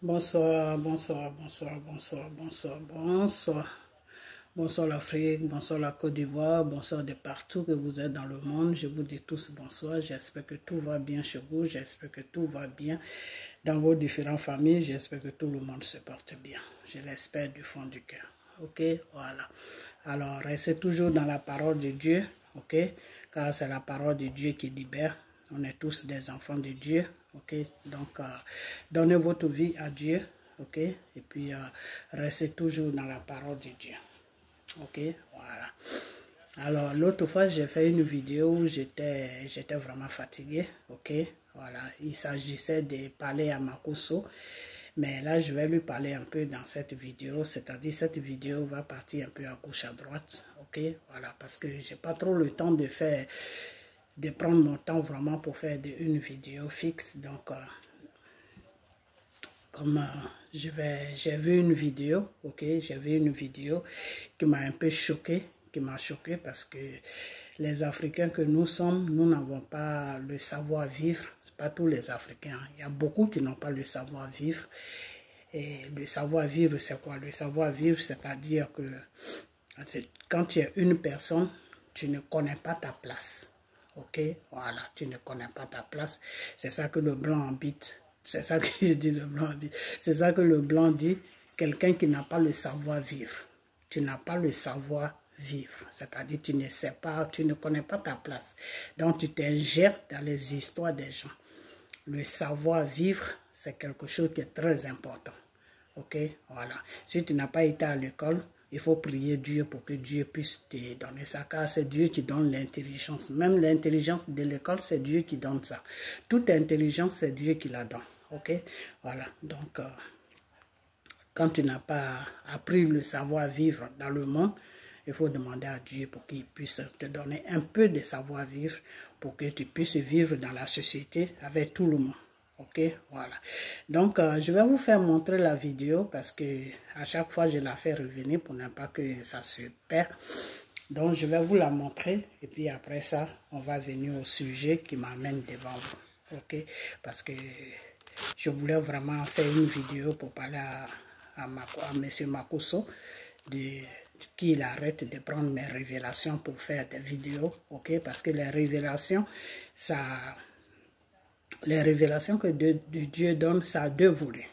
Bonsoir, bonsoir, bonsoir, bonsoir, bonsoir, bonsoir. Bonsoir l'Afrique, bonsoir la Côte d'Ivoire, bonsoir de partout que vous êtes dans le monde. Je vous dis tous bonsoir. J'espère que tout va bien chez vous. J'espère que tout va bien dans vos différentes familles. J'espère que tout le monde se porte bien. Je l'espère du fond du cœur. Ok, voilà. Alors, restez toujours dans la parole de Dieu. Ok, car c'est la parole de Dieu qui libère. On est tous des enfants de Dieu. Ok, donc donnez votre vie à Dieu. Ok, et puis restez toujours dans la parole de Dieu. Ok, voilà. Alors, l'autre fois, j'ai fait une vidéo où j'étais vraiment fatigué. Ok, voilà. Il s'agissait de parler à Makoso. Mais là, je vais lui parler un peu dans cette vidéo. C'est-à-dire, cette vidéo va partir un peu à gauche, à droite. Ok, voilà. Parce que j'ai pas trop le temps de faire, de prendre mon temps vraiment pour faire une vidéo fixe. Donc, comme j'ai vu une vidéo, ok, j'ai vu une vidéo qui m'a un peu choqué, parce que les Africains que nous sommes, nous n'avons pas le savoir-vivre. C'est pas tous les Africains. Il y a beaucoup qui n'ont pas le savoir-vivre. Et le savoir-vivre, c'est quoi? Le savoir-vivre, c'est-à-dire que quand tu es une personne, tu ne connais pas ta place. Ok, voilà, tu ne connais pas ta place. C'est ça que le blanc habite. C'est ça que je dis, le blanc habite. C'est ça que le blanc dit, quelqu'un qui n'a pas le savoir-vivre. Tu n'as pas le savoir-vivre. C'est-à-dire, tu ne sais pas, tu ne connais pas ta place. Donc, tu t'ingères dans les histoires des gens. Le savoir-vivre, c'est quelque chose qui est très important. Ok, voilà. Si tu n'as pas été à l'école, il faut prier Dieu pour que Dieu puisse te donner ça, car c'est Dieu qui donne l'intelligence. Même l'intelligence de l'école, c'est Dieu qui donne ça. Toute intelligence, c'est Dieu qui la donne. Ok, voilà. Donc, quand tu n'as pas appris le savoir-vivre dans le monde, il faut demander à Dieu pour qu'il puisse te donner un peu de savoir-vivre pour que tu puisses vivre dans la société avec tout le monde. Ok, voilà. Donc, je vais vous faire montrer la vidéo parce que à chaque fois, je la fais revenir pour ne pas que ça se perd. Donc, je vais vous la montrer et puis après ça, on va venir au sujet qui m'amène devant vous. Ok, parce que je voulais vraiment faire une vidéo pour parler à M. Makoso qu'il arrête de prendre mes révélations pour faire des vidéos. Ok, parce que les révélations, les révélations que Dieu donne, ça a deux volets.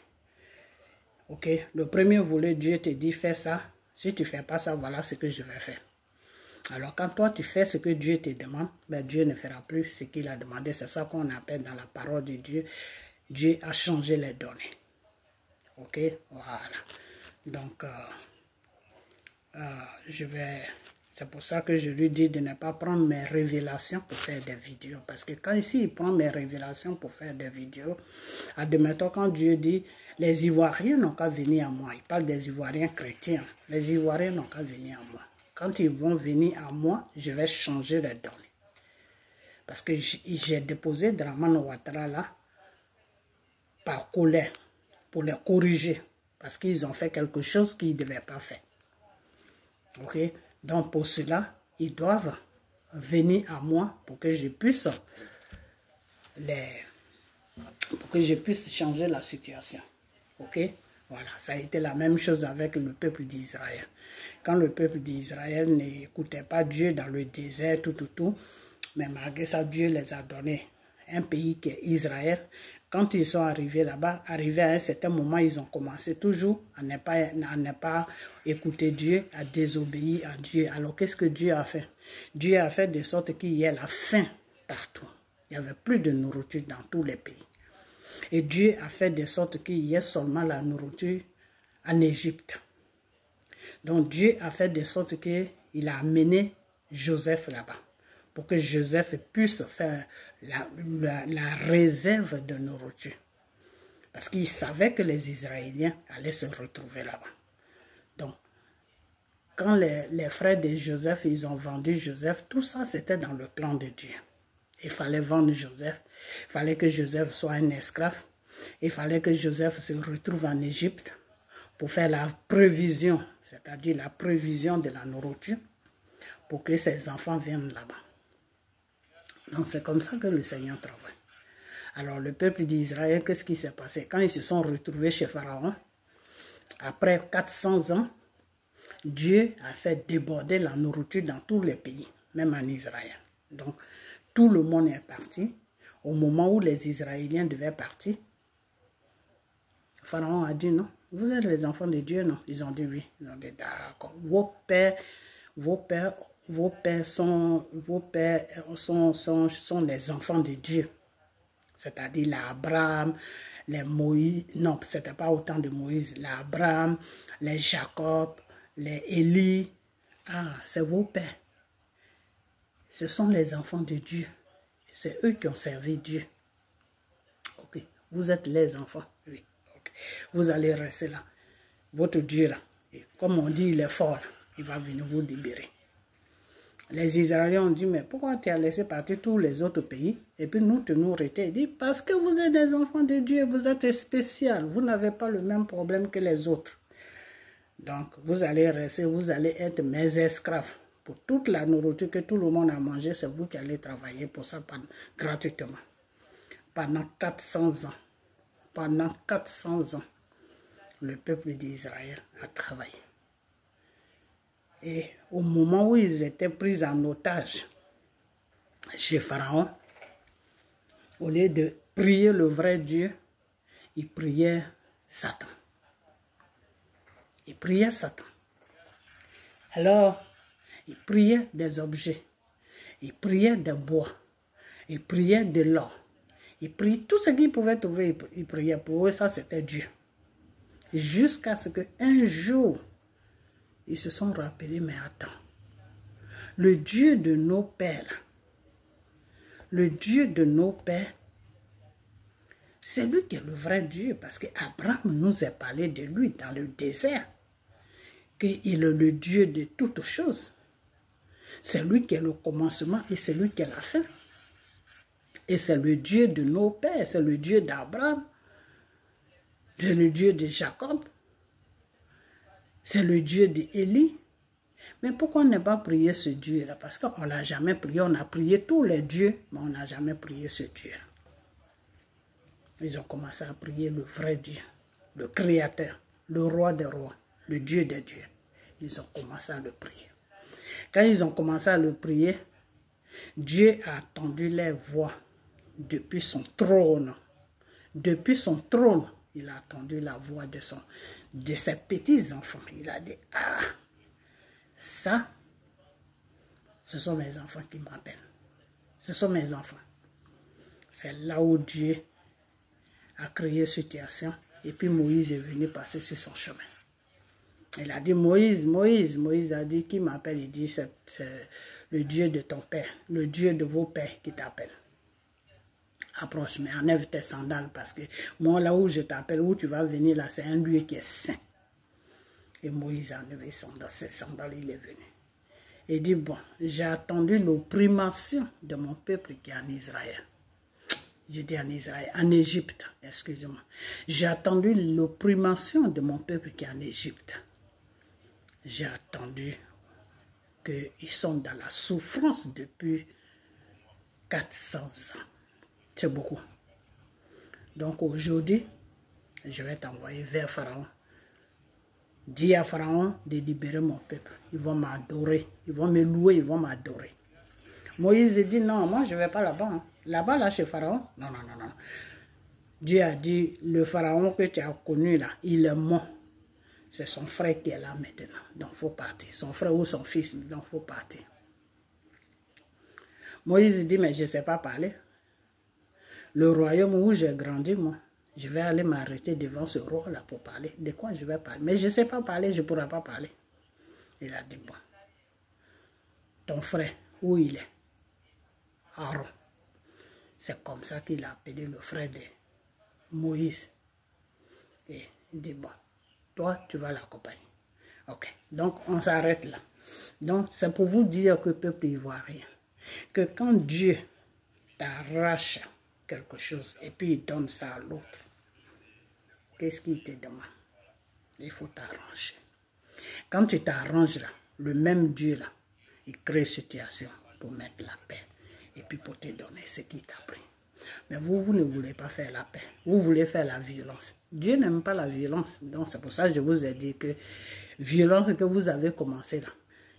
Ok, le premier volet, Dieu te dit fais ça. Si tu ne fais pas ça, voilà ce que je vais faire. Alors quand toi tu fais ce que Dieu te demande, ben, Dieu ne fera plus ce qu'il a demandé. C'est ça qu'on appelle dans la parole de Dieu. Dieu a changé les données. Ok, voilà. Donc c'est pour ça que je lui dis de ne pas prendre mes révélations pour faire des vidéos. Parce que quand ici, il prend mes révélations pour faire des vidéos, admettons quand Dieu dit, les Ivoiriens n'ont qu'à venir à moi. Il parle des Ivoiriens chrétiens. Les Ivoiriens n'ont qu'à venir à moi. Quand ils vont venir à moi, je vais changer les données. Parce que j'ai déposé Dramane Ouattara là, par colère, pour les corriger. Parce qu'ils ont fait quelque chose qu'ils ne devaient pas faire. Ok, donc pour cela, ils doivent venir à moi pour que je puisse changer la situation. Ok, voilà, ça a été la même chose avec le peuple d'Israël. Quand le peuple d'Israël n'écoutait pas Dieu dans le désert, tout, mais malgré ça, Dieu les a donné un pays qui est Israël. Quand ils sont arrivés là-bas, arrivés à un certain moment, ils ont commencé toujours à ne pas écouter Dieu, à désobéir à Dieu. Alors qu'est-ce que Dieu a fait? Dieu a fait de sorte qu'il y ait la faim partout. Il n'y avait plus de nourriture dans tous les pays. Et Dieu a fait de sorte qu'il y ait seulement la nourriture en Égypte. Donc Dieu a fait de sorte qu'il a amené Joseph là-bas, pour que Joseph puisse faire la réserve de nourriture. Parce qu'il savait que les Israéliens allaient se retrouver là-bas. Donc, quand les frères de Joseph, ils ont vendu Joseph, tout ça c'était dans le plan de Dieu. Il fallait vendre Joseph, il fallait que Joseph soit un esclave, il fallait que Joseph se retrouve en Égypte pour faire la prévision, c'est-à-dire la prévision de la nourriture, pour que ses enfants viennent là-bas. Donc c'est comme ça que le Seigneur travaille. Alors le peuple d'Israël, qu'est-ce qui s'est passé? Quand ils se sont retrouvés chez Pharaon, après 400 ans, Dieu a fait déborder la nourriture dans tous les pays, même en Israël. Donc, tout le monde est parti. Au moment où les Israéliens devaient partir, Pharaon a dit non. Vous êtes les enfants de Dieu, non? Ils ont dit oui. Ils ont dit d'accord. Vos pères sont les enfants de Dieu. C'est-à-dire l'Abraham, les Moïse, non, c'était pas autant de Moïse, l'Abraham, les Jacob, les Élie. Ah, c'est vos pères. Ce sont les enfants de Dieu. C'est eux qui ont servi Dieu. Ok, vous êtes les enfants, oui. Okay. Vous allez rester là. Votre Dieu là, et comme on dit, il est fort là. Il va venir vous libérer. Les Israéliens ont dit, mais pourquoi tu as laissé partir tous les autres pays? Et puis nous te nous retenons. Il dit, parce que vous êtes des enfants de Dieu, vous êtes spécial. Vous n'avez pas le même problème que les autres. Donc, vous allez rester, vous allez être mes esclaves. Pour toute la nourriture que tout le monde a mangé, c'est vous qui allez travailler pour ça gratuitement. Pendant 400 ans. Pendant 400 ans, le peuple d'Israël a travaillé. Et au moment où ils étaient pris en otage chez Pharaon, au lieu de prier le vrai Dieu, ils priaient Satan. Ils priaient Satan. Alors, ils priaient des objets. Ils priaient des bois. Ils priaient de l'or. Ils priaient tout ce qu'ils pouvaient trouver. Ils priaient pour eux, ça c'était Dieu. Jusqu'à ce qu'un jour, ils se sont rappelés, mais attends, le Dieu de nos pères, le Dieu de nos pères, c'est lui qui est le vrai Dieu, parce qu'Abraham nous a parlé de lui dans le désert, qu'il est le Dieu de toutes choses. C'est lui qui est le commencement et c'est lui qui est la fin. Et c'est le Dieu de nos pères, c'est le Dieu d'Abraham, c'est le Dieu de Jacob, c'est le Dieu d'Élie. Mais pourquoi on n'a pas prié ce Dieu-là? Parce qu'on ne l'a jamais prié. On a prié tous les dieux, mais on n'a jamais prié ce Dieu. Ils ont commencé à prier le vrai Dieu, le Créateur, le Roi des rois, le Dieu des dieux. Ils ont commencé à le prier. Quand ils ont commencé à le prier, Dieu a entendu leur voix depuis son trône. Depuis son trône, il a entendu la voix de ses petits-enfants. Il a dit, ah, ça, ce sont mes enfants qui m'appellent. Ce sont mes enfants. C'est là où Dieu a créé une situation. Et puis Moïse est venu passer sur son chemin. Il a dit, Moïse, Moïse. Moïse a dit, qui m'appelle? Il dit, c'est le Dieu de ton père, le Dieu de vos pères qui t'appelle. Approche, mais enlève tes sandales parce que moi, là où je t'appelle, où tu vas venir, là, c'est un lieu qui est saint. Et Moïse a enlevé ses sandales, il est venu. Il dit, bon, j'ai attendu l'opprimation de mon peuple qui est en Israël. Je dis en Israël, en Égypte, excusez-moi. J'ai attendu l'opprimation de mon peuple qui est en Égypte. J'ai attendu qu'ils sont dans la souffrance depuis 400 ans. C'est beaucoup. Donc aujourd'hui, je vais t'envoyer vers Pharaon. Dis à Pharaon de libérer mon peuple. Ils vont m'adorer. Ils vont me louer, ils vont m'adorer. Moïse dit non, moi je ne vais pas là-bas. Hein. Là-bas, là, chez Pharaon. Non, non, non, non. Dieu a dit, le Pharaon que tu as connu là, il est mort. C'est son frère qui est là maintenant. Donc il faut partir. Son frère ou son fils, donc il faut partir. Moïse dit, mais je ne sais pas parler. Le royaume où j'ai grandi, moi, je vais aller m'arrêter devant ce roi-là pour parler. De quoi je vais parler? Mais je ne sais pas parler, je ne pourrai pas parler. Il a dit, bon, ton frère, où il est? Aaron. C'est comme ça qu'il a appelé le frère de Moïse. Et il dit, bon, toi, tu vas l'accompagner. Ok, donc on s'arrête là. Donc, c'est pour vous dire que le peuple ivoirien, que quand Dieu t'arrache quelque chose et puis il donne ça à l'autre, qu'est-ce qu'il te demande? Il faut t'arranger. Quand tu t'arranges là, le même Dieu là, il crée une situation pour mettre la paix et puis pour te donner ce qu'il t'a pris. Mais vous ne voulez pas faire la paix. Vous voulez faire la violence. Dieu n'aime pas la violence. Donc c'est pour ça que je vous ai dit que violence que vous avez commencé là,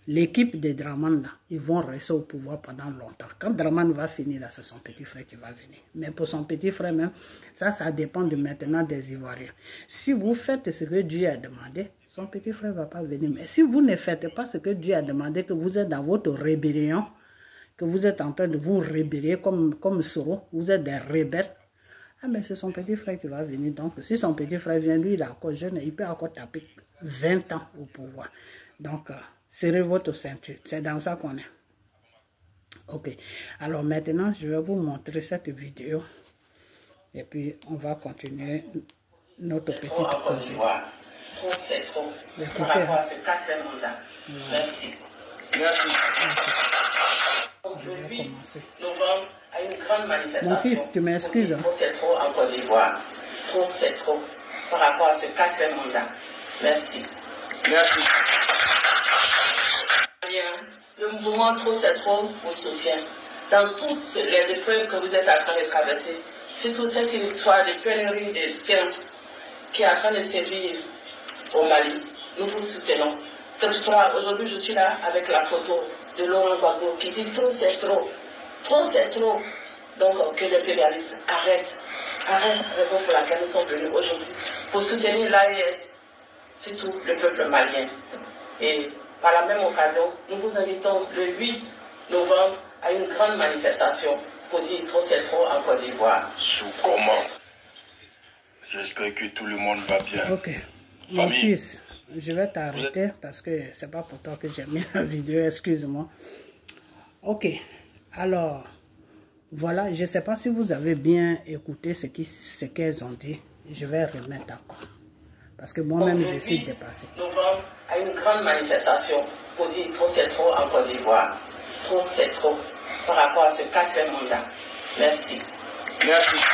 l'équipe de Draman là, ils vont rester au pouvoir pendant longtemps. Quand Draman va finir là, c'est son petit frère qui va venir. Mais pour son petit frère même, ça dépend de maintenant des Ivoiriens. Si vous faites ce que Dieu a demandé, son petit frère ne va pas venir. Mais si vous ne faites pas ce que Dieu a demandé, que vous êtes dans votre rébellion, que vous êtes en train de vous rébeller comme Soro, vous êtes des rebelles, ah mais c'est son petit frère qui va venir. Donc si son petit frère vient, lui il est encore jeune, il peut encore taper 20 ans au pouvoir. Donc serrez votre ceinture, c'est dans ça qu'on est. Ok, alors maintenant je vais vous montrer cette vidéo et puis on va continuer notre petite cause. C'est trop. Par rapport à ce quatrième mandat. Merci. Merci. Le 8 novembre, à une grande manifestation. Mon fils, tu m'excuses. Trop c'est trop en Côte d'Ivoire. Trop c'est trop par rapport à ce quatrième mandat. Merci. Merci. Le mouvement Trop c'est trop vous soutient. Dans toutes les épreuves que vous êtes en train de traverser, surtout cette victoire de pèlerie de sciences qui est en train de sévir au Mali, nous vous soutenons. C'est pourquoi aujourd'hui je suis là avec la photo de Laurent Gbagbo qui dit trop c'est trop. Trop c'est trop. Donc que les impérialistes arrêtent. Raison pour laquelle nous sommes venus aujourd'hui pour soutenir l'AES, surtout le peuple malien. Et par la même occasion, nous vous invitons le 8 novembre à une grande manifestation pour dire trop c'est trop en Côte d'Ivoire. Sous commande. J'espère que tout le monde va bien. Ok. Mon fils, je vais t'arrêter parce que c'est pas pour toi que j'ai mis la vidéo, excuse-moi. Ok. Alors, voilà, je ne sais pas si vous avez bien écouté ce qu'elles ont dit. Je vais remettre encore. Parce que moi-même, je suis dépassé. Novembre, à une grande manifestation pour dire trop c'est trop en Côte d'Ivoire. Trop c'est trop par rapport à ce quatrième mandat. Merci. Merci.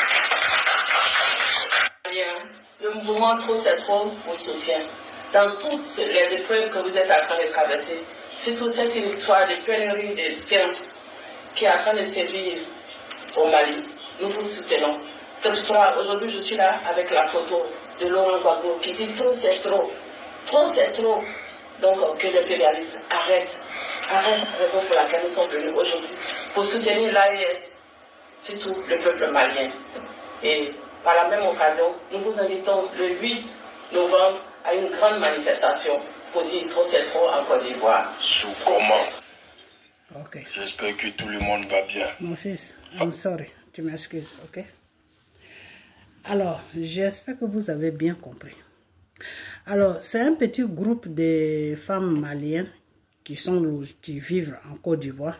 Le mouvement Trop c'est trop vous soutient. Dans toutes les épreuves que vous êtes en train de traverser, surtout cette victoire de pèlerie de sciences qui est en train de sévir au Mali, nous vous soutenons. C'est pourquoi aujourd'hui je suis là avec la photo de Laurent Gbagbo qui dit trop c'est trop. Trop c'est trop. Donc que les impérialistes arrêtent. Raison pour laquelle nous sommes venus aujourd'hui pour soutenir l'AES, surtout le peuple malien. Et par la même occasion, nous vous invitons le 8 novembre à une grande manifestation pour dire trop c'est trop en Côte d'Ivoire. Sous commande. Ok. J'espère que tout le monde va bien. Mon fils, I'm sorry. Tu m'excuses, ok? Alors, j'espère que vous avez bien compris. Alors, c'est un petit groupe de femmes maliennes qui vivent en Côte d'Ivoire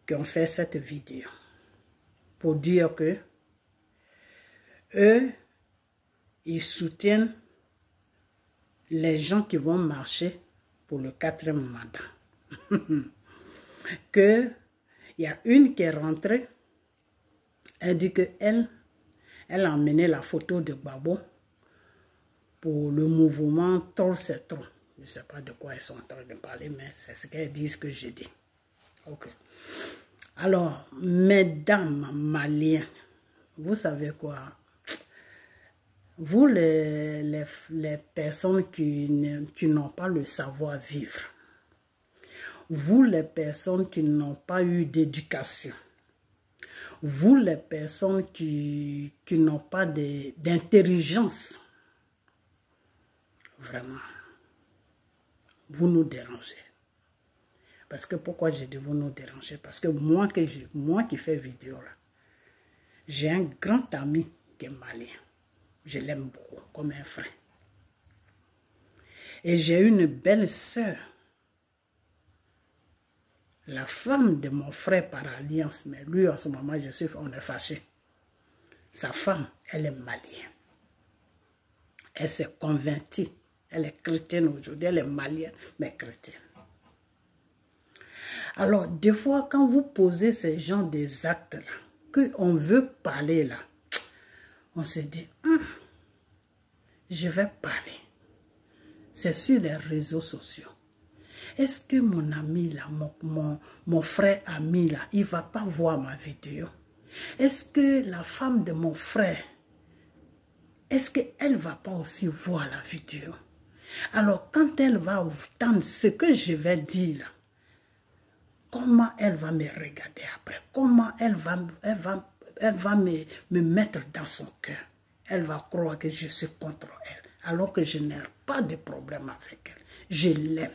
qui ont fait cette vidéo pour dire que eux, ils soutiennent les gens qui vont marcher pour le quatrième mandat. Que il y a une qui est rentrée, elle dit que elle a emmené la photo de Gbagbo pour le mouvement Trop c'est trop. Je ne sais pas de quoi elles sont en train de parler, mais c'est ce qu'elles disent que j'ai dit. Ok. Alors, mesdames maliennes, vous savez quoi? Vous, les personnes qui n'ont pas le savoir-vivre, vous, les personnes qui n'ont pas eu d'éducation, vous, les personnes qui n'ont pas d'intelligence, vraiment, vous nous dérangez. Parce que pourquoi je dis vous nous dérangez? Parce que moi qui fais vidéo là, j'ai un grand ami qui est malien. Je l'aime beaucoup, comme un frère. Et j'ai une belle sœur, la femme de mon frère par alliance, mais lui en ce moment, on est fâchés. Sa femme, elle est malienne. Elle s'est convertie. Elle est chrétienne aujourd'hui, elle est malienne, mais chrétienne. Alors, des fois, quand vous posez ces gens des actes-là, qu'on veut parler là, on se dit, je vais parler. C'est sur les réseaux sociaux. est-ce que mon ami là, mon frère ami là, il ne va pas voir ma vidéo? Est-ce que la femme de mon frère, est-ce qu'elle ne va pas aussi voir la vidéo? Alors, quand elle va entendre ce que je vais dire, comment elle va me regarder après? Comment elle va me mettre dans son cœur? Elle va croire que je suis contre elle, alors que je n'ai pas de problème avec elle. Je l'aime.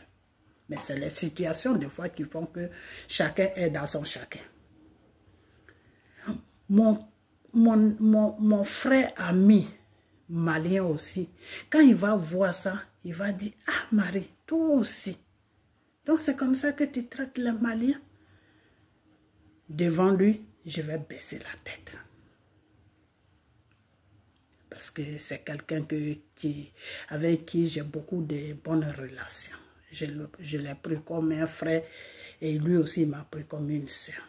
Mais c'est les situations des fois qui font que chacun est dans son chacun. Mon frère ami, malien aussi, quand il va voir ça, il va dire, ah Marie, toi aussi. Donc c'est comme ça que tu traites les Maliens. Devant lui, je vais baisser la tête. Parce que c'est quelqu'un avec qui j'ai beaucoup de bonnes relations. Je l'ai pris comme un frère et lui aussi m'a pris comme une sœur.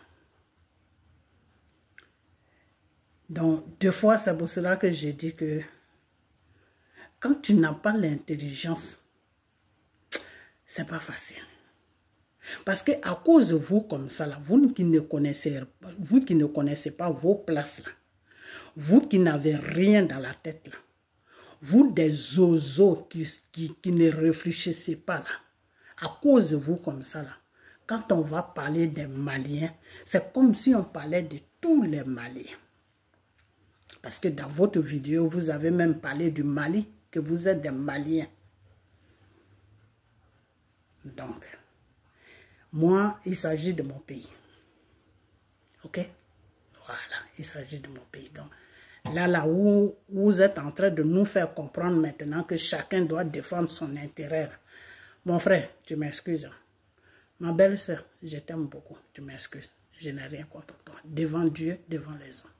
Donc, deux fois, c'est pour cela que j'ai dit que quand tu n'as pas l'intelligence, c'est pas facile. Parce que à cause de vous comme ça, là, vous qui ne connaissez pas vos places, là, vous qui n'avez rien dans la tête, là, vous des zozos qui ne réfléchissez pas, là, à cause de vous comme ça, là, quand on va parler des Maliens, c'est comme si on parlait de tous les Maliens. Parce que dans votre vidéo, vous avez même parlé du Mali, que vous êtes des Maliens. Donc, moi, il s'agit de mon pays. Ok? Voilà, il s'agit de mon pays. Donc, là où vous êtes en train de nous faire comprendre maintenant que chacun doit défendre son intérêt. Mon frère, tu m'excuses. Ma belle-sœur, je t'aime beaucoup. Tu m'excuses. Je n'ai rien contre toi. Devant Dieu, devant les hommes.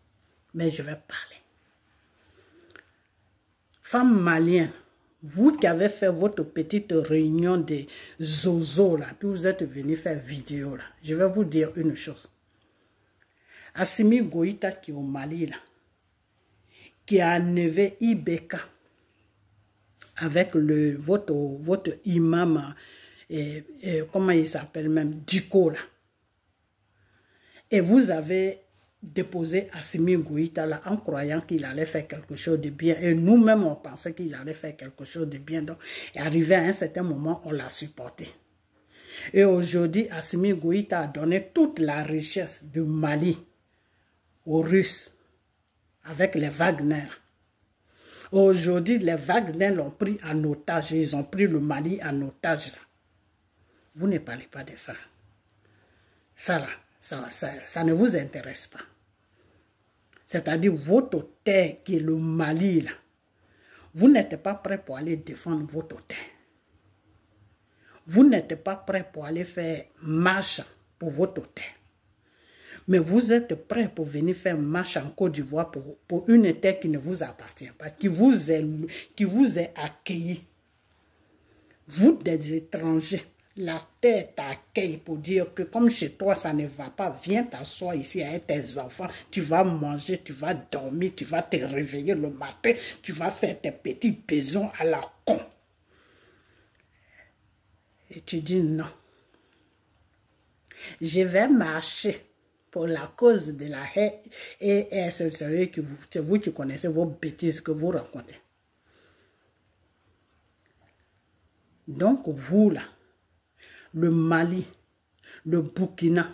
Mais je vais parler. Femme malienne, vous qui avez fait votre petite réunion de zozo là, puis vous êtes venu faire vidéo là, je vais vous dire une chose. Assimi Goïta qui est au Mali là, qui a enlevé Ibeka avec votre imam, comment il s'appelle même, Diko là. Et vous avez déposé Assimi Goïta là en croyant qu'il allait faire quelque chose de bien. Et nous-mêmes, on pensait qu'il allait faire quelque chose de bien. Donc, et arrivé à un certain moment, on l'a supporté. Et aujourd'hui, Assimi Goïta a donné toute la richesse du Mali aux Russes avec les Wagner. Aujourd'hui, les Wagner l'ont pris en otage. Ils ont pris le Mali en otage. Vous ne parlez pas de ça. Ça là. Ça ne vous intéresse pas. C'est-à-dire votre terre qui est le Mali là. Vous n'êtes pas prêt pour aller défendre votre terre. Vous n'êtes pas prêt pour aller faire marche pour votre terre. Mais vous êtes prêt pour venir faire marche en Côte d'Ivoire pour une terre qui ne vous appartient pas, qui vous est accueillie. Vous des étrangers. La terre t'accueille pour dire que comme chez toi ça ne va pas, viens t'asseoir ici avec tes enfants, tu vas manger, tu vas dormir, tu vas te réveiller le matin, tu vas faire tes petits besoins à la con. Et tu dis non. Je vais marcher pour la cause de la haie et c'est vous qui connaissez vos bêtises que vous racontez. Donc vous là, le Mali, le Burkina,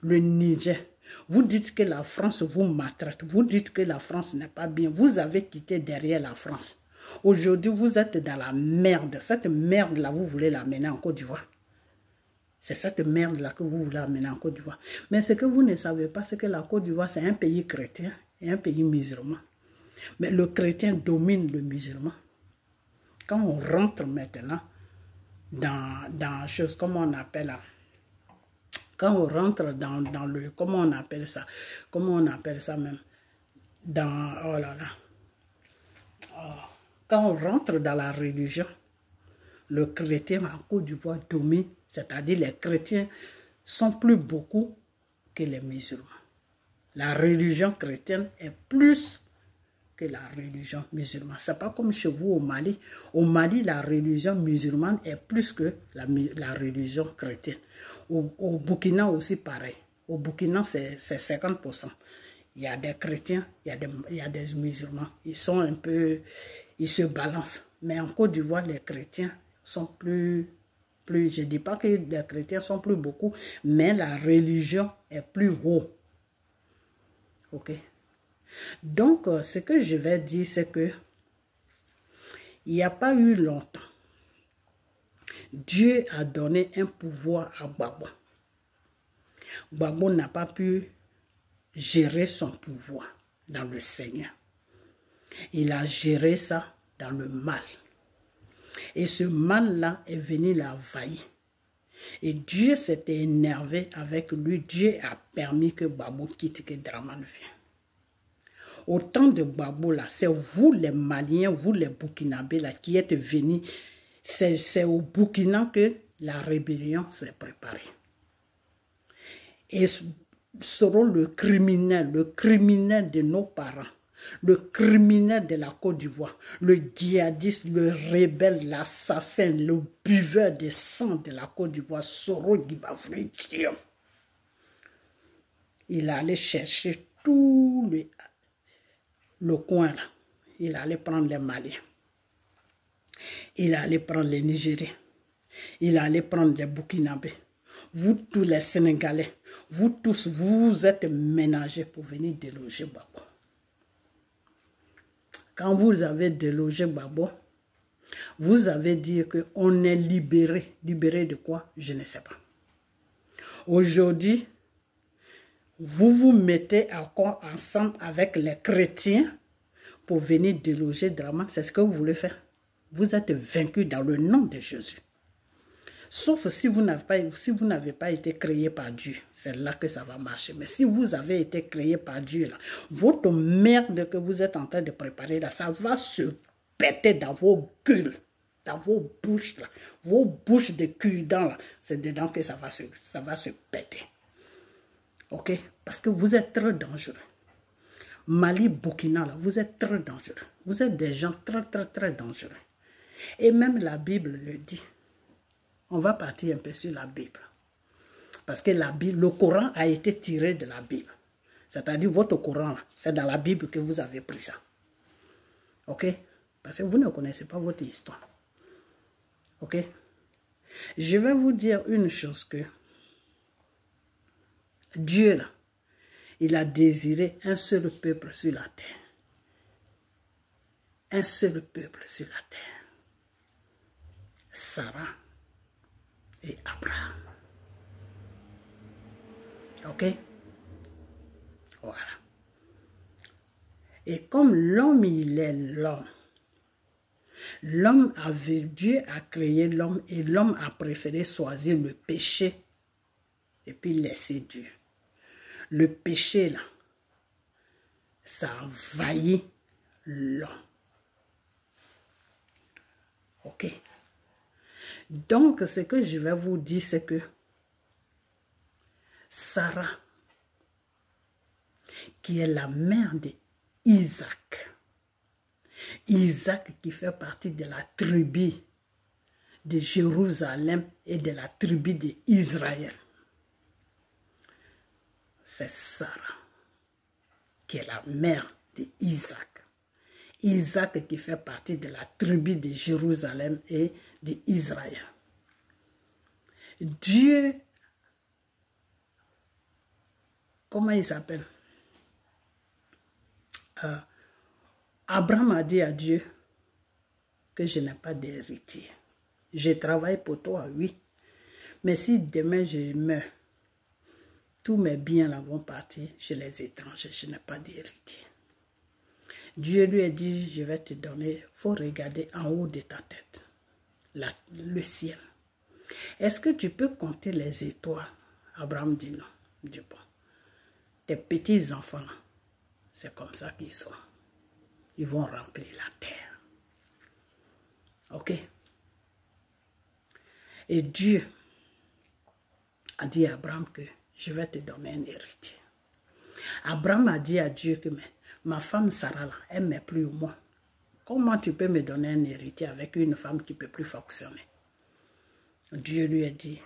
le Niger. Vous dites que la France vous maltraite. Vous dites que la France n'est pas bien. Vous avez quitté derrière la France. Aujourd'hui, vous êtes dans la merde. Cette merde-là, vous voulez l'amener en Côte d'Ivoire. C'est cette merde-là que vous voulez amener en Côte d'Ivoire. Mais ce que vous ne savez pas, c'est que la Côte d'Ivoire, c'est un pays chrétien et un pays musulman. Mais le chrétien domine le musulman. Quand on rentre maintenant dans chose, comment on appelle là, quand on rentre dans le, comment on appelle ça même, dans, oh là là, oh, quand on rentre dans la religion, le chrétien en Côte d'Ivoire domine, c'est-à-dire les chrétiens sont plus beaucoup que les musulmans. La religion chrétienne est plus que la religion musulmane. Ce n'est pas comme chez vous au Mali. Au Mali, la religion musulmane est plus que la religion chrétienne. Au Burkina aussi, pareil. Au Burkina, c'est 50%. Il y a des chrétiens, il y a des musulmans. Ils sont un peu... Ils se balancent. Mais en Côte d'Ivoire, les chrétiens sont plus... Je ne dis pas que les chrétiens sont plus beaucoup, mais la religion est plus haut. Ok? Donc, ce que je vais dire, c'est que il n'y a pas eu longtemps, Dieu a donné un pouvoir à Gbagbo. Gbagbo n'a pas pu gérer son pouvoir dans le Seigneur. Il a géré ça dans le mal. Et ce mal-là est venu l'envahir. Et Dieu s'était énervé avec lui. Dieu a permis que Gbagbo quitte, que Dramane vienne. Au temps de Gbagbo, là, c'est vous les Maliens, vous les Burkinabés là, qui êtes venus. C'est au Burkina que la rébellion s'est préparée. Et seront le criminel de nos parents, le criminel de la Côte d'Ivoire, le djihadiste, le rebelle, l'assassin, le buveur de sang de la Côte d'Ivoire, Soro Guibafoui. Il allait chercher tout le coin là. Il allait prendre les Maliens. Il allait prendre les Nigériens. Il allait prendre les Burkinabés. Vous tous les Sénégalais, vous tous, vous êtes ménagés pour venir déloger Gbagbo. Quand vous avez délogé Gbagbo, vous avez dit qu'on est libéré. Libéré de quoi? Je ne sais pas. Aujourd'hui, vous vous mettez encore ensemble avec les chrétiens pour venir déloger Dramane. C'est ce que vous voulez faire. Vous êtes vaincus dans le nom de Jésus. Sauf si vous n'avez pas été créé par Dieu. C'est là que ça va marcher. Mais si vous avez été créé par Dieu, là, votre merde que vous êtes en train de préparer, là, ça va se péter dans vos gueules, dans vos bouches, là. Vos bouches de cul-dents, là. C'est dedans que ça va se péter. Ok? Parce que vous êtes très dangereux. Mali, Burkina, là, vous êtes très dangereux. Vous êtes des gens très, très, très dangereux. Et même la Bible le dit. On va partir un peu sur la Bible. Parce que la Bible, le Coran a été tiré de la Bible. C'est-à-dire votre Coran, c'est dans la Bible que vous avez pris ça. Ok? Parce que vous ne connaissez pas votre histoire. Ok? Je vais vous dire une chose que Dieu, là, il a désiré un seul peuple sur la terre. Un seul peuple sur la terre. Sarah et Abraham. Ok? Voilà. Et comme l'homme, il est l'homme. Dieu a créé l'homme et l'homme a préféré choisir le péché et puis laisser Dieu. Le péché, là, ça a envahi l'homme. Ok? Donc, ce que je vais vous dire, c'est que Sarah, qui est la mère d'Isaac, Isaac qui fait partie de la tribu de Jérusalem et de la tribu d'Israël, c'est Sarah qui est la mère d'Isaac. Isaac qui fait partie de la tribu de Jérusalem et d'Israël. Dieu, comment il s'appelle? Abraham a dit à Dieu que je n'ai pas d'héritier. Je travaille pour toi, oui. Mais si demain je meurs, tous mes biens là vont partir chez les étrangers. Je n'ai pas d'héritier. Dieu lui a dit, je vais te donner, il faut regarder en haut de ta tête, le ciel. Est-ce que tu peux compter les étoiles? Abraham dit non. Il dit bon, tes petits-enfants, c'est comme ça qu'ils sont. Ils vont remplir la terre. Ok? Et Dieu a dit à Abraham que je vais te donner un héritier. Abraham a dit à Dieu que mais ma femme Sarah, là, elle ne m'est plus au moins. Comment tu peux me donner un héritier avec une femme qui ne peut plus fonctionner? Dieu lui a dit,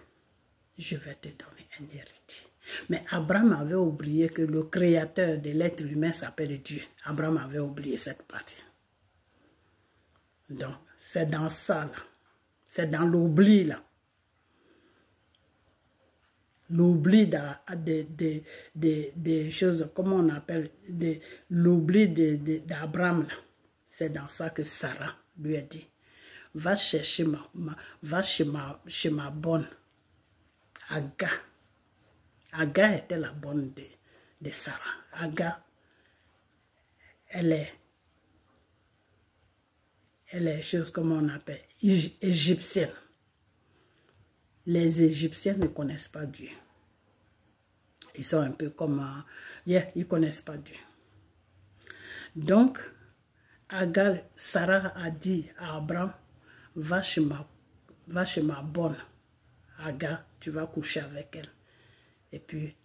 je vais te donner un héritier. Mais Abraham avait oublié que le créateur de l'être humain s'appelle Dieu. Abraham avait oublié cette partie. Donc, c'est dans ça, là. C'est dans l'oubli, là. L'oubli des choses, comment on appelle, l'oubli d'Abraham, là. C'est dans ça que Sarah lui a dit, va chercher chez ma bonne Aga. Aga était la bonne de Sarah. Aga, elle est chose, comment on appelle, égyptienne. Les Égyptiens ne connaissent pas Dieu. Ils sont un peu comme, ils ne connaissent pas Dieu. Donc, Agar, Sarah a dit à Abraham, va chez ma bonne Agar, tu vas coucher avec elle. Et puis,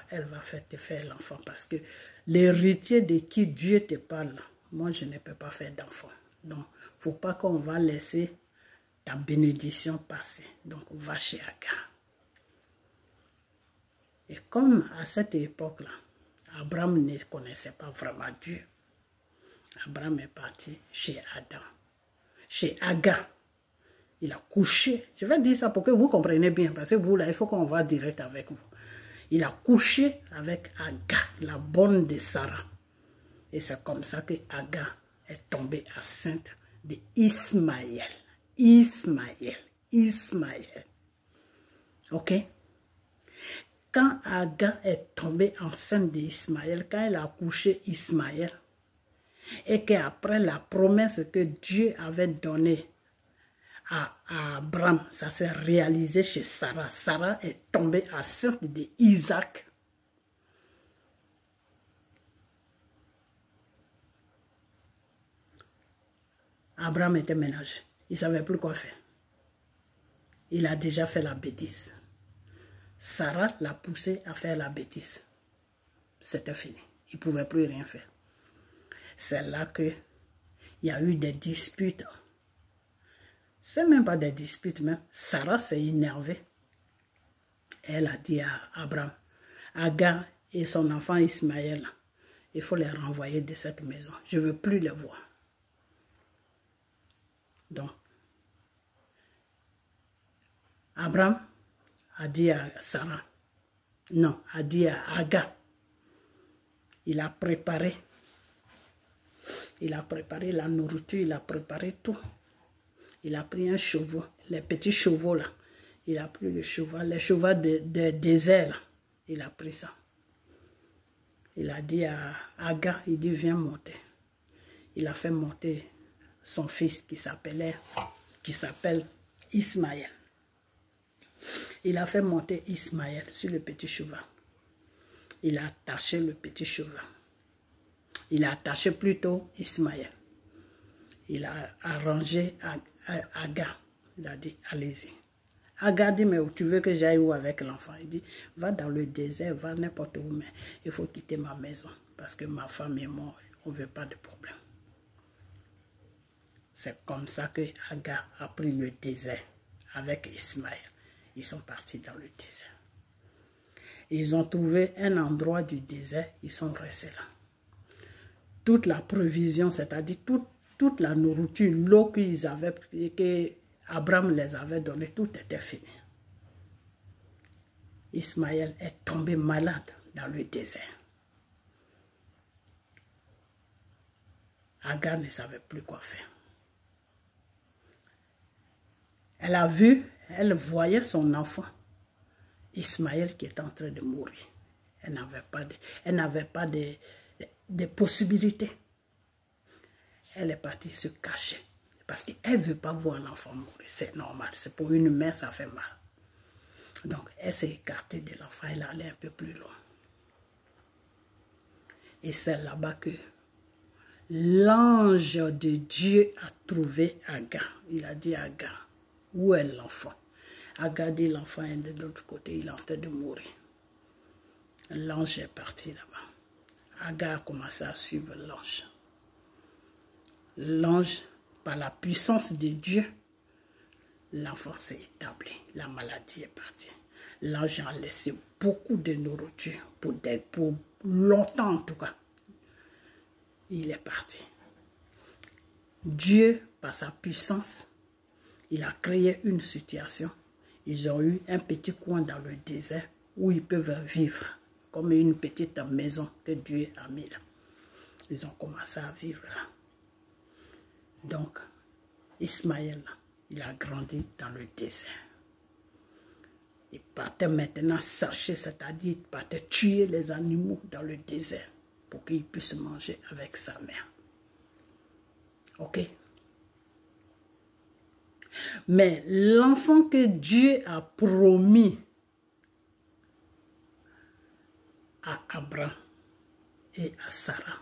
elle va te faire l'enfant. Parce que l'héritier de qui Dieu te parle, moi, je ne peux pas faire d'enfant. Donc, il ne faut pas qu'on va laisser ta bénédiction passer. Donc, va chez Agar. Et comme à cette époque-là, Abraham ne connaissait pas vraiment Dieu, Abraham est parti chez Adam, chez Agar. Il a couché. Je vais dire ça pour que vous compreniez bien, parce que vous, là, il faut qu'on va direct avec vous. Il a couché avec Agar, la bonne de Sarah. Et c'est comme ça que Agar est tombée enceinte d'Ismaël. Ismaël. Ok? Quand Agar est tombée enceinte d'Ismaël, quand elle a accouché Ismaël, et qu'après la promesse que Dieu avait donnée à Abraham, ça s'est réalisé chez Sarah. Sarah est tombée enceinte d'Isaac. Abraham était ménagé. Il ne savait plus quoi faire. Il a déjà fait la bêtise. Sarah l'a poussé à faire la bêtise. C'était fini. Il ne pouvait plus rien faire. C'est là qu'il y a eu des disputes. Ce n'est même pas des disputes, même. Sarah s'est énervée. Elle a dit à Abraham, Agar et son enfant Ismaël, il faut les renvoyer de cette maison. Je ne veux plus les voir. Donc, Abraham a dit à Sarah, non, a dit à Agar, il a préparé la nourriture, il a préparé tout. Il a pris un cheval, les petits chevaux là. Il a pris le cheval, les chevaux de désert là. Il a pris ça. Il a dit à Agar, il dit viens monter. Il a fait monter son fils qui s'appelle Ismaël. Il a fait monter Ismaël sur le petit cheval. Il a attaché le petit cheval. Il a attaché plutôt Ismaël. Il a arrangé Agar. Il a dit, allez-y. Agar dit, mais tu veux que j'aille où avec l'enfant? Il dit, va dans le désert, va n'importe où, mais il faut quitter ma maison. Parce que ma femme et moi, on ne veut pas de problème. C'est comme ça que Agar a pris le désert avec Ismaël. Ils sont partis dans le désert. Ils ont trouvé un endroit du désert, ils sont restés là. Toute la provision, c'est-à-dire toute la nourriture, l'eau qu'ils avaient, que Abraham les avait donné, tout était fini. Ismaël est tombé malade dans le désert. Agar ne savait plus quoi faire. Elle voyait son enfant, Ismaël, qui était en train de mourir. Elle n'avait pas de possibilités. Elle est partie se cacher. Parce qu'elle ne veut pas voir l'enfant mourir. C'est normal. C'est pour une mère, ça fait mal. Donc, elle s'est écartée de l'enfant. Elle allait un peu plus loin. Et c'est là-bas que l'ange de Dieu a trouvé Agar. Il a dit à Agar, où est l'enfant? Agar dit, l'enfant est de l'autre côté. Il est en train de mourir. L'ange est parti là-bas. Agar a commencé à suivre l'ange. L'ange, par la puissance de Dieu, l'enfant s'est établi. La maladie est partie. L'ange a laissé beaucoup de nourriture, pour longtemps en tout cas. Il est parti. Dieu, par sa puissance, il a créé une situation. Ils ont eu un petit coin dans le désert où ils peuvent vivre, comme une petite maison que Dieu a mis là. Ils ont commencé à vivre là. Donc, Ismaël, il a grandi dans le désert. Il partait maintenant chercher, c'est-à-dire il partait tuer les animaux dans le désert pour qu'il puisse manger avec sa mère. Ok? Mais l'enfant que Dieu a promis à Abraham et à Sarah,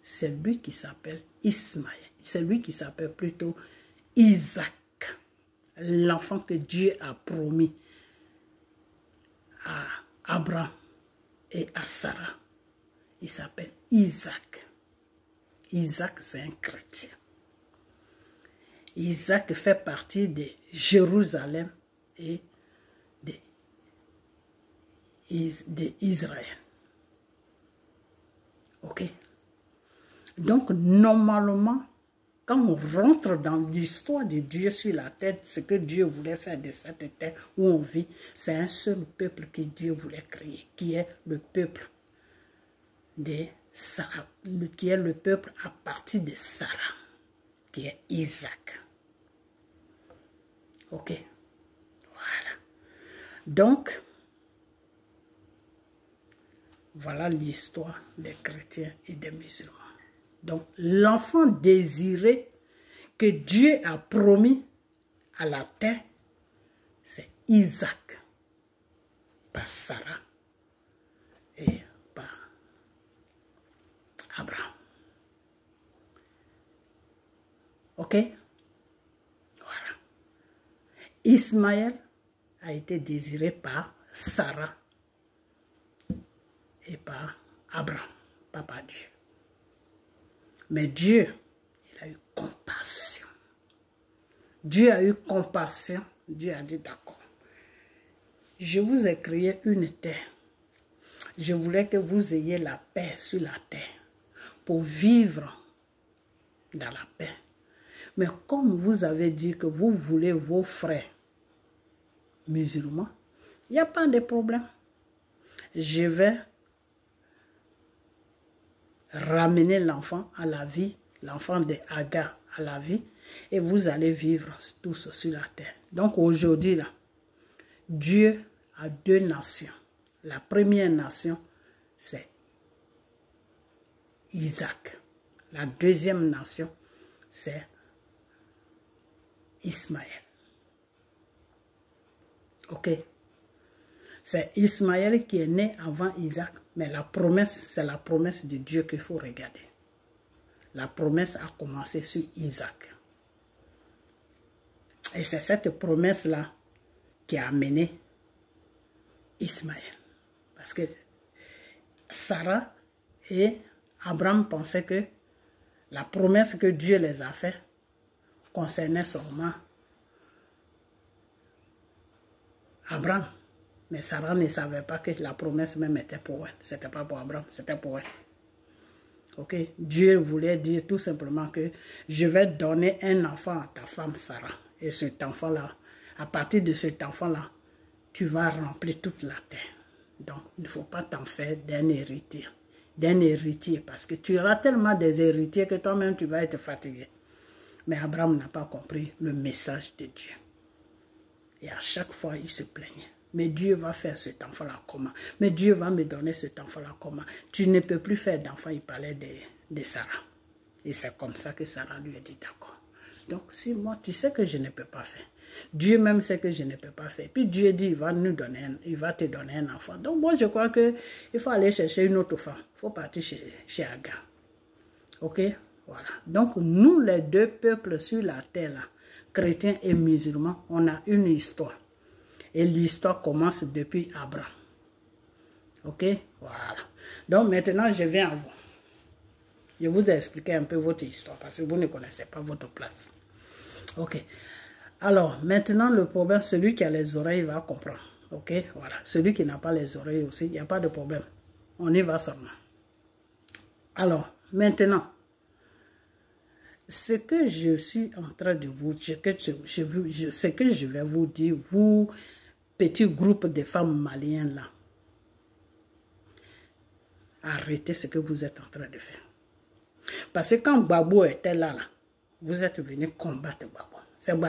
c'est lui qui s'appelle Ismaël. C'est lui qui s'appelle plutôt Isaac. L'enfant que Dieu a promis à Abraham et à Sarah. Il s'appelle Isaac. Isaac, c'est un chrétien. Isaac fait partie de Jérusalem et d'Israël. Ok? Donc, normalement, quand on rentre dans l'histoire de Dieu sur la terre, ce que Dieu voulait faire de cette terre où on vit, c'est un seul peuple que Dieu voulait créer, qui est le peuple de Sarah, qui est le peuple à partir de Sarah, qui est Isaac. Ok? Voilà. Donc, voilà l'histoire des chrétiens et des musulmans. Donc, l'enfant désiré que Dieu a promis à la terre, c'est Isaac, par Sarah et par Abraham. Ok? Voilà. Ismaël a été désiré par Sarah et par Abraham, pas par Dieu. Mais Dieu, il a eu compassion. Dieu a eu compassion. Dieu a dit d'accord. Je vous ai créé une terre. Je voulais que vous ayez la paix sur la terre pour vivre dans la paix. Mais comme vous avez dit que vous voulez vos frères musulmans, il n'y a pas de problème. Je vais ramener l'enfant à la vie, l'enfant de Agar à la vie, et vous allez vivre tous sur la terre. Donc aujourd'hui, là, Dieu a deux nations. La première nation, c'est Isaac. La deuxième nation, c'est Ismaël. Ok? C'est Ismaël qui est né avant Isaac, mais la promesse, c'est la promesse de Dieu qu'il faut regarder. La promesse a commencé sur Isaac. Et c'est cette promesse-là qui a amené Ismaël. Parce que Sarah et Abraham pensaient que la promesse que Dieu les a faite concernait seulement Abraham. Mais Sarah ne savait pas que la promesse même était pour elle. Ce n'était pas pour Abraham, c'était pour elle. Ok? Dieu voulait dire tout simplement que je vais donner un enfant à ta femme Sarah. Et cet enfant-là, à partir de cet enfant-là, tu vas remplir toute la terre. Donc, il ne faut pas t'en faire d'un héritier. D'un héritier, parce que tu auras tellement des héritiers que toi-même, tu vas être fatigué. Mais Abraham n'a pas compris le message de Dieu. Et à chaque fois, il se plaignait. Mais Dieu va faire cet enfant-là comment? Mais Dieu va me donner cet enfant-là comment? Tu ne peux plus faire d'enfant. Il parlait de Sarah. Et c'est comme ça que Sarah lui a dit d'accord. Donc, si moi, tu sais que je ne peux pas faire. Dieu même sait que je ne peux pas faire. Puis Dieu dit, il va te donner un enfant. Donc, moi, je crois qu'il faut aller chercher une autre femme. Il faut partir chez Agar. Ok? Voilà. Donc, nous, les deux peuples sur la terre, là, chrétiens et musulmans, on a une histoire. Et l'histoire commence depuis Abraham. Ok, voilà. Donc maintenant, je viens à vous. Je vous ai expliqué un peu votre histoire parce que vous ne connaissez pas votre place. Ok. Alors, maintenant, le problème, celui qui a les oreilles va comprendre. Ok, voilà. Celui qui n'a pas les oreilles aussi, il n'y a pas de problème. On y va seulement. Alors, maintenant, ce que je suis en train de vous dire, ce que je vais vous dire, vous, petit groupe de femmes maliennes là, arrêtez ce que vous êtes en train de faire. Parce que quand Gbagbo était là, vous êtes venus combattre Gbagbo.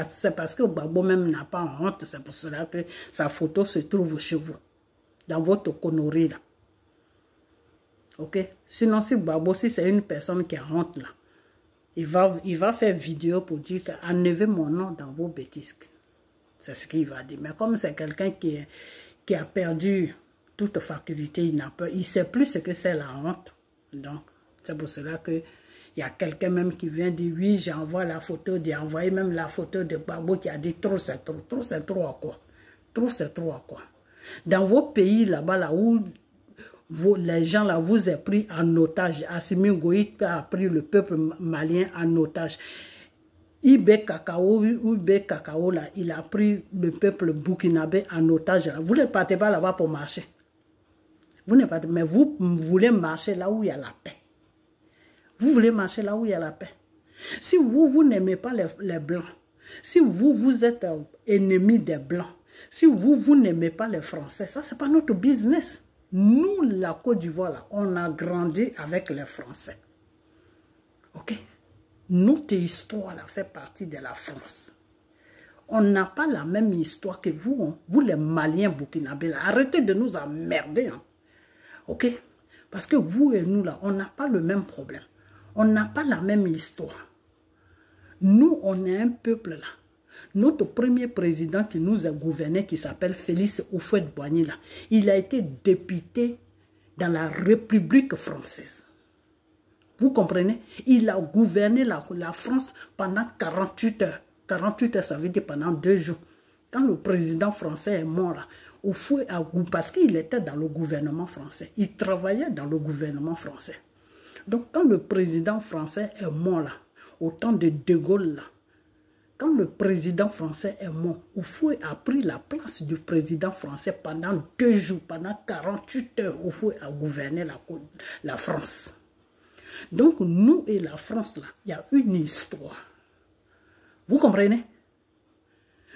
C'est parce que Gbagbo même n'a pas honte, c'est pour cela que sa photo se trouve chez vous, dans votre connerie là. Ok? Sinon, si Gbagbo, si c'est une personne qui a honte là, il va faire vidéo pour dire qu'enlevez mon nom dans vos bêtises. C'est ce qu'il va dire. Mais comme c'est quelqu'un qui a perdu toute faculté, il ne sait plus ce que c'est la honte. Donc, c'est pour cela qu'il y a quelqu'un même qui vient dire, oui, j'envoie la photo, j'ai envoyé même la photo de Gbagbo qui a dit, trop c'est trop. Trop c'est trop à quoi? Trop c'est trop à quoi? Dans vos pays là-bas, là où les gens là vous ont pris en otage, Assimi Goïta a pris le peuple malien en otage. Ibé Kakao là, il a pris le peuple burkinabé en otage. Vous ne partez pas là-bas pour marcher. Vous ne partez, mais vous voulez marcher là où il y a la paix. Vous voulez marcher là où il y a la paix. Si vous n'aimez pas les Blancs, si vous êtes ennemi des Blancs, si vous n'aimez pas les Français, ça c'est pas notre business. Nous, la Côte d'Ivoire, là, on a grandi avec les Français. Ok? Notre histoire là, fait partie de la France. On n'a pas la même histoire que vous, hein? Vous les Maliens burkinabés. Là. Arrêtez de nous emmerder. Hein? Ok? Parce que vous et nous, là, on n'a pas le même problème. On n'a pas la même histoire. Nous, on est un peuple là. Notre premier président qui nous a gouverné, qui s'appelle Félix Houphouët-Boigny, il a été député dans la République française. Vous comprenez? Il a gouverné la France pendant 48 heures. 48 heures, ça veut dire pendant 2 jours. Quand le président français est mort, là, parce qu'il était dans le gouvernement français. Il travaillait dans le gouvernement français. Donc, quand le président français est mort, là, au temps de De Gaulle, là, quand le président français est mort, Houphouët a pris la place du président français pendant 2 jours, pendant 48 heures, Houphouët a gouverné la France. Donc, nous et la France, là, il y a une histoire. Vous comprenez?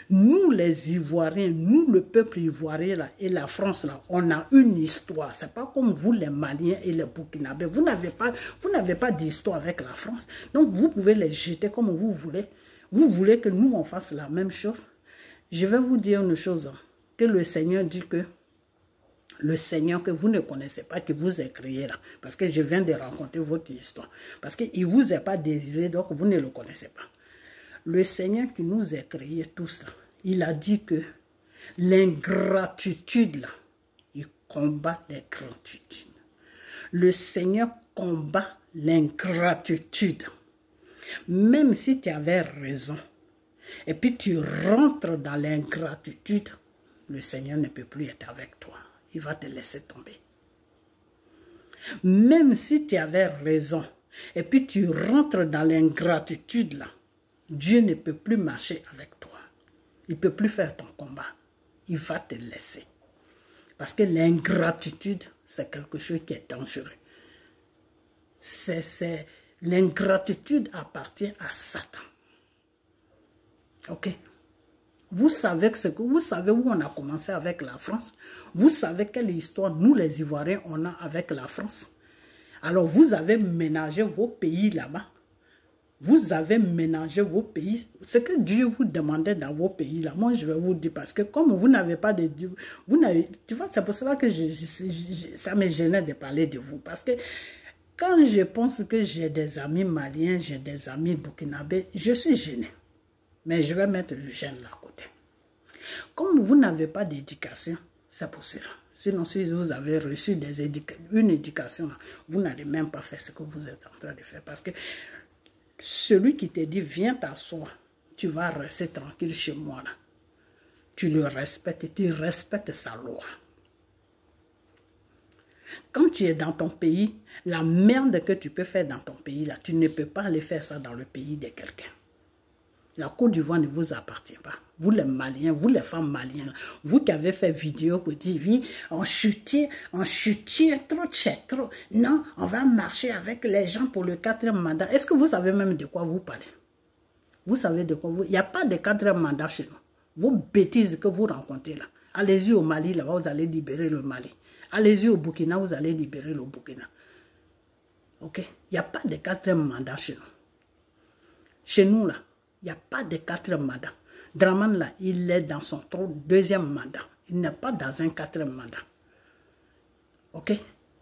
Nous, les Ivoiriens, nous, le peuple ivoirien, là, et la France, là, on a une histoire. Ce n'est pas comme vous, les Maliens et les Burkinabés. Vous n'avez pas d'histoire avec la France. Donc, vous pouvez les jeter comme vous voulez. Vous voulez que nous, on fasse la même chose? Je vais vous dire une chose, que le Seigneur dit que le Seigneur que vous ne connaissez pas, qui vous a créé là, parce que je viens de raconter votre histoire, parce qu'il ne vous a pas désiré, donc vous ne le connaissez pas. Le Seigneur qui nous a créé tous là, il a dit que l'ingratitude là, il combat l'ingratitude. Le Seigneur combat l'ingratitude. Même si tu avais raison, et puis tu rentres dans l'ingratitude, le Seigneur ne peut plus être avec toi. Il va te laisser tomber. Même si tu avais raison, et puis tu rentres dans l'ingratitude là, Dieu ne peut plus marcher avec toi. Il ne peut plus faire ton combat. Il va te laisser. Parce que l'ingratitude, c'est quelque chose qui est dangereux. L'ingratitude appartient à Satan. Ok? Vous savez où on a commencé avec la France? Vous savez quelle histoire nous les Ivoiriens on a avec la France? Alors vous avez ménagé vos pays là-bas. Vous avez ménagé vos pays. Ce que Dieu vous demandait dans vos pays là, moi je vais vous dire parce que comme vous n'avez pas de Dieu, tu vois, c'est pour cela que ça me gênait de parler de vous. Parce que quand je pense que j'ai des amis maliens, j'ai des amis burkinabés, je suis gêné. Mais je vais mettre le gêne là à côté. Comme vous n'avez pas d'éducation, c'est pour cela. Sinon, si vous avez reçu une éducation, vous n'allez même pas faire ce que vous êtes en train de faire. Parce que celui qui te dit, viens t'asseoir, tu vas rester tranquille chez moi là. Tu le respectes et tu respectes sa loi. Quand tu es dans ton pays, la merde que tu peux faire dans ton pays, là, tu ne peux pas aller faire ça dans le pays de quelqu'un. La Côte d'Ivoire ne vous appartient pas. Vous les Maliens, vous les femmes maliennes, vous qui avez fait vidéo pour dire, oui, on chutait, trop. Non, on va marcher avec les gens pour le 4e mandat. Est-ce que vous savez même de quoi vous parlez? Vous savez de quoi vous... Il n'y a pas de 4e mandat chez nous. Vos bêtises que vous rencontrez là. Allez-y au Mali, là-bas, vous allez libérer le Mali. Allez-y au Burkina, vous allez libérer le Burkina. Ok? Il n'y a pas de 4e mandat chez nous. Chez nous, là, il n'y a pas de 4e mandat. Dramane, là, il est dans son 2e mandat. Il n'est pas dans un 4e mandat. Ok?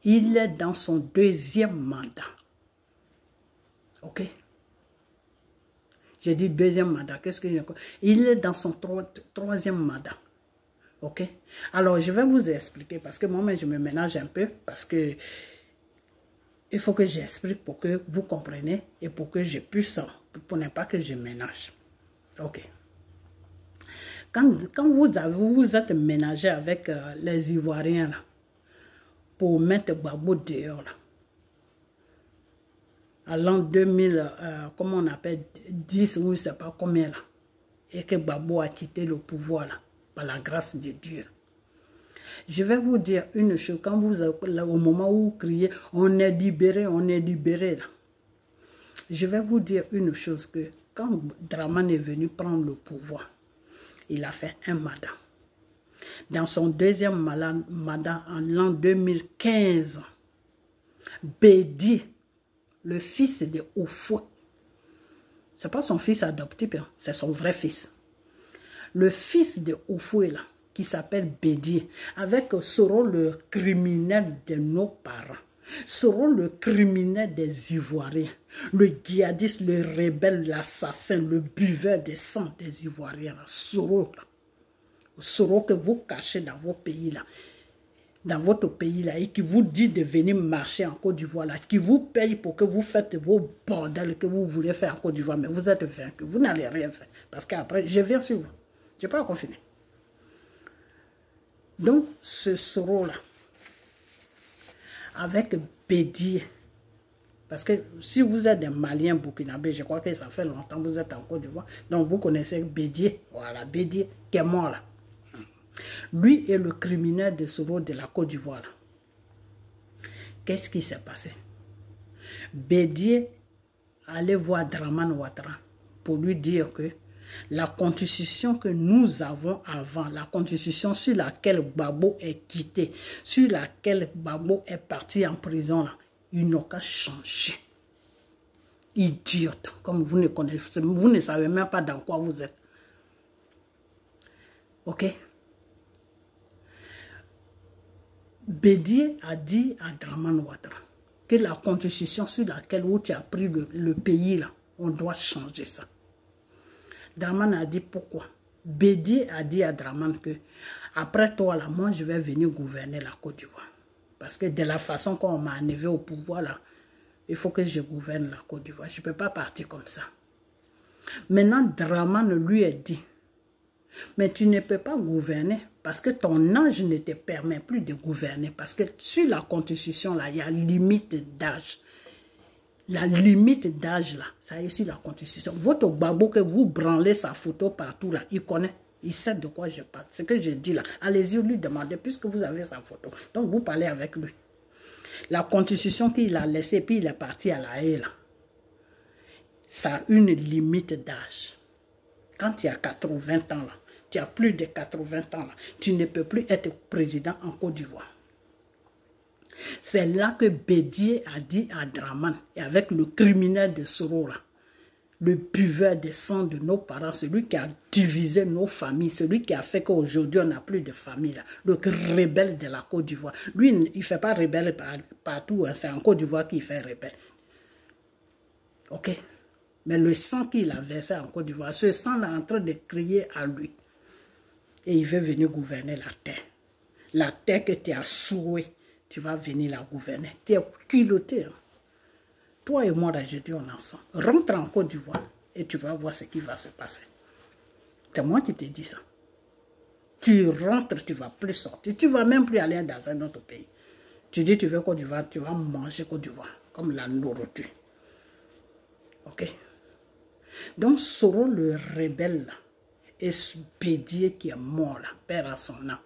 Il est dans son 2e mandat. Ok? J'ai dit 2e mandat. Qu'est-ce que j'ai encore? Il est dans son 3e mandat. Ok? Alors, je vais vous expliquer parce que moi-même, je me ménage un peu parce que il faut que j'explique pour que vous compreniez et pour que je puisse, pour ne pas que je ménage. Ok. Quand vous êtes ménagé avec les Ivoiriens là, pour mettre Gbagbo dehors, là, à l'an 2000, comment on appelle, 10 ou je ne sais pas combien là, et que Gbagbo a quitté le pouvoir là, par la grâce de Dieu. Je vais vous dire une chose, quand vous, là, au moment où vous criez, on est libéré là. Je vais vous dire une chose, que quand Dramane est venu prendre le pouvoir, il a fait un mandat. Dans son 2e mandat, en l'an 2015, Bédi, le fils de Oufoué, ce n'est pas son fils adoptif, c'est son vrai fils. Le fils de Oufoué, là, qui s'appelle Bédi, avec Soro le criminel de nos parents, Soro le criminel des Ivoiriens, le djihadiste, le rebelle, l'assassin, le buveur de sang des Ivoiriens, Soro, là. Soro que vous cachez dans vos pays là, dans votre pays là, et qui vous dit de venir marcher en Côte d'Ivoire là, qui vous paye pour que vous faites vos bordels que vous voulez faire en Côte d'Ivoire, mais vous êtes vaincu, vous n'allez rien faire, parce qu'après, je viens sur vous, je n'ai pas encore fini. Donc, ce Soro là, avec Bédi, parce que si vous êtes des Maliens burkinabés, je crois que ça fait longtemps que vous êtes en Côte d'Ivoire, donc vous connaissez Bédi, voilà, Bédi qui est mort là. Lui est le criminel de Soro de la Côte d'Ivoire. Qu'est-ce qui s'est passé? Bédi allait voir Dramane Ouattara pour lui dire que la constitution que nous avons avant, la constitution sur laquelle Gbagbo est quitté, sur laquelle Gbagbo est parti en prison, là, il n'a qu'à changer. Idiote, comme vous ne connaissez, vous ne savez même pas dans quoi vous êtes. Ok? Bédi a dit à Dramane Ouattara que la constitution sur laquelle tu as pris le pays, là, on doit changer ça. Dramane a dit pourquoi. Bédi a dit à Dramane que après toi, là, moi, je vais venir gouverner la Côte d'Ivoire. Parce que de la façon qu'on m'a enlevé au pouvoir, là, il faut que je gouverne la Côte d'Ivoire. Je ne peux pas partir comme ça. Maintenant, Dramane lui a dit, mais tu ne peux pas gouverner parce que ton âge ne te permet plus de gouverner. Parce que sur la constitution, là, il y a limite d'âge. La limite d'âge, là, ça est sur la constitution. Votre Gbagbo que vous branlez sa photo partout, là, il connaît. Il sait de quoi je parle. Ce que je dis là, allez-y lui demander, puisque vous avez sa photo. Donc, vous parlez avec lui. La constitution qu'il a laissée, puis il est parti à la haie, là, ça a une limite d'âge. Quand tu as 80 ans, là, tu as plus de 80 ans, là, tu ne peux plus être président en Côte d'Ivoire. C'est là que Bédi a dit à Dramane, et avec le criminel de Soro, là, le buveur de sang de nos parents, celui qui a divisé nos familles, celui qui a fait qu'aujourd'hui on n'a plus de famille, là, le rebelle de la Côte d'Ivoire. Lui, il ne fait pas rebelle partout, hein, c'est en Côte d'Ivoire qu'il fait rebelle. Ok? Mais le sang qu'il a versé en Côte d'Ivoire, ce sang est en train de crier à lui. Et il veut venir gouverner la terre. La terre que tu as souillée, tu vas venir la gouverner. Tu es culotté. Hein? Toi et moi, là, je dis on ensemble. Rentre en Côte d'Ivoire et tu vas voir ce qui va se passer. C'est moi qui te dis ça. Tu rentres, tu ne vas plus sortir. Tu ne vas même plus aller dans un autre pays. Tu dis tu veux Côte d'Ivoire, tu vas manger Côte d'Ivoire, comme la nourriture. Ok? Donc Soro le rebelle là, et ce Bédié qui est mort là, père à son âme,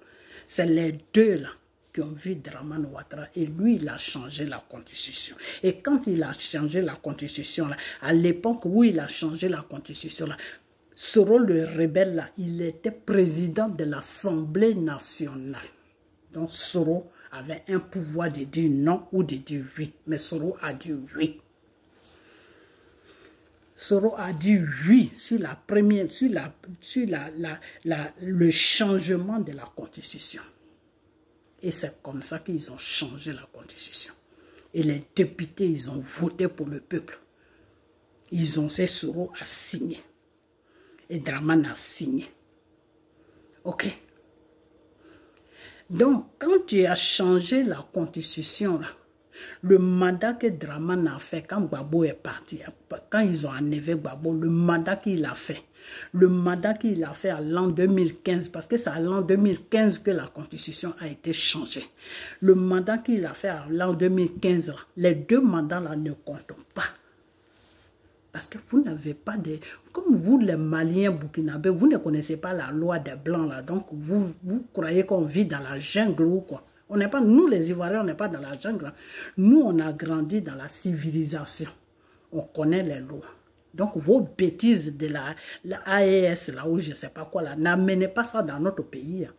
c'est les deux là qui ont vu Dramane Ouattara et lui il a changé la constitution. Et quand il a changé la constitution là, à l'époque où il a changé la constitution là, Soro le rebelle là, il était président de l'Assemblée nationale. Donc Soro avait un pouvoir de dire non ou de dire oui, mais Soro a dit oui. Soro a dit oui sur la première, le changement de la constitution. Et c'est comme ça qu'ils ont changé la constitution. Et les députés, ils ont voté pour le peuple. Ils ont ces Soro à signer. Et Dramane a signé. Ok? Donc, quand tu as changé la constitution, là, le mandat que Dramane a fait quand Gbagbo est parti, quand ils ont enlevé Gbagbo, le mandat qu'il a fait à l'an 2015, parce que c'est à l'an 2015 que la constitution a été changée. Le mandat qu'il a fait à l'an 2015, les deux mandats là ne comptent pas. Parce que vous n'avez pas de... Comme vous, les Maliens burkinabés, vous ne connaissez pas la loi des Blancs là, donc vous croyez qu'on vit dans la jungle ou quoi. On n'est pas, nous les Ivoiriens, on n'est pas dans la jungle. Nous, on a grandi dans la civilisation. On connaît les lois. Donc, vos bêtises de la AES, là où je ne sais pas quoi, là, n'amenez pas ça dans notre pays. Hein.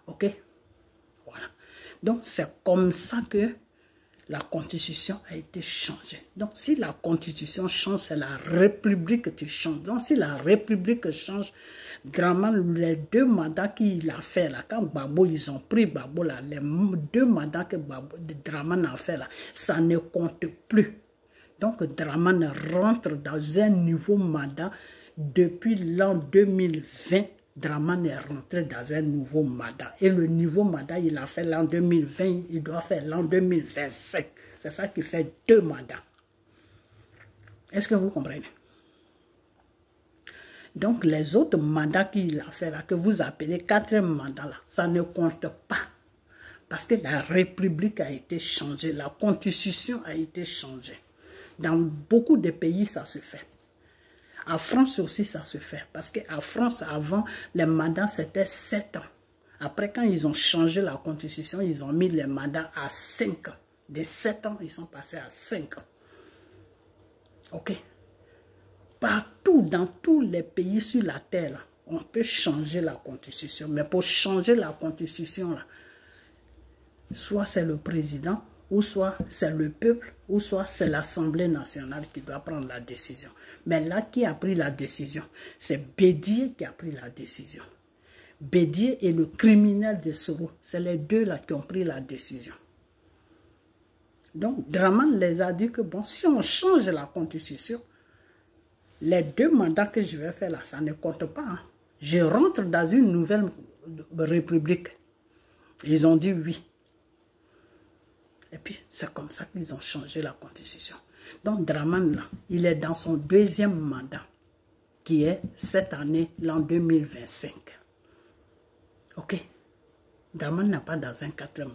Ok? Voilà. Donc, c'est comme ça que la constitution a été changée. Donc, si la constitution change, c'est la République qui change. Donc, si la République change, Dramane, les deux mandats qu'il a fait là, quand Gbagbo, ils ont pris Gbagbo là, les deux mandats que Dramane a fait là, ça ne compte plus. Donc, Dramane rentre dans un nouveau mandat depuis l'an 2020. Dramane est rentré dans un nouveau mandat. Et le nouveau mandat, il a fait l'an 2020, il doit faire l'an 2025. C'est ça qui fait deux mandats. Est-ce que vous comprenez? Donc, les autres mandats qu'il a fait là, que vous appelez quatrième mandat là, ça ne compte pas. Parce que la République a été changée, la Constitution a été changée. Dans beaucoup de pays, ça se fait. En France aussi, ça se fait. Parce qu'en France, avant, les mandats, c'était 7 ans. Après, quand ils ont changé la constitution, ils ont mis les mandats à 5 ans. De 7 ans, ils sont passés à 5 ans. Ok? Partout, dans tous les pays sur la terre, là, on peut changer la constitution. Mais pour changer la constitution, là, soit c'est le président, ou soit c'est le peuple, ou soit c'est l'Assemblée nationale qui doit prendre la décision. Mais là, qui a pris la décision? C'est Bédié qui a pris la décision. Bédié et le criminel de Soro, c'est les deux là qui ont pris la décision. Donc, Dramane les a dit que bon, si on change la constitution, les deux mandats que je vais faire là, ça ne compte pas. Hein. Je rentre dans une nouvelle république. Ils ont dit oui. Et puis, c'est comme ça qu'ils ont changé la constitution. Donc, Dramane, là, il est dans son deuxième mandat, qui est cette année, l'an 2025. Ok? Dramane n'est pas dans un quatrième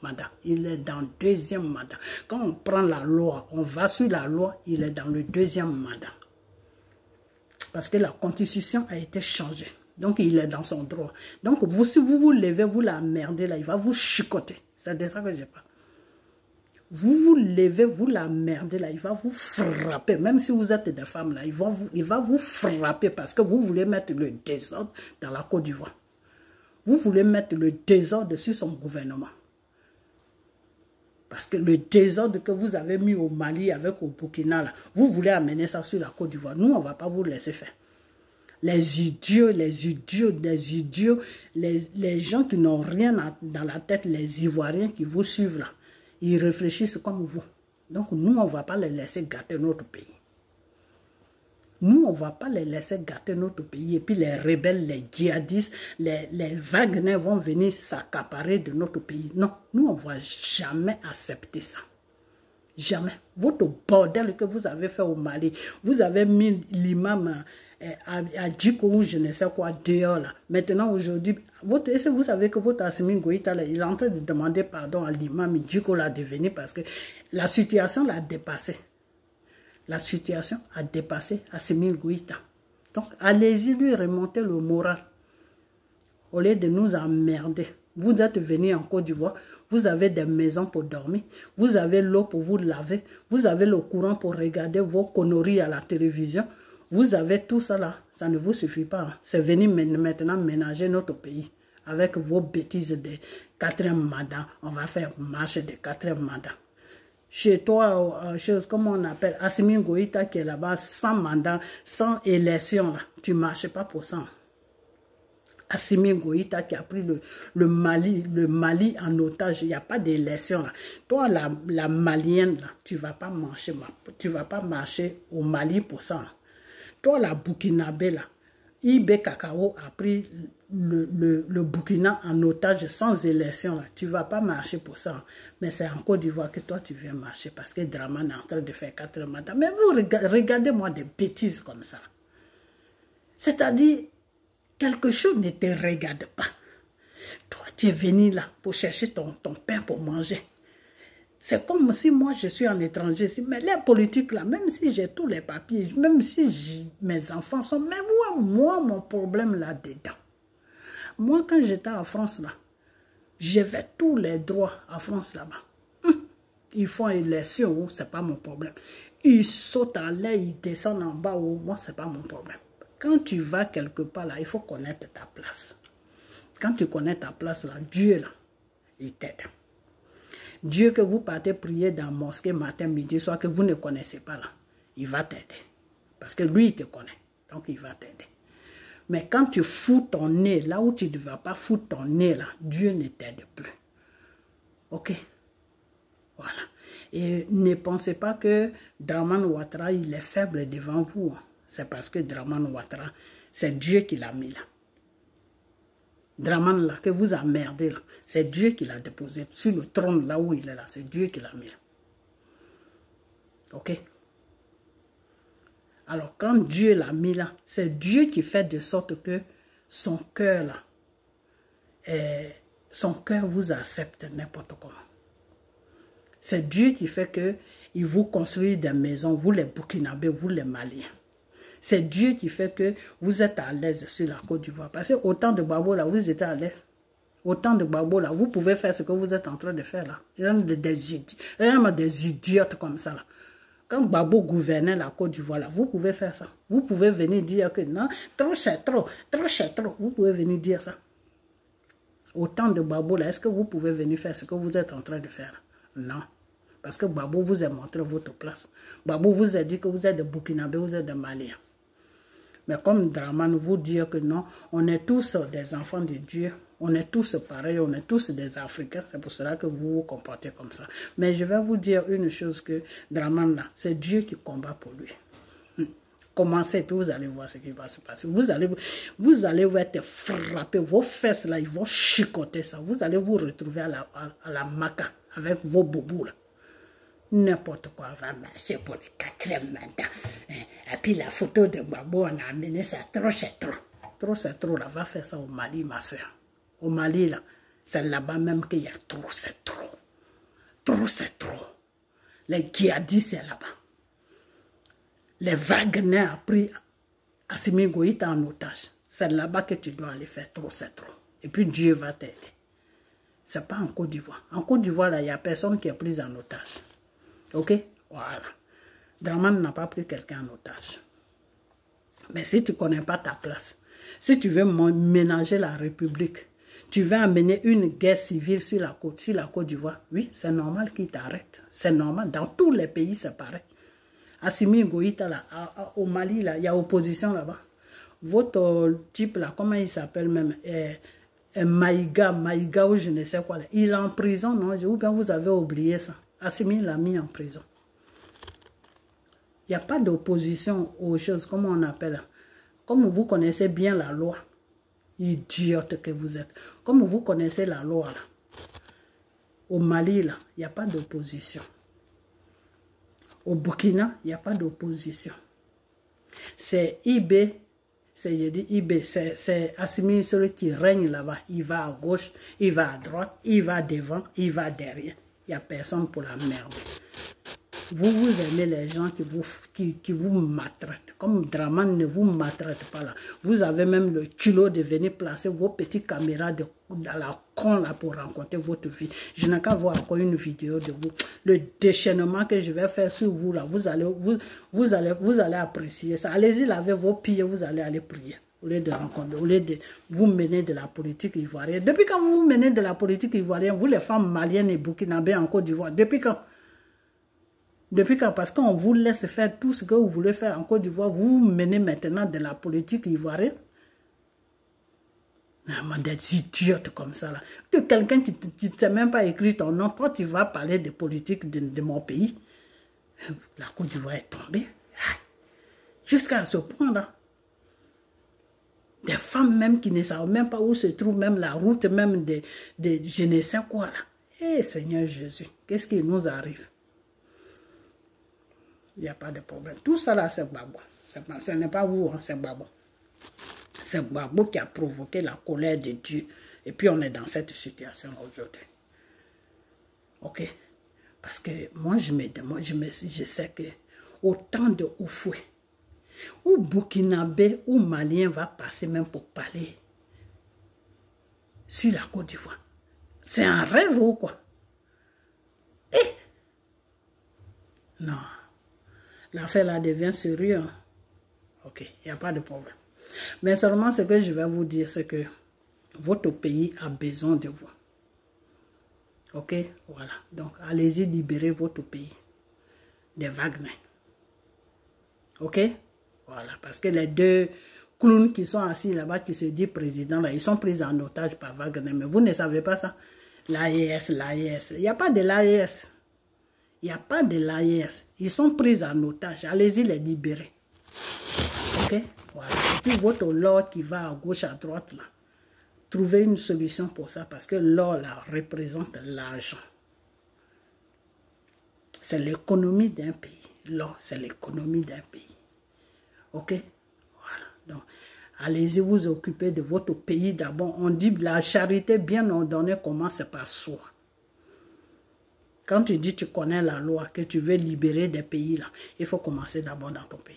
mandat. Il est dans le deuxième mandat. Quand on prend la loi, on va sur la loi, il est dans le deuxième mandat. Parce que la constitution a été changée. Donc, il est dans son droit. Donc, vous, si vous vous levez, vous la merdez, là, il va vous chicoter. C'est de ça que je parle. Vous vous levez, vous la merdez là, il va vous frapper. Même si vous êtes des femmes là, il va vous frapper parce que vous voulez mettre le désordre dans la Côte d'Ivoire. Vous voulez mettre le désordre sur son gouvernement. Parce que le désordre que vous avez mis au Mali avec au Burkina là, vous voulez amener ça sur la Côte d'Ivoire. Nous, on ne va pas vous laisser faire. Les idiots, les gens qui n'ont rien dans la tête, les Ivoiriens qui vous suivent là. Ils réfléchissent comme vous. Donc, nous, on ne va pas les laisser gâter notre pays. Nous, on ne va pas les laisser gâter notre pays. Et puis, les rebelles, les djihadistes, les Wagner vont venir s'accaparer de notre pays. Non, nous, on ne va jamais accepter ça. Jamais. Votre bordel que vous avez fait au Mali, vous avez mis l'imam à Djiko ou je ne sais quoi dehors là. Maintenant aujourd'hui, est-ce que vous savez que votre Assimi Goïta là, il est en train de demander pardon à l'imam Djiko l'a devenu parce que la situation l'a dépassé. La situation a dépassé Assimi Goïta. Donc allez-y lui remonter le moral. Au lieu de nous emmerder. Vous êtes venus en Côte d'Ivoire, vous avez des maisons pour dormir, vous avez l'eau pour vous laver, vous avez le courant pour regarder vos conneries à la télévision. Vous avez tout ça là, ça ne vous suffit pas. C'est venir maintenant ménager notre pays avec vos bêtises de 4e mandat. On va faire marche de 4e mandat. Chez toi, comment on appelle, Assimi Goïta qui est là-bas, sans mandat, sans élection, là, tu ne marches pas pour ça. Assimi Goïta qui a pris le Mali en otage, il n'y a pas d'élection là. Toi, la malienne, là, tu ne vas pas marcher au Mali pour ça. Toi, la Burkinabé, là, IB Kakao a pris le Burkina en otage sans élection. Là. Tu ne vas pas marcher pour ça. Mais c'est en Côte d'Ivoire que toi, tu viens marcher parce que Dramane est en train de faire 4 mandats. Mais vous regardez-moi des bêtises comme ça. C'est-à-dire, quelque chose ne te regarde pas. Toi, tu es venu là pour chercher ton pain pour manger. C'est comme si moi, je suis en étranger. Mais les politiques là, même si j'ai tous les papiers, même si mes enfants sont... Mais moi, mon problème là-dedans. Moi, quand j'étais en France là, j'avais tous les droits en France là-bas. Ils font élection, c'est pas mon problème. Ils sautent en l'air, ils descendent en bas, moi, c'est pas mon problème. Quand tu vas quelque part là, il faut connaître ta place. Quand tu connais ta place là, Dieu là, il t'aide. Dieu que vous partez prier dans la mosquée matin, midi, soir, que vous ne connaissez pas là, il va t'aider. Parce que lui, il te connaît. Donc, il va t'aider. Mais quand tu fous ton nez, là où tu ne vas pas foutre ton nez là, Dieu ne t'aide plus. Ok? Voilà. Et ne pensez pas que Dramane Ouattara, il est faible devant vous. C'est parce que Dramane Ouattara, c'est Dieu qui l'a mis là. Dramane là, que vous emmerdez là, c'est Dieu qui l'a déposé sur le trône là où il est là, c'est Dieu qui l'a mis là. Ok? Alors quand Dieu l'a mis là, c'est Dieu qui fait de sorte que son cœur là, son cœur vous accepte n'importe comment. C'est Dieu qui fait que il vous construit des maisons, vous les Burkinabés, vous les Maliens. C'est Dieu qui fait que vous êtes à l'aise sur la Côte d'Ivoire. Parce que autant de Gbagbo là, vous êtes à l'aise. Autant de Gbagbo là, vous pouvez faire ce que vous êtes en train de faire là. Il y a des idiotes comme ça là. Quand Gbagbo gouvernait la Côte d'Ivoire là, vous pouvez faire ça. Vous pouvez venir dire que non, trop c'est trop, trop c'est trop. Vous pouvez venir dire ça. Autant de Gbagbo là, est-ce que vous pouvez venir faire ce que vous êtes en train de faire? Non. Parce que Gbagbo vous a montré votre place. Gbagbo vous a dit que vous êtes de Burkinabé, vous êtes de Maliens. Mais comme Dramane vous dit que non, on est tous des enfants de Dieu, on est tous pareils, on est tous des Africains, c'est pour cela que vous vous comportez comme ça. Mais je vais vous dire une chose que Dramane là, c'est Dieu qui combat pour lui. Commencez et puis vous allez voir ce qui va se passer. Vous allez être frappé, vos fesses là, ils vont chicoter ça. Vous allez vous retrouver à la Maca avec vos bobos là. N'importe quoi va marcher pour le 4e mandat. Et puis la photo de Gbagbo, on a amené ça, trop c'est trop. Trop c'est trop, là, va faire ça au Mali, ma soeur. Au Mali, là, c'est là-bas même qu'il y a trop c'est trop. Trop c'est trop. Les djihadistes, c'est là-bas. Les Wagner a pris Assimi Goïta en otage. C'est là-bas que tu dois aller faire trop c'est trop. Et puis Dieu va t'aider. C'est pas en Côte d'Ivoire. En Côte d'Ivoire, là, il n'y a personne qui est pris en otage. Ok? Voilà. Dramane n'a pas pris quelqu'un en otage. Mais si tu ne connais pas ta place, si tu veux ménager la République, tu veux amener une guerre civile sur la Côte d'Ivoire, oui, c'est normal qu'ils t'arrêtent. C'est normal. Dans tous les pays, c'est pareil. Assimi Goïta, là, au Mali, là, il y a opposition là-bas. Votre type, là, comment il s'appelle même? Maïga ou je ne sais quoi. Là. Il est en prison, non? Ou bien vous avez oublié ça. Assimi l'a mis en prison. Il n'y a pas d'opposition aux choses, comme on appelle. Comme vous connaissez bien la loi, idiote que vous êtes. Comme vous connaissez la loi, là, au Mali, là, il n'y a pas d'opposition. Au Burkina, il n'y a pas d'opposition. C'est IB C'est, je dis, IB, c'est Assimi, celui qui règne là-bas. Il va à gauche, il va à droite, il va devant, il va derrière. Il n'y a personne pour la merde. Vous aimez les gens qui vous maltraitent. Comme Draman ne vous maltraite pas là. Vous avez même le culot de venir placer vos petites caméras dans la con là pour rencontrer votre vie. Je n'ai qu'à voir encore une vidéo de vous. Le déchaînement que je vais faire sur vous là, vous allez apprécier ça. Allez-y, lavez vos pieds, vous allez aller prier. Au lieu de rencontrer, au lieu de vous mener de la politique ivoirienne. Depuis quand vous menez de la politique ivoirienne, vous les femmes maliennes et burkinabées en Côte d'Ivoire, depuis quand? Depuis quand? Parce qu'on vous laisse faire tout ce que vous voulez faire en Côte d'Ivoire, vous menez maintenant de la politique ivoirienne. Des idiotes comme ça là. Quelqu'un qui ne sait même pas écrire ton nom, toi tu vas parler de politique de mon pays. La Côte d'Ivoire est tombée. Jusqu'à ce point là. Des femmes même qui ne savent même pas où se trouve même la route même de je ne sais quoi là. Eh Seigneur Jésus, qu'est-ce qui nous arrive? Il n'y a pas de problème. Tout ça là, c'est Gbagbo. Ce n'est pas vous, hein, c'est Gbagbo. C'est Gbagbo qui a provoqué la colère de Dieu. Et puis on est dans cette situation aujourd'hui. Ok? Parce que moi, je sais que autant de Oufoué, ou Burkinabé, ou Malien va passer même pour parler sur la Côte d'Ivoire. C'est un rêve ou quoi? Eh? Non. L'affaire là devient sérieuse. Ok, il n'y a pas de problème. Mais seulement ce que je vais vous dire, c'est que votre pays a besoin de vous. Ok, voilà. Donc, allez-y libérer votre pays des Wagner. Ok, voilà. Parce que les deux clowns qui sont assis là-bas, qui se disent président, là, ils sont pris en otage par Wagner. Mais vous ne savez pas ça. L'AES, l'AES. Il n'y a pas de l'AES. Il n'y a pas de l'AES. Ils sont pris en otage. Allez-y les libérer. Ok? Voilà. Et puis votre l'or qui va à gauche, à droite, là. Trouvez une solution pour ça parce que l'or, là, représente l'argent. C'est l'économie d'un pays. L'or, c'est l'économie d'un pays. Ok? Voilà. Donc, allez-y vous occuper de votre pays d'abord. On dit la charité bien ordonnée commence par soi. Quand tu dis que tu connais la loi, que tu veux libérer des pays, là, il faut commencer d'abord dans ton pays.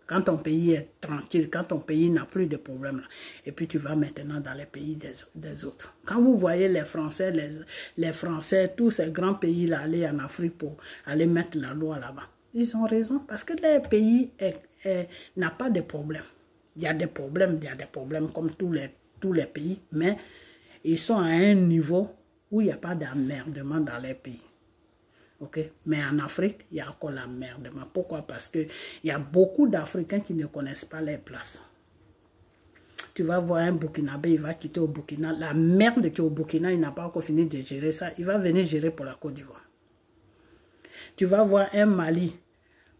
Quand ton pays est tranquille, quand ton pays n'a plus de problèmes, là, et puis tu vas maintenant dans les pays des autres. Quand vous voyez les Français, tous ces grands pays-là aller en Afrique pour aller mettre la loi là-bas, ils ont raison parce que les pays n'ont pas de problème. Il y a des problèmes comme tous les pays, mais ils sont à un niveau où il n'y a pas d'emmerdement dans les pays. Okay? Mais en Afrique, il y a encore la merde. Pourquoi? Parce qu'il y a beaucoup d'Africains qui ne connaissent pas les places. Tu vas voir un Burkinabé, il va quitter au Burkina. La merde qui est au Burkina, il n'a pas encore fini de gérer ça. Il va venir gérer pour la Côte d'Ivoire. Tu vas voir un Mali,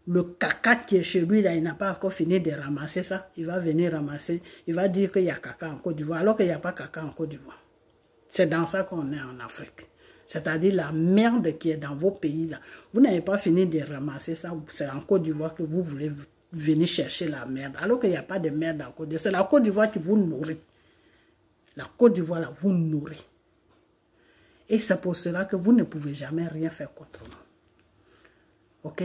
le caca qui est chez lui, là, il n'a pas encore fini de ramasser ça. Il va venir ramasser. Il va dire qu'il y a caca en Côte d'Ivoire, alors qu'il n'y a pas caca en Côte d'Ivoire. C'est dans ça qu'on est en Afrique. C'est-à-dire la merde qui est dans vos pays là. Vous n'avez pas fini de ramasser ça. C'est en Côte d'Ivoire que vous voulez venir chercher la merde. Alors qu'il n'y a pas de merde en Côte d'Ivoire. C'est la Côte d'Ivoire qui vous nourrit. La Côte d'Ivoire là vous nourrit. Et c'est pour cela que vous ne pouvez jamais rien faire contre nous. Ok?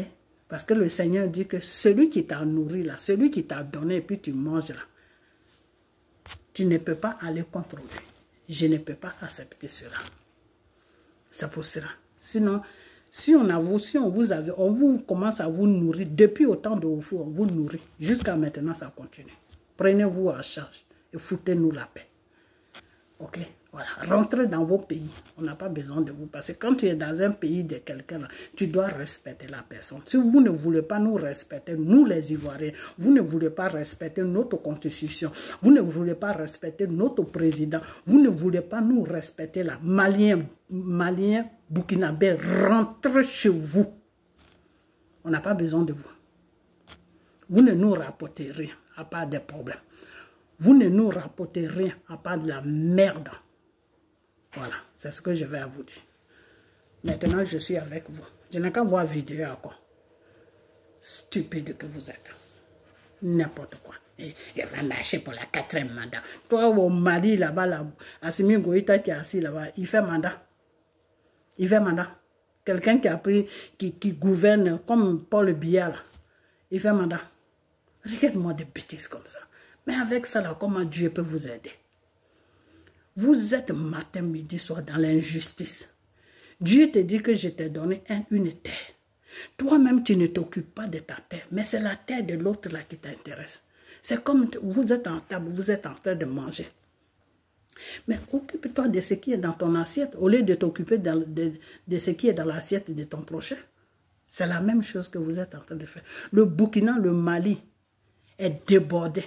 Parce que le Seigneur dit que celui qui t'a nourri là, celui qui t'a donné et puis tu manges là, tu ne peux pas aller contre lui. Je ne peux pas accepter cela. C'est pour cela. Sinon, si on vous commence à vous nourrir, depuis autant de vous, on vous nourrit. Jusqu'à maintenant, ça continue. Prenez-vous en charge et foutez-nous la paix. Ok? Voilà. Rentrez dans vos pays. On n'a pas besoin de vous. Parce que quand tu es dans un pays de quelqu'un, tu dois respecter la personne. Si vous ne voulez pas nous respecter, nous les Ivoiriens, vous ne voulez pas respecter notre constitution, vous ne voulez pas respecter notre président, vous ne voulez pas nous respecter là, Malien, Burkinabé, rentrez chez vous. On n'a pas besoin de vous. Vous ne nous rapportez rien, à part des problèmes. Vous ne nous rapportez rien, à part de la merde. Voilà, c'est ce que je vais à vous dire. Maintenant, je suis avec vous. Je n'ai qu'à voir vidéo encore. Stupide que vous êtes. N'importe quoi. Il va marcher pour la 4e mandat. Toi, au Mali, là-bas, là, Assimi Goïta qui est assis là-bas, il fait mandat. Il fait mandat. Quelqu'un qui a pris, qui gouverne comme Paul Biya, là, il fait mandat. Regarde-moi des bêtises comme ça. Mais avec ça, là, comment Dieu peut vous aider? Vous êtes matin, midi, soir dans l'injustice. Dieu te dit que je t'ai donné une terre. Toi-même, tu ne t'occupes pas de ta terre, mais c'est la terre de l'autre là qui t'intéresse. C'est comme vous êtes en table, vous êtes en train de manger. Mais occupe-toi de ce qui est dans ton assiette, au lieu de t'occuper de ce qui est dans l'assiette de ton prochain. C'est la même chose que vous êtes en train de faire. Le Burkina, le Mali est débordé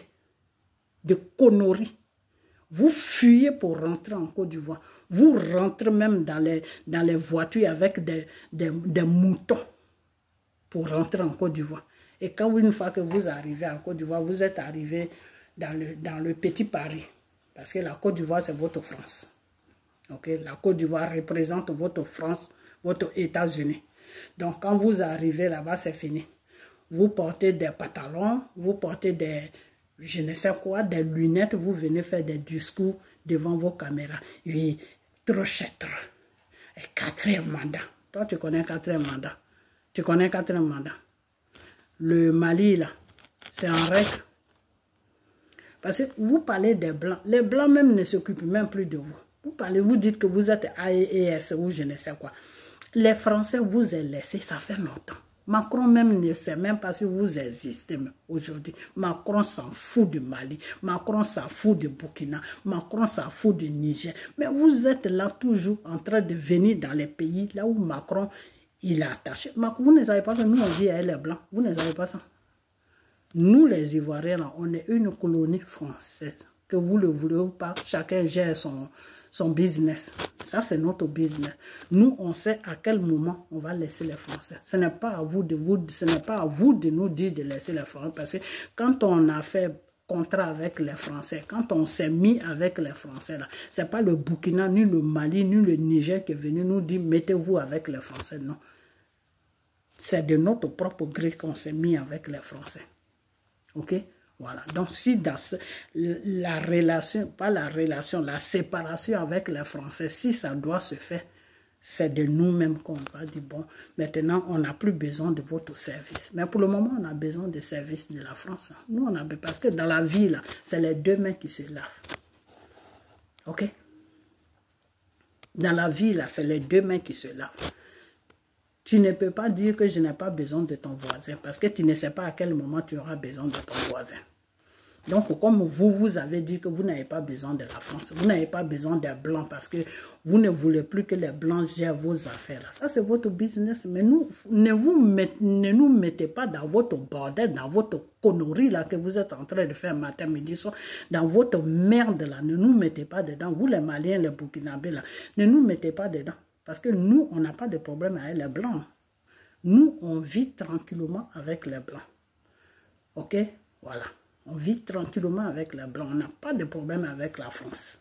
de conneries. Vous fuyez pour rentrer en Côte d'Ivoire. Vous rentrez même dans les voitures avec des moutons pour rentrer en Côte d'Ivoire. Et quand une fois que vous arrivez en Côte d'Ivoire, vous êtes arrivé dans le petit Paris. Parce que la Côte d'Ivoire, c'est votre France. Okay? La Côte d'Ivoire représente votre France, votre États-Unis. Donc, quand vous arrivez là-bas, c'est fini. Vous portez des pantalons, vous portez des, je ne sais quoi, des lunettes, vous venez faire des discours devant vos caméras. Oui, trop chètre. 4e mandat. Toi, tu connais 4e mandat. Tu connais 4e mandat. Le Mali, là, c'est en règle. Parce que vous parlez des Blancs. Les Blancs même ne s'occupent même plus de vous. Vous parlez, vous dites que vous êtes AES ou je ne sais quoi. Les Français vous ont laissé, ça fait longtemps. Macron même ne sait même pas si vous existez aujourd'hui. Macron s'en fout du Mali. Macron s'en fout du Burkina. Macron s'en fout du Niger. Mais vous êtes là toujours en train de venir dans les pays là où Macron, il est attaché. Vous ne savez pas que nous on vit avec les Blancs. Vous ne savez pas ça. Nous les Ivoiriens, on est une colonie française. Que vous le voulez ou pas, chacun gère son business. Ça, c'est notre business. Nous, on sait à quel moment on va laisser les Français. Ce n'est pas à vous de nous dire de laisser les Français. Parce que quand on a fait contrat avec les Français, quand on s'est mis avec les Français, ce n'est pas le Burkina, ni le Mali, ni le Niger qui est venu nous dire mettez-vous avec les Français. Non. C'est de notre propre gré qu'on s'est mis avec les Français. OK? Voilà. Donc, si dans la relation, pas la relation, la séparation avec les Français, si ça doit se faire, c'est de nous-mêmes qu'on va dire, bon, maintenant, on n'a plus besoin de votre service. Mais pour le moment, on a besoin des services de la France. Nous, on a besoin, parce que dans la vie, là, c'est les deux mains qui se lavent. OK? Dans la vie, là, c'est les deux mains qui se lavent. Tu ne peux pas dire que je n'ai pas besoin de ton voisin parce que tu ne sais pas à quel moment tu auras besoin de ton voisin. Donc, comme vous avez dit que vous n'avez pas besoin de la France, vous n'avez pas besoin des Blancs parce que vous ne voulez plus que les Blancs gèrent vos affaires. Ça, c'est votre business. Mais nous, ne nous mettez pas dans votre bordel, dans votre connerie là que vous êtes en train de faire matin, midi, soir, dans votre merde là. Ne nous mettez pas dedans. Vous, les Maliens, les Burkinabés là, ne nous mettez pas dedans. Parce que nous, on n'a pas de problème avec les Blancs. Nous, on vit tranquillement avec les Blancs. OK? Voilà. On vit tranquillement avec les Blancs. On n'a pas de problème avec la France.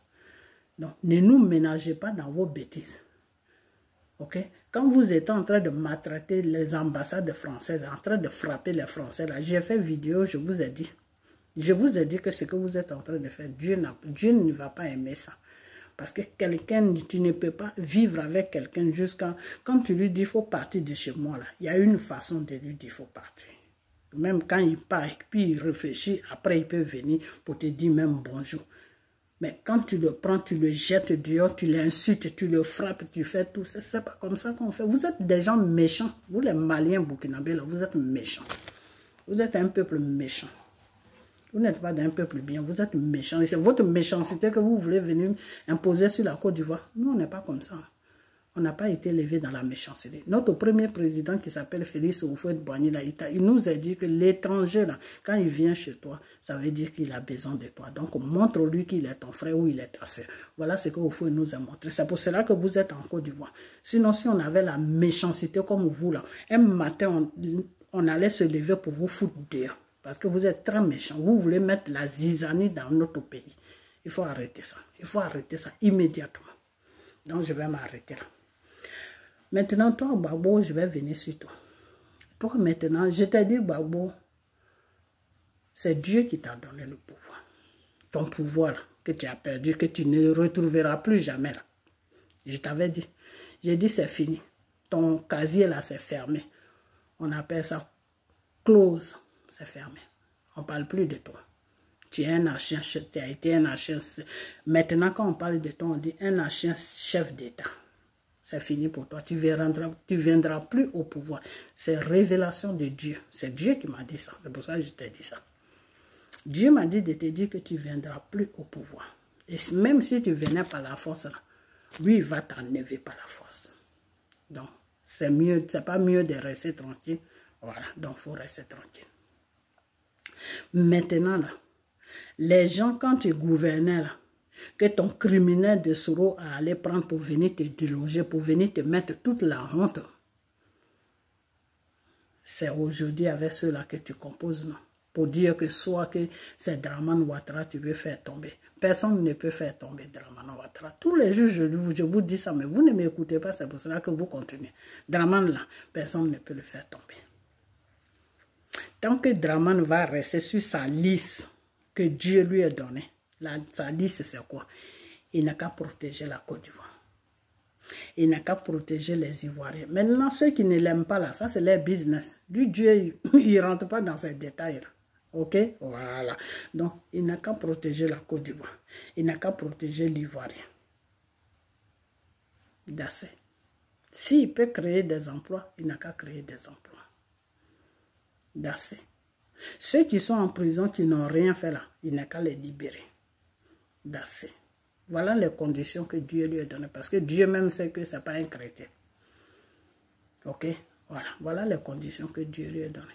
Donc, ne nous ménagez pas dans vos bêtises. OK? Quand vous êtes en train de maltraiter les ambassades françaises, en train de frapper les Français, là, j'ai fait vidéo, je vous ai dit. Je vous ai dit que ce que vous êtes en train de faire, Dieu ne va pas aimer ça. Parce que quelqu'un, tu ne peux pas vivre avec quelqu'un jusqu'à... Quand tu lui dis, il faut partir de chez moi, là, il y a une façon de lui dire, il faut partir. Même quand il part, puis il réfléchit, après il peut venir pour te dire même bonjour. Mais quand tu le prends, tu le jettes dehors, tu l'insultes, tu le frappes, tu fais tout ça. C'est pas comme ça qu'on fait. Vous êtes des gens méchants. Vous les Maliens burkinabés, là, vous êtes méchants. Vous êtes un peuple méchant. Vous n'êtes pas d'un peuple bien, vous êtes méchant. Et c'est votre méchanceté que vous voulez venir imposer sur la Côte d'Ivoire. Nous, on n'est pas comme ça. On n'a pas été élevé dans la méchanceté. Notre premier président qui s'appelle Félix Houphouët-Boigny, il nous a dit que l'étranger, quand il vient chez toi, ça veut dire qu'il a besoin de toi. Donc, montre-lui qu'il est ton frère ou il est ta soeur. Voilà ce que Houphouët nous a montré. C'est pour cela que vous êtes en Côte d'Ivoire. Sinon, si on avait la méchanceté comme vous, là, un matin, on allait se lever pour vous foutre dehors. Parce que vous êtes très méchants. Vous voulez mettre la zizanie dans notre pays. Il faut arrêter ça. Il faut arrêter ça immédiatement. Donc, je vais m'arrêter là. Maintenant, toi, Gbagbo, je vais venir sur toi. Toi, maintenant, je t'ai dit, Gbagbo, C'est Dieu qui t'a donné le pouvoir. Ton pouvoir là, que tu as perdu, que tu ne retrouveras plus jamais là. Je t'avais dit. J'ai dit c'est fini. Ton casier là c'est fermé. On appelle ça close. C'est fermé. On ne parle plus de toi. Tu es un ancien chef, tu as été un ancien. Maintenant quand on parle de toi, on dit un ancien chef d'État. C'est fini pour toi. Tu viendras plus au pouvoir. C'est révélation de Dieu. C'est Dieu qui m'a dit ça. C'est pour ça que je t'ai dit ça. Dieu m'a dit de te dire que tu ne viendras plus au pouvoir. Et même si tu venais par la force, là, lui, il va t'enlever par la force. Donc, c'est mieux, c'est pas mieux de rester tranquille. Voilà, donc il faut rester tranquille. Maintenant, là, les gens, quand tu gouvernais, là, que ton criminel de Soro a allé prendre pour venir te déloger, pour venir te mettre toute la honte, c'est aujourd'hui avec ceux-là que tu composes, non? Pour dire que soit que c'est Dramane Ouattara tu veux faire tomber. Personne ne peut faire tomber Dramane Ouattara. Tous les jours, je vous dis ça, mais vous ne m'écoutez pas, c'est pour cela que vous continuez. Dramane là, personne ne peut le faire tomber. Tant que Dramane va rester sur sa liste que Dieu lui a donnée, sa liste c'est quoi? Il n'a qu'à protéger la Côte d'Ivoire. Il n'a qu'à protéger les Ivoiriens. Maintenant, ceux qui ne l'aiment pas là, ça c'est leur business. Du Dieu, il ne rentre pas dans ces détails. Ok? Voilà. Donc, il n'a qu'à protéger la Côte d'Ivoire. Il n'a qu'à protéger l'Ivoirien. D'assez. S'il peut créer des emplois, il n'a qu'à créer des emplois. D'assez. Ceux qui sont en prison, qui n'ont rien fait là, il n'a qu'à les libérer. D'assez. Voilà les conditions que Dieu lui a données. Parce que Dieu même sait que ce n'est pas un chrétien. Ok? Voilà. Voilà les conditions que Dieu lui a données.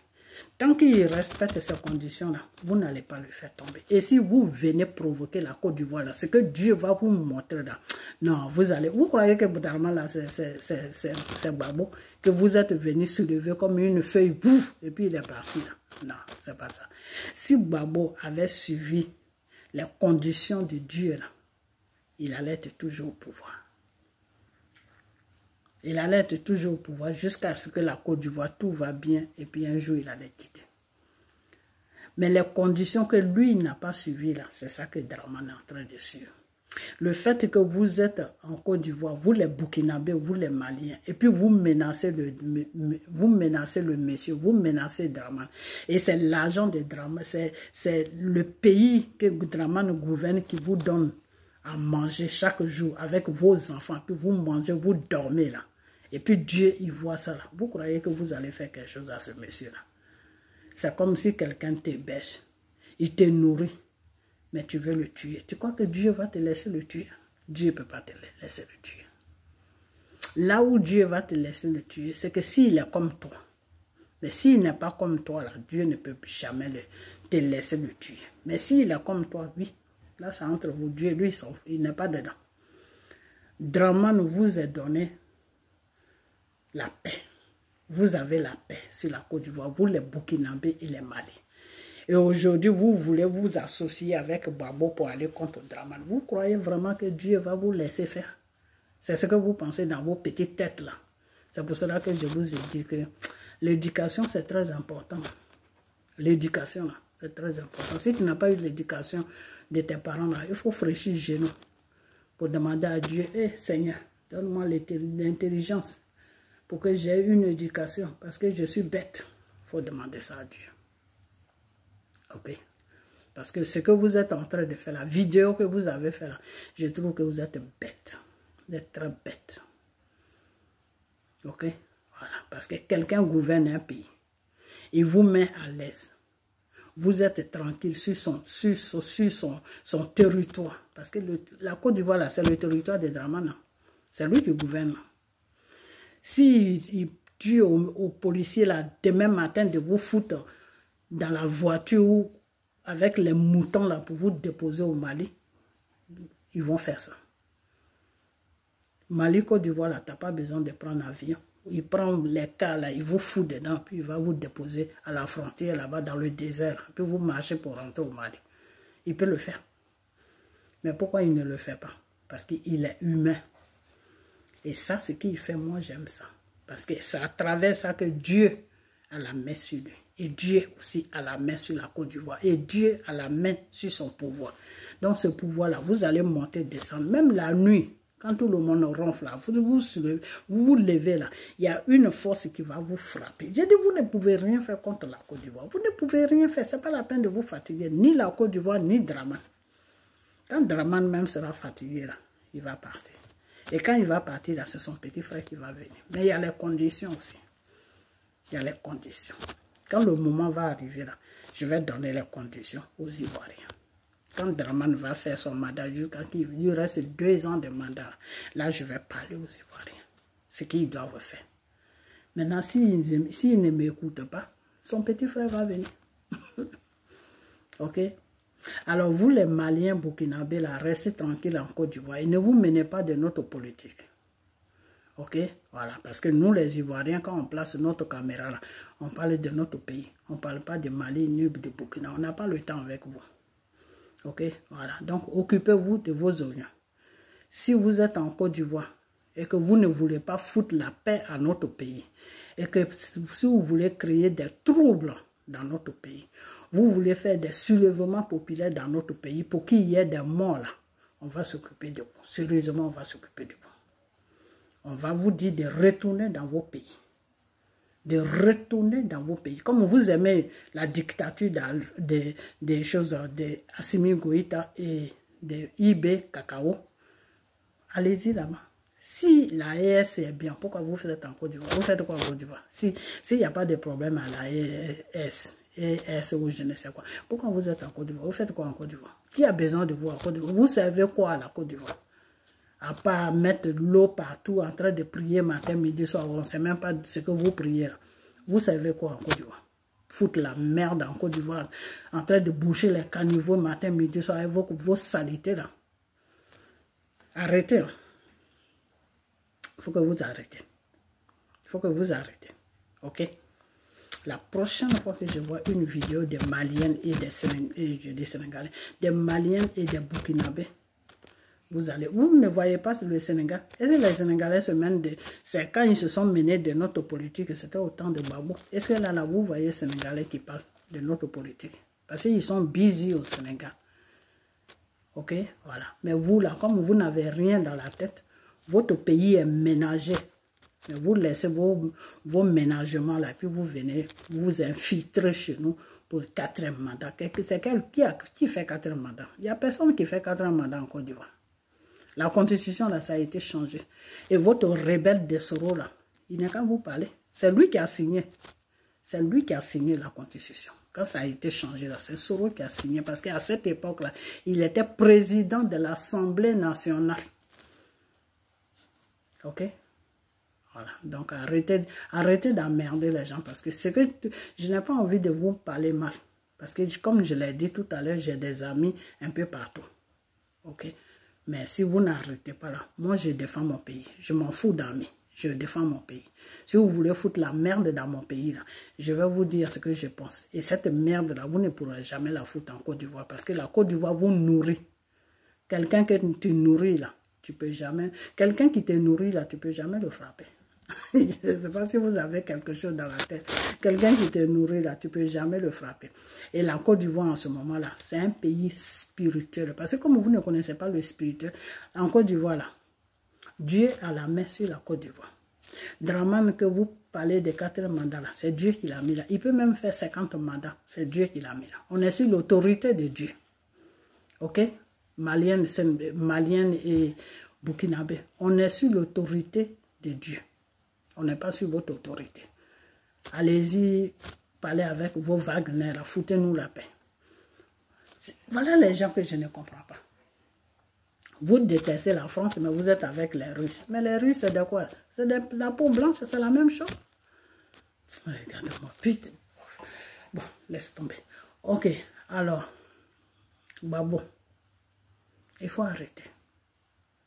Tant qu'il respecte ces conditions-là, vous n'allez pas le faire tomber. Et si vous venez provoquer la Côte d'Ivoire, là, c'est que Dieu va vous montrer là. Non, vous croyez que Boudarman là, c'est Babo, que vous êtes venu soulever comme une feuille, bouf, et puis il est parti là. Non, c'est pas ça. Si Babo avait suivi les conditions de Dieu là, il allait être toujours au pouvoir. Il allait être toujours au pouvoir jusqu'à ce que la Côte d'Ivoire, tout va bien, et puis un jour, il allait quitter. Mais les conditions que lui n'a pas suivies, là, c'est ça que Dramane est en train de suivre. Le fait que vous êtes en Côte d'Ivoire, vous les Burkinabés, vous les Maliens, et puis vous menacez le monsieur, vous menacez Dramane. Et c'est l'argent de Dramane, c'est le pays que Dramane gouverne qui vous donne à manger chaque jour avec vos enfants, puis vous mangez, vous dormez là. Et puis Dieu, il voit ça là. Vous croyez que vous allez faire quelque chose à ce monsieur-là? C'est comme si quelqu'un te bêche. Il te nourrit, mais tu veux le tuer. Tu crois que Dieu va te laisser le tuer? Dieu ne peut pas te laisser le tuer. Là où Dieu va te laisser le tuer, c'est que s'il est comme toi, mais s'il n'est pas comme toi, là, Dieu ne peut jamais te laisser le tuer. Mais s'il est comme toi, oui, là c'est entre vous. Dieu, lui, il n'est pas dedans. Dramane vous a donné la paix. Vous avez la paix sur la Côte d'Ivoire, vous les Burkinabés et les Maliens. Et aujourd'hui, vous voulez vous associer avec Babo pour aller contre Dramane. Vous croyez vraiment que Dieu va vous laisser faire? C'est ce que vous pensez dans vos petites têtes là. C'est pour cela que je vous ai dit que l'éducation c'est très important. L'éducation là, c'est très important. Si tu n'as pas eu l'éducation de tes parents là, il faut fraîchir les genoux pour demander à Dieu, Seigneur, donne-moi l'intelligence pour que j'ai une éducation, parce que je suis bête. Il faut demander ça à Dieu. Ok? Parce que ce que vous êtes en train de faire, la vidéo que vous avez fait là, je trouve que vous êtes bête. Vous êtes très bête. Ok? Voilà. Parce que quelqu'un gouverne un pays. Il vous met à l'aise. Vous êtes tranquille sur son territoire. Parce que la Côte d'Ivoire là, c'est le territoire de Dramane. C'est lui qui gouverne. Si il dit aux policiers là, demain matin de vous foutre dans la voiture ou avec les moutons là pour vous déposer au Mali, ils vont faire ça. Mali, Côte d'Ivoire là, tu n'as pas besoin de prendre l'avion. Il prend les cas là, il vous fout dedans, puis il va vous déposer à la frontière là-bas dans le désert, puis vous marchez pour rentrer au Mali. Il peut le faire. Mais pourquoi il ne le fait pas? Parce qu'il est humain. Et ça, ce qu'il fait, moi, j'aime ça. Parce que c'est à travers ça que Dieu a la main sur lui. Et Dieu aussi a la main sur la Côte d'Ivoire. Et Dieu a la main sur son pouvoir. Donc ce pouvoir-là, vous allez monter, descendre. Même la nuit, quand tout le monde ronfle, là, vous levez là, il y a une force qui va vous frapper. J'ai dit, vous ne pouvez rien faire contre la Côte d'Ivoire. Vous ne pouvez rien faire. Ce n'est pas la peine de vous fatiguer. Ni la Côte d'Ivoire, ni Dramane. Quand Dramane même sera fatigué, là, il va partir. Et quand il va partir, là, c'est son petit frère qui va venir. Mais il y a les conditions aussi. Il y a les conditions. Quand le moment va arriver, là, je vais donner les conditions aux Ivoiriens. Quand Dramane va faire son mandat, quand il lui reste 2 ans de mandat, là, je vais parler aux Ivoiriens. Ce qu'ils doivent faire. Maintenant, s'il ne m'écoute pas, son petit frère va venir. Ok? Alors, vous, les Maliens burkinabés, là, restez tranquilles en Côte d'Ivoire et ne vous menez pas de notre politique. Ok? Voilà. Parce que nous, les Ivoiriens, quand on place notre caméra là, on parle de notre pays. On ne parle pas de Mali ni de Burkina. On n'a pas le temps avec vous. Ok? Voilà. Donc, occupez-vous de vos oignons. Si vous êtes en Côte d'Ivoire et que vous ne voulez pas foutre la paix à notre pays, et que si vous voulez créer des troubles dans notre pays, vous voulez faire des soulèvements populaires dans notre pays pour qu'il y ait des morts là, on va s'occuper de vous. Sérieusement, on va s'occuper de vous. On va vous dire de retourner dans vos pays. De retourner dans vos pays. Comme vous aimez la dictature des choses de Assimi Goïta et de IB Kakao, allez-y là-bas. Si la ES est bien, pourquoi vous faites en Côte d'Ivoire? Vous faites quoi en Côte d'Ivoire? S'il n'y a pas de problème à la ES ou je ne sais quoi, pourquoi vous êtes en Côte d'Ivoire? Vous faites quoi en Côte d'Ivoire? Qui a besoin de vous en Côte d'Ivoire? Vous savez quoi à la Côte d'Ivoire? À part mettre l'eau partout, en train de prier matin, midi, soir, on ne sait même pas ce que vous priez. Vous savez quoi en Côte d'Ivoire? Foutre la merde en Côte d'Ivoire, en train de boucher les caniveaux matin, midi, soir, avec vos saletés là. Arrêtez. Hein. Il faut que vous arrêtez. Il faut que vous arrêtez. Ok? La prochaine fois que je vois une vidéo des Maliennes et des Sénégalais, des Maliennes et des Burkinabés, vous ne voyez pas le Sénégal. Est-ce que les Sénégalais se mènent c'est quand ils se sont menés de notre politique, c'était au temps de Babou. Est-ce que là, vous voyez les Sénégalais qui parlent de notre politique? Parce qu'ils sont busy au Sénégal. Ok? Voilà. Mais vous, là, comme vous n'avez rien dans la tête, votre pays est ménagé. Mais vous laissez vos ménagements là, puis vous venez vous infiltrer chez nous pour 4e mandat. Qui fait 4e mandat? Il n'y a personne qui fait 4e mandat en Côte d'Ivoire. La constitution, là, ça a été changé. Et votre rebelle de Soro, là, il n'est qu'à vous parler. C'est lui qui a signé. C'est lui qui a signé la constitution. Quand ça a été changé, là, c'est Soro qui a signé. Parce qu'à cette époque-là, il était président de l'Assemblée nationale. Ok? Voilà. Donc, arrêtez d'emmerder les gens. Parce que c'est que je n'ai pas envie de vous parler mal. Parce que, comme je l'ai dit tout à l'heure, j'ai des amis un peu partout. Ok? Mais si vous n'arrêtez pas là, moi je défends mon pays. Je m'en fous d'amis. Je défends mon pays. Si vous voulez foutre la merde dans mon pays, là, je vais vous dire ce que je pense. Et cette merde-là, vous ne pourrez jamais la foutre en Côte d'Ivoire. Parce que la Côte d'Ivoire vous nourrit. Quelqu'un que tu nourris là, tu peux jamais... Quelqu'un qui te nourrit là, tu peux jamais le frapper. Je ne sais pas si vous avez quelque chose dans la tête. Quelqu'un qui te nourrit là, tu ne peux jamais le frapper. Et la Côte d'Ivoire en ce moment-là, c'est un pays spirituel. Parce que comme vous ne connaissez pas le spirituel, en Côte d'Ivoire là, Dieu a la main sur la Côte d'Ivoire. Dramane, que vous parlez de 4 mandats là, c'est Dieu qui l'a mis là. Il peut même faire 50 mandats, c'est Dieu qui l'a mis là. On est sur l'autorité de Dieu. Ok? Malienne et Burkinabé, on est sur l'autorité de Dieu. On n'est pas sur votre autorité. Allez-y, parlez avec vos Wagner, foutez-nous la paix. Voilà les gens que je ne comprends pas. Vous détestez la France, mais vous êtes avec les Russes. Mais les Russes, c'est de quoi? C'est de la peau blanche, c'est la même chose. Regardez-moi, putain. Bon, laisse tomber. Ok, alors, Babou, il faut arrêter.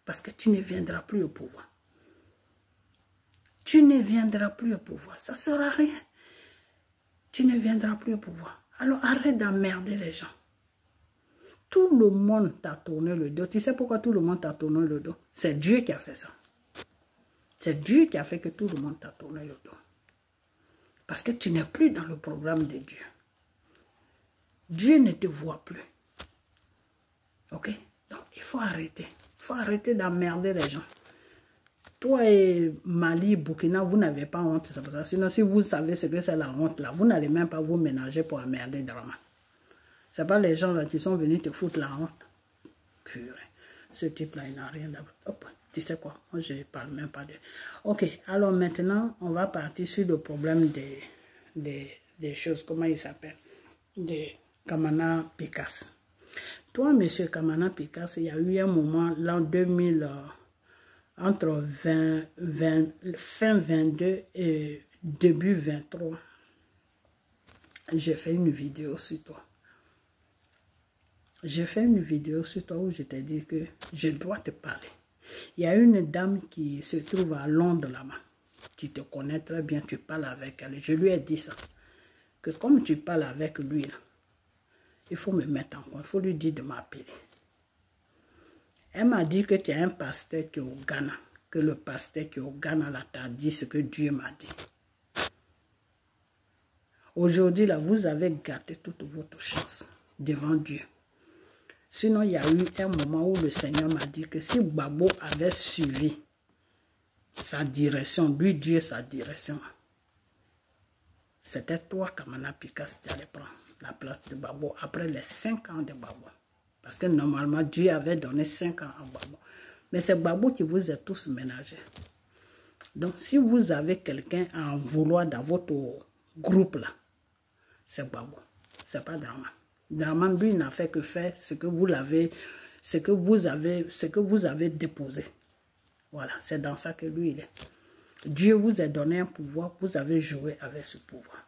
Parce que tu ne viendras plus au pouvoir. Tu ne viendras plus au pouvoir. Ça ne sera rien. Tu ne viendras plus au pouvoir. Alors arrête d'emmerder les gens. Tout le monde t'a tourné le dos. Tu sais pourquoi tout le monde t'a tourné le dos? C'est Dieu qui a fait ça. C'est Dieu qui a fait que tout le monde t'a tourné le dos. Parce que tu n'es plus dans le programme de Dieu. Dieu ne te voit plus. Ok? Donc, il faut arrêter. Il faut arrêter d'emmerder les gens. Toi et Mali, Burkina, vous n'avez pas honte, c'est pour ça. Sinon, si vous savez ce que c'est la honte, là, vous n'allez même pas vous ménager pour emmerder Dramane. Ce n'est pas les gens là qui sont venus te foutre la honte. Purée. Ce type-là, il n'a rien d'avoir. Hop, tu sais quoi? Moi, je ne parle même pas de... Ok, alors maintenant, on va partir sur le problème des choses, comment il s'appelle? Des Kamana Pikas. Toi, monsieur Kamana Pikas, il y a eu un moment, l'an 2000, entre fin 22 et début 23, j'ai fait une vidéo sur toi. J'ai fait une vidéo sur toi où je t'ai dit que je dois te parler. Il y a une dame qui se trouve à Londres là-bas, qui te connaît très bien, tu parles avec elle. Je lui ai dit ça, que comme tu parles avec lui, là, il faut me mettre en compte, il faut lui dire de m'appeler. Elle m'a dit que tu es un pasteur qui est au Ghana, que le pasteur qui est au Ghana là t'a dit ce que Dieu m'a dit. Aujourd'hui, là, vous avez gâté toute votre chance devant Dieu. Sinon, il y a eu un moment où le Seigneur m'a dit que si Gbagbo avait suivi sa direction, lui Dieu sa direction, c'était toi, Kamana Pikas, qui allait prendre la place de Gbagbo après les 5 ans de Gbagbo. Parce que normalement, Dieu avait donné 5 ans à Gbagbo. Mais c'est Gbagbo qui vous a tous ménagés. Donc, si vous avez quelqu'un à en vouloir dans votre groupe là, c'est Gbagbo. Ce n'est pas Dramane. Dramane, lui, n'a fait que faire ce que vous avez, ce que vous avez déposé. Voilà, c'est dans ça que lui, il est. Dieu vous a donné un pouvoir, vous avez joué avec ce pouvoir.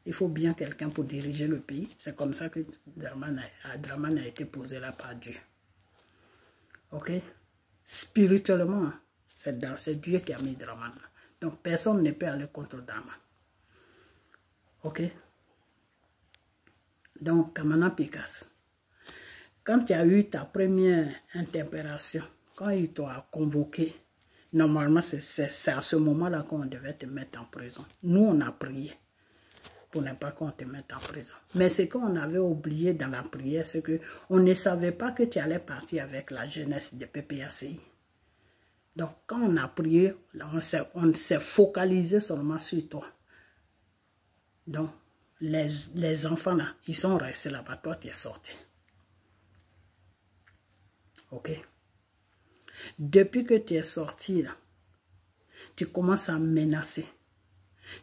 Il faut bien quelqu'un pour diriger le pays. C'est comme ça que Dramane a été posé là par Dieu. Ok? Spirituellement, c'est Dieu qui a mis Dramane. Donc, personne ne peut aller contre Dramane. Ok? Donc, Kamana Pikas, quand tu as eu ta première interpellation, quand il t'a convoqué, normalement, c'est à ce moment-là qu'on devait te mettre en prison. Nous, on a prié pour ne pas qu'on te mette en prison. Mais ce qu'on avait oublié dans la prière, c'est qu'on ne savait pas que tu allais partir avec la jeunesse de PPACI. Donc, quand on a prié, on s'est focalisé seulement sur toi. Donc, les enfants là, ils sont restés là-bas, toi tu es sorti. Ok? Depuis que tu es sorti là, tu commences à menacer.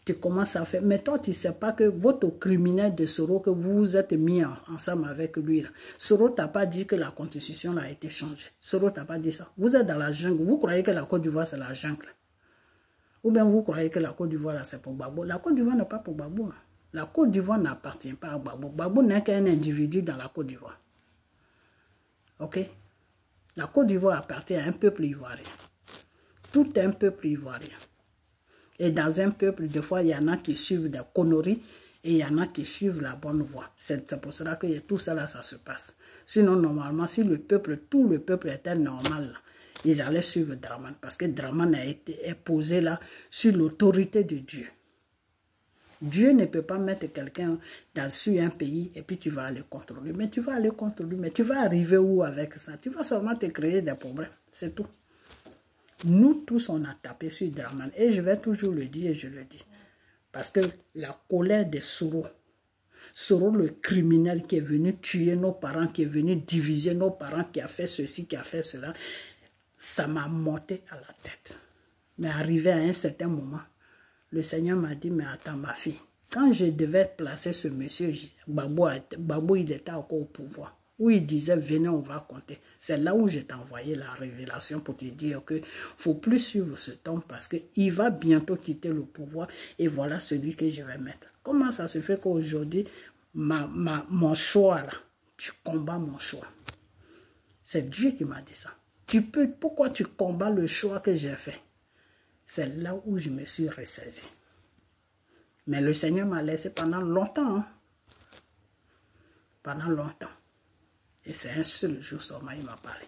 Tu commences à faire... Mais toi, tu ne sais pas que votre criminel de Soro, que vous vous êtes mis ensemble avec lui, là, Soro t'a pas dit que la constitution là, a été changée. Soro t'a pas dit ça. Vous êtes dans la jungle. Vous croyez que la Côte d'Ivoire, c'est la jungle. Ou bien vous croyez que la Côte d'Ivoire, là, c'est pour Gbagbo. La Côte d'Ivoire n'est pas pour Gbagbo. Hein. La Côte d'Ivoire n'appartient pas à Gbagbo. Gbagbo n'est qu'un individu dans la Côte d'Ivoire. Ok? La Côte d'Ivoire appartient à un peuple ivoirien. Tout un peuple ivoirien. Et dans un peuple, des fois, il y en a qui suivent des conneries et il y en a qui suivent la bonne voie. C'est pour cela que tout ça, là, ça se passe. Sinon, normalement, si le peuple, tout le peuple était normal, là, ils allaient suivre Dramane. Parce que Dramane est posé là sur l'autorité de Dieu. Dieu ne peut pas mettre quelqu'un sur un pays et puis tu vas aller contre lui. Mais tu vas aller contre lui. Mais tu vas arriver où avec ça? Tu vas seulement te créer des problèmes. C'est tout. Nous tous, on a tapé sur Dramane. Et je vais toujours le dire et je le dis. Parce que la colère de Soro, Soro le criminel qui est venu tuer nos parents, qui est venu diviser nos parents, qui a fait ceci, qui a fait cela, ça m'a monté à la tête. Mais arrivé à un certain moment, le Seigneur m'a dit, mais attends ma fille, quand je devais placer ce monsieur, Gbagbo il était encore au pouvoir. Où il disait, venez, on va compter. C'est là où je t'ai envoyé la révélation pour te dire qu'il ne faut plus suivre cet homme parce qu'il va bientôt quitter le pouvoir et voilà celui que je vais mettre. Comment ça se fait qu'aujourd'hui, mon choix là, tu combats mon choix? C'est Dieu qui m'a dit ça. Pourquoi tu combats le choix que j'ai fait? C'est là où je me suis ressaisi. Mais le Seigneur m'a laissé pendant longtemps. Hein? Pendant longtemps. Et c'est un seul jour seulement, il m'a parlé.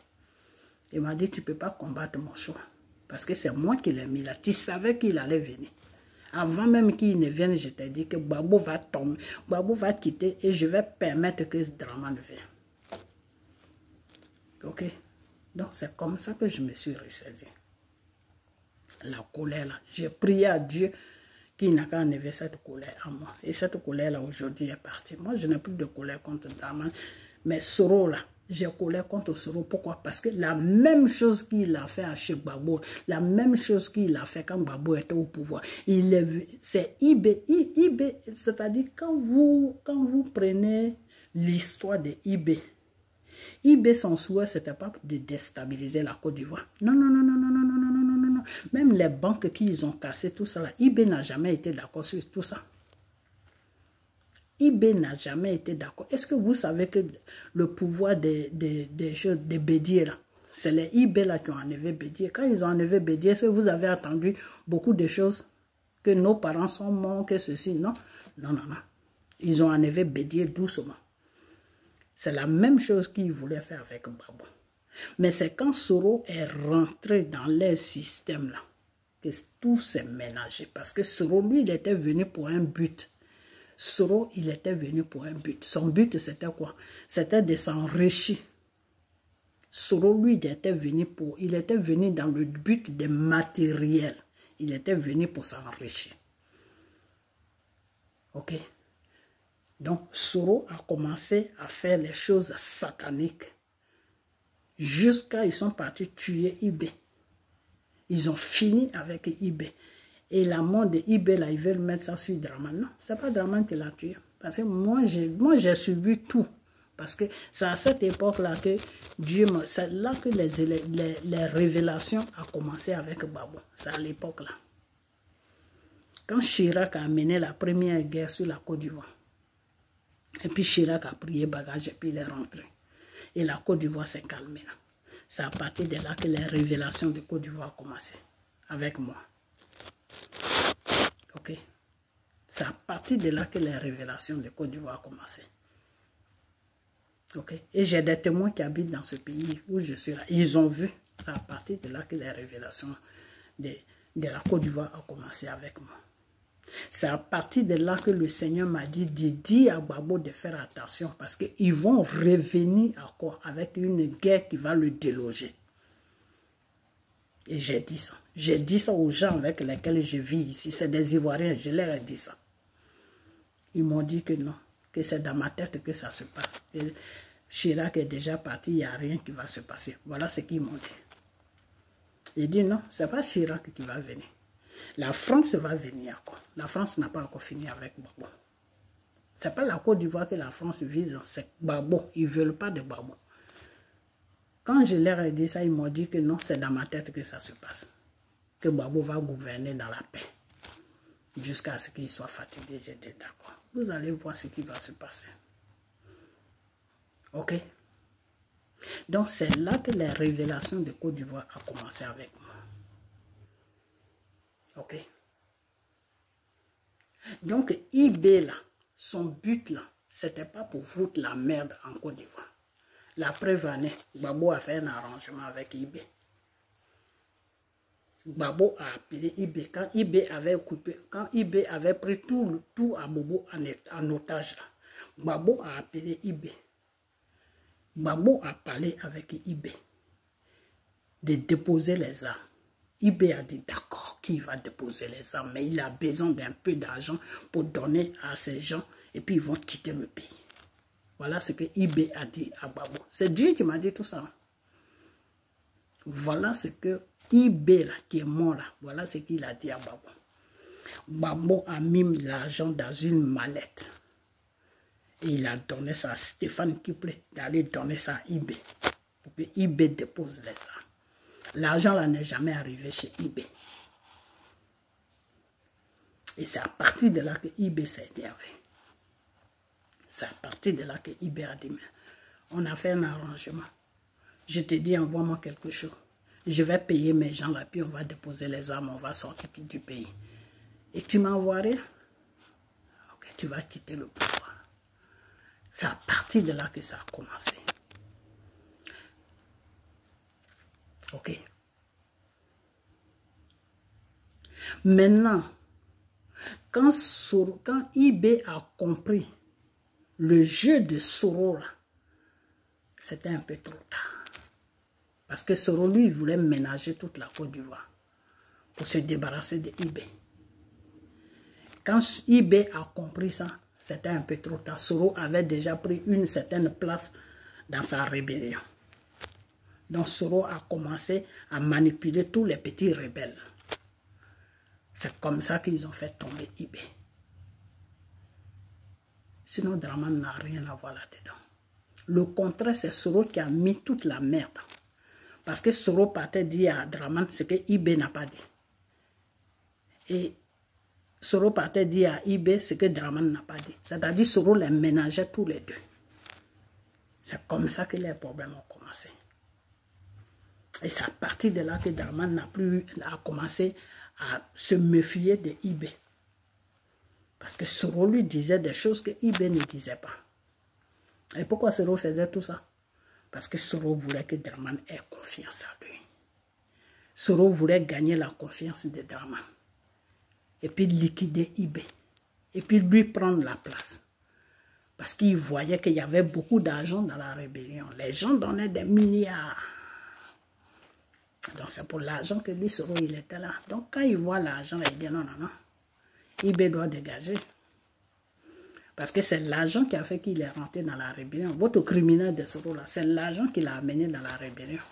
Il m'a dit, tu ne peux pas combattre mon choix. Parce que c'est moi qui l'ai mis là. Tu savais qu'il allait venir. Avant même qu'il ne vienne, je t'ai dit que Gbagbo va tomber, Gbagbo va quitter et je vais permettre que Dramane vienne. Ok? Donc c'est comme ça que je me suis ressaisi. La colère là, j'ai prié à Dieu qu'il n'a qu'à enlever cette colère en moi. Et cette colère là aujourd'hui est partie. Moi je n'ai plus de colère contre Dramane, mais Soro là, j'ai colère contre Soro. Pourquoi? Parce que la même chose qu'il a fait à chez Gbagbo, la même chose qu'il a fait quand Gbagbo était au pouvoir, c'est Ibé, c'est-à-dire quand vous prenez l'histoire de Ibé, Ibé, son souhait, ce n'était pas de déstabiliser la Côte d'Ivoire. Non, non, non, non, non, non, non, non, non, non, non. Même les banques qu'ils ont cassées, tout ça, là, Ibé n'a jamais été d'accord sur tout ça. Ibé n'a jamais été d'accord. Est-ce que vous savez que le pouvoir des choses, des Bédier, là, c'est les Ibé là qui ont enlevé Bédier. Quand ils ont enlevé Bédier, est-ce que vous avez entendu beaucoup de choses que nos parents sont morts, que ceci? Non, non, non, non. Ils ont enlevé Bédier doucement. C'est la même chose qu'ils voulaient faire avec Gbagbo. Mais c'est quand Soro est rentré dans leur système là que tout s'est ménagé. Parce que Soro, lui, il était venu pour un but. Soro, il était venu pour un but. Son but, c'était quoi? C'était de s'enrichir. Soro, lui, il était venu dans le but des matériels. Il était venu pour s'enrichir. Ok? Donc, Soro a commencé à faire les choses sataniques. Jusqu'à ils sont partis tuer Ibé. Ils ont fini avec Ibé. Et la mort de Ibé, là, ils veulent mettre ça sur Dramane. Non, ce n'est pas Dramane qui l'a tué. Parce que moi, j'ai suivi tout. Parce que c'est à cette époque-là que Dieu m'a... C'est là que les révélations ont commencé avec Gbagbo. C'est à l'époque-là. Quand Chirac a mené la première guerre sur la Côte d'Ivoire, et puis Chirac a prié bagage et puis il est rentré. Et la Côte d'Ivoire s'est calmée là. C'est à partir de là que les révélations de Côte d'Ivoire ont commencé. Avec moi. Ok. C'est à partir de là que les révélations de Côte d'Ivoire ont commencé. Ok. Et j'ai des témoins qui habitent dans ce pays où je suis là. Ils ont vu. C'est à partir de là que les révélations de la Côte d'Ivoire ont commencé avec moi. C'est à partir de là que le Seigneur m'a dit de dire à Gbagbo de faire attention parce qu'ils vont revenir à quoi? Avec une guerre qui va le déloger. Et j'ai dit ça. J'ai dit ça aux gens avec lesquels je vis ici. C'est des Ivoiriens, je leur ai dit ça. Ils m'ont dit que non, que c'est dans ma tête que ça se passe. Et Chirac est déjà parti, il n'y a rien qui va se passer. Voilà ce qu'ils m'ont dit. Ils disent non, ce n'est pas Chirac qui va venir. La France va venir. Quoi. La France n'a pas encore fini avec Gbagbo. Ce n'est pas la Côte d'Ivoire que la France vise, c'est Gbagbo. Ils ne veulent pas de Gbagbo. Quand je leur ai dit ça, ils m'ont dit que non, c'est dans ma tête que ça se passe. Que Gbagbo va gouverner dans la paix. Jusqu'à ce qu'il soit fatigué. J'ai dit d'accord. Vous allez voir ce qui va se passer. Ok? Donc c'est là que les révélations de Côte d'Ivoire ont commencé avec moi. Ok. Donc, Ibé, là, son but, là, c'était pas pour foutre la merde en Côte d'Ivoire. La preuve en est, Gbagbo a fait un arrangement avec Ibé. Gbagbo a appelé Ibé. Quand Ibé avait pris tout à Bobo en otage, là, Gbagbo a appelé Ibé. Gbagbo a parlé avec Ibé de déposer les armes. Ibé a dit d'accord qu'il va déposer les armes, mais il a besoin d'un peu d'argent pour donner à ces gens et puis ils vont quitter le pays. Voilà ce que Ibé a dit à Gbagbo. C'est Dieu qui m'a dit tout ça. Voilà ce que Ibé là, qui est mort là, voilà ce qu'il a dit à Gbagbo. Gbagbo a mis l'argent dans une mallette et il a donné ça à Stéphane Kiplé d'aller donner ça à Ibé pour que Ibé dépose les armes. L'argent là n'est jamais arrivé chez Ibé. Et c'est à partir de là que Ibé s'est énervé. C'est à partir de là que Ibé a dit, mais on a fait un arrangement. Je te dis, envoie-moi quelque chose. Je vais payer mes gens là, puis on va déposer les armes, on va sortir du pays. Et tu m'envoies rien? Ok, tu vas quitter le pouvoir. C'est à partir de là que ça a commencé. Ok. Maintenant, Quand IB a compris le jeu de Soro, c'était un peu trop tard. Parce que Soro, lui, il voulait ménager toute la Côte d'Ivoire pour se débarrasser de IB. Quand IB a compris ça, c'était un peu trop tard. Soro avait déjà pris une certaine place dans sa rébellion. Donc Soro a commencé à manipuler tous les petits rebelles. C'est comme ça qu'ils ont fait tomber IB. Sinon, Dramane n'a rien à voir là-dedans. Le contraire, c'est Soro qui a mis toute la merde. Parce que Soro partait dire à Dramane ce que IB n'a pas dit. Et Soro partait dire à IB ce que Dramane n'a pas dit. C'est-à-dire Soro les ménageait tous les deux. C'est comme ça que les problèmes ont commencé. Et c'est à partir de là que Dramane a commencé à se méfier de IB. Parce que Soro lui disait des choses que IB ne disait pas. Et pourquoi Soro faisait tout ça? Parce que Soro voulait que Dramane ait confiance en lui. Soro voulait gagner la confiance de Dramane. Et puis liquider IB. Et puis lui prendre la place. Parce qu'il voyait qu'il y avait beaucoup d'argent dans la rébellion. Les gens donnaient des milliards. Donc c'est pour l'argent que lui, Soro, il était là. Donc quand il voit l'argent, il dit non, non, non. IB doit dégager. Parce que c'est l'argent qui a fait qu'il est rentré dans la rébellion. Votre criminel de Soro, là, c'est l'argent qui l'a amené dans la rébellion.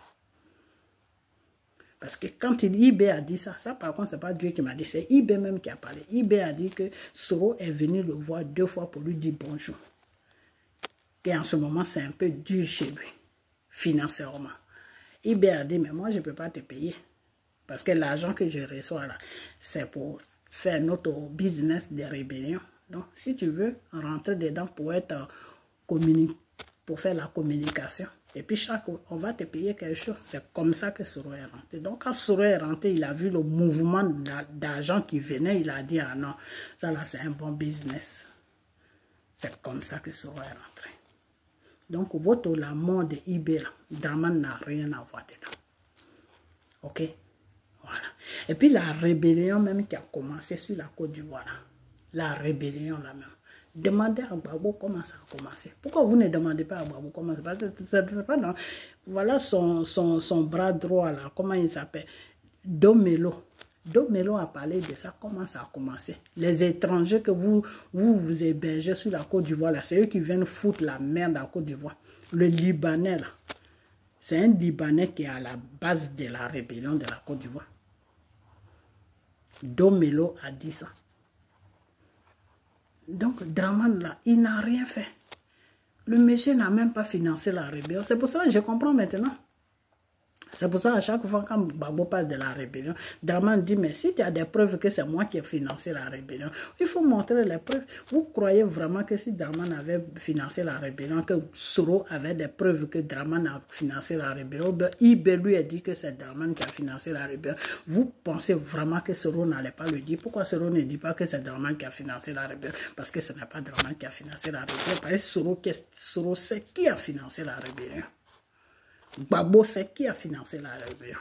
Parce que quand IB a dit ça, par contre, ce n'est pas Dieu qui m'a dit, c'est IB même qui a parlé. IB a dit que Soro est venu le voir 2 fois pour lui dire bonjour. Et en ce moment, c'est un peu dur chez lui, financièrement. IB a dit, mais moi, je ne peux pas te payer. Parce que l'argent que je reçois là, c'est pour faire notre business de rébellion. Donc, si tu veux rentrer dedans pour faire la communication, et puis on va te payer quelque chose. C'est comme ça que Soro est rentré. Donc, quand Soro est rentré, il a vu le mouvement d'argent qui venait. Il a dit, ah non, ça là, c'est un bon business. C'est comme ça que Soro est rentré. Donc, la mort de IB, Dramane n'a rien à voir dedans. Ok? Voilà. Et puis, la rébellion même qui a commencé sur la Côte d'Ivoire. La rébellion là même. Demandez à Gbagbo comment ça a commencé. Pourquoi vous ne demandez pas à Gbagbo comment ça a commencé? Voilà son bras droit là, comment il s'appelle? Domelo. Domelo a parlé de ça, comment ça a commencé. Les étrangers que vous hébergez sur la Côte d'Ivoire, c'est eux qui viennent foutre la merde à la Côte d'Ivoire. Le Libanais là, c'est un Libanais qui est à la base de la rébellion de la Côte d'Ivoire. Domelo a dit ça. Donc, Dramane, là, il n'a rien fait. Le monsieur n'a même pas financé la rébellion. C'est pour ça que je comprends maintenant. C'est pour ça, à chaque fois quand Gbagbo parle de la rébellion, Dramane dit, mais si tu as des preuves que c'est moi qui ai financé la rébellion, il faut montrer les preuves. Vous croyez vraiment que si Dramane avait financé la rébellion, que Soro avait des preuves que Dramane a financé la rébellion, IB lui a dit que c'est Dramane qui a financé la rébellion. Vous pensez vraiment que Soro n'allait pas le dire? Pourquoi Soro ne dit pas que c'est Dramane qui a financé la rébellion? Parce que ce n'est pas Dramane qui a financé la rébellion. Parce que Soro sait qui a financé la rébellion. Gbagbo sait qui a financé la rébellion.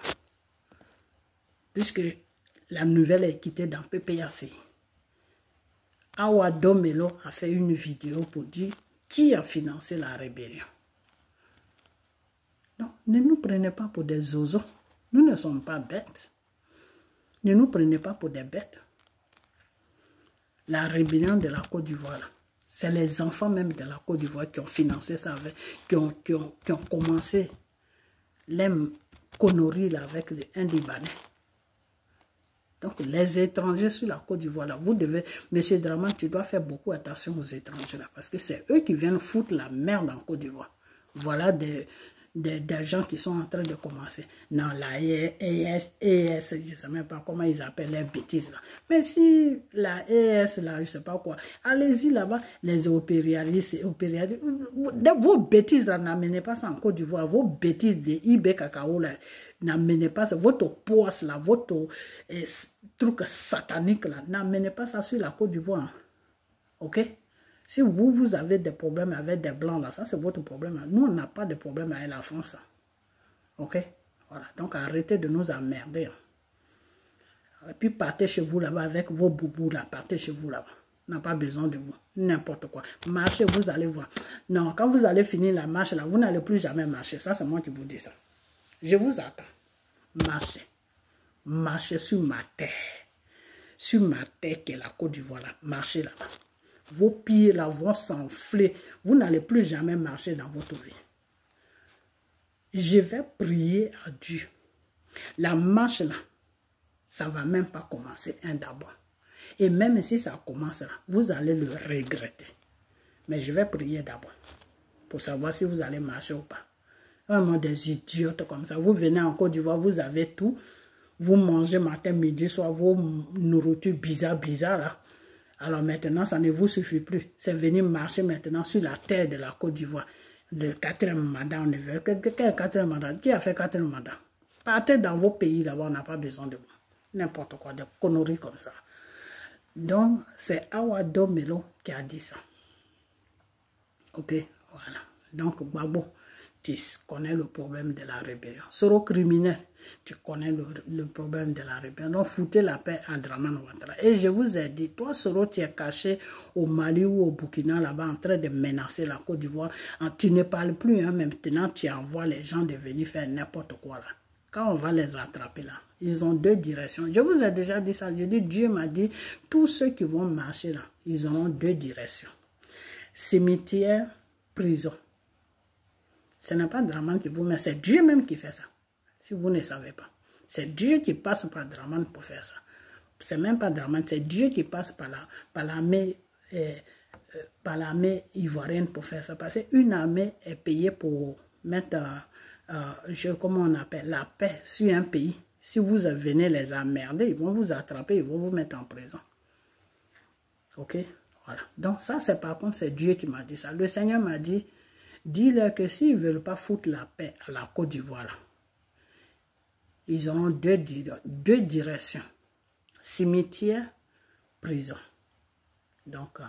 Puisque la nouvelle est quittée dans PPAC. Awa Domelo a fait une vidéo pour dire qui a financé la rébellion. Donc, ne nous prenez pas pour des zozos. Nous ne sommes pas bêtes. Ne nous prenez pas pour des bêtes. La rébellion de la Côte d'Ivoire, c'est les enfants même de la Côte d'Ivoire qui ont financé ça, qui ont commencé les conneries là avec un Libanais. Donc, les étrangers sur la Côte d'Ivoire, là, vous devez, monsieur Dramane, tu dois faire beaucoup attention aux étrangers là, parce que c'est eux qui viennent foutre la merde en Côte d'Ivoire. Voilà des gens qui sont en train de commencer. Non, la ES, je ne sais même pas comment ils appellent les bêtises là. Mais si la ES là, je ne sais pas quoi, allez-y là-bas, les impérialistes, vos bêtises là, n'amenez pas ça en Côte d'Ivoire, vos bêtises de IB Cacao là, n'amenez pas ça, votre poisse là, votre truc satanique là, n'amenez pas ça sur la Côte d'Ivoire. Ok? Si vous avez des problèmes avec des blancs, là, ça c'est votre problème. Nous, on n'a pas de problème avec la France. Ok? Voilà. Donc, arrêtez de nous emmerder. Et puis partez chez vous là-bas avec vos boubous là. Partez chez vous là-bas. On n'a pas besoin de vous. N'importe quoi. Marchez, vous allez voir. Non, quand vous allez finir la marche là, vous n'allez plus jamais marcher. Ça, c'est moi qui vous dis ça. Je vous attends. Marchez. Marchez sur ma terre. Sur ma terre qui est la Côte d'Ivoire là. Marchez là-bas. Vos pieds là vont s'enfler. Vous n'allez plus jamais marcher dans votre vie. Je vais prier à Dieu. La marche là, ça ne va même pas commencer d'abord. Et même si ça commence là, vous allez le regretter. Mais je vais prier d'abord pour savoir si vous allez marcher ou pas. Vraiment des idiotes comme ça. Vous venez en Côte d'Ivoire, vous avez tout. Vous mangez matin, midi, soir, vos nourritures bizarres là. Alors maintenant, ça ne vous suffit plus. C'est venir marcher maintenant sur la terre de la Côte d'Ivoire. Le 4e mandat, on ne veut. Quel 4e mandat? Qui a fait 4e mandat? Partez dans vos pays là-bas, on n'a pas besoin de vous. N'importe quoi, des conneries comme ça. Donc, c'est Awa Domelo qui a dit ça. Ok, voilà. Donc, Gbagbo, tu connais le problème de la rébellion. Soro criminel, tu connais le problème de la rébellion. Donc, foutez la paix à Dramane Ouattara. Et je vous ai dit, toi, Soro, tu es caché au Mali ou au Burkina, là-bas, en train de menacer la Côte d'Ivoire. Tu ne parles plus, hein, maintenant, tu envoies les gens de venir faire n'importe quoi, là. Quand on va les attraper, là, ils ont 2 directions. Je vous ai déjà dit ça. Je dis, Dieu m'a dit, tous ceux qui vont marcher, là, ils auront 2 directions. Cimetière, prison. Ce n'est pas Dramane qui vous met, c'est Dieu même qui fait ça. Si vous ne savez pas. C'est Dieu qui passe par Dramane pour faire ça. C'est même pas Dramane, c'est Dieu qui passe par l'armée ivoirienne pour faire ça. Parce qu'une armée est payée pour mettre, comment on appelle, la paix sur un pays. Si vous venez les emmerder, ils vont vous attraper, ils vont vous mettre en prison. Ok? Voilà. Donc ça, c'est par contre, c'est Dieu qui m'a dit ça. Le Seigneur m'a dit, dis-leur que s'ils ne veulent pas foutre la paix à la Côte d'Ivoire, ils auront 2 directions. Cimetière, prison. Donc,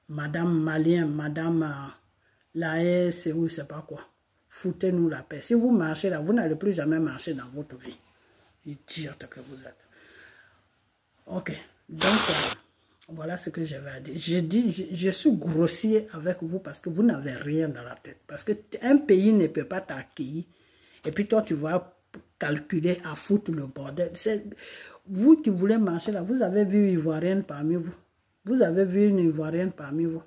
Madame Malien, Madame Laë, c'est où, c'est pas quoi. Foutez-nous la paix. Si vous marchez là, vous n'allez plus jamais marcher dans votre vie. Idiote que vous êtes. Ok. Donc, voilà ce que j'avais à dire. Je suis grossier avec vous parce que vous n'avez rien dans la tête. Parce qu'un pays ne peut pas t'accueillir. Et puis toi, tu vas calculer à foutre le bordel. Vous qui voulez marcher là, vous avez vu une Ivoirienne parmi vous. Vous avez vu une Ivoirienne parmi vous.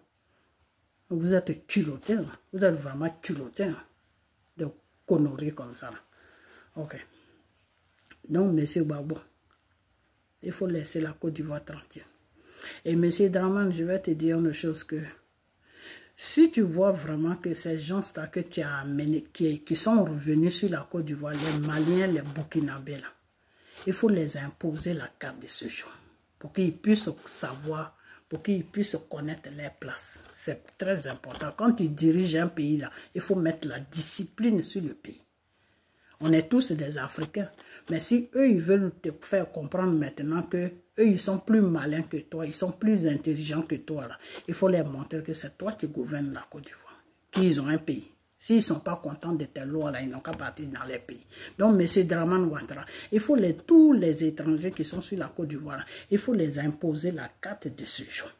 Vous êtes culottés. Hein? Vous êtes vraiment culottés. Hein? De conneries comme ça. Là. Ok. Donc, monsieur Gbagbo, il faut laisser la Côte d'Ivoire tranquille. Et monsieur Dramane, je vais te dire une chose que si tu vois vraiment que ces gens-là que tu as amenés, qui sont revenus sur la Côte d'Ivoire, les Maliens, les Burkinabés, là, il faut les imposer la carte de séjour pour qu'ils puissent savoir, pour qu'ils puissent connaître les places. C'est très important. Quand tu diriges un pays, là, il faut mettre la discipline sur le pays. On est tous des Africains. Mais si eux, ils veulent te faire comprendre maintenant que eux, ils sont plus malins que toi, ils sont plus intelligents que toi, là, il faut leur montrer que c'est toi qui gouvernes la Côte d'Ivoire, qu'ils ont un pays. S'ils ne sont pas contents de tes lois, là, ils n'ont qu'à partir dans les pays. Donc, M. Dramane Ouattara, il faut tous les étrangers qui sont sur la Côte d'Ivoire, il faut les imposer la carte de séjour.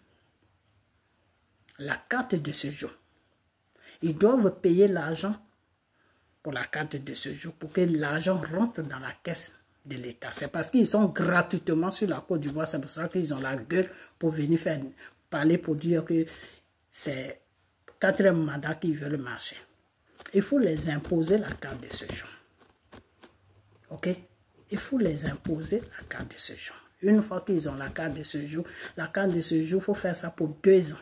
La carte de séjour. Ils doivent payer l'argent pour la carte de séjour, pour que l'argent rentre dans la caisse de l'État. C'est parce qu'ils sont gratuitement sur la Côte d'Ivoire, c'est pour ça qu'ils ont la gueule pour venir parler pour dire que c'est 4e mandat qu'ils veulent marcher. Il faut les imposer la carte de séjour. Ok? Il faut les imposer la carte de séjour. Une fois qu'ils ont la carte de séjour, il faut faire ça pour 2 ans.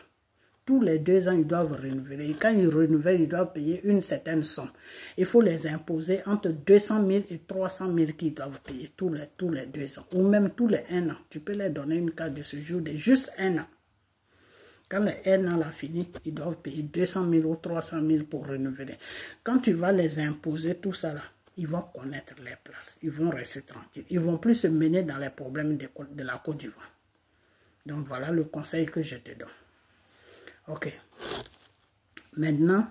Tous les 2 ans, ils doivent renouveler. Et quand ils renouvellent, ils doivent payer une certaine somme. Il faut les imposer entre 200 000 et 300 000 qu'ils doivent payer tous les 2 ans. Ou même tous les 1 an. Tu peux leur donner une carte de séjour de juste 1 an. Quand le 1 an l'a fini, ils doivent payer 200 000 ou 300 000 pour renouveler. Quand tu vas les imposer tout ça là, ils vont connaître les places. Ils vont rester tranquilles. Ils ne vont plus se mener dans les problèmes de la Côte d'Ivoire. Donc voilà le conseil que je te donne. Ok. Maintenant,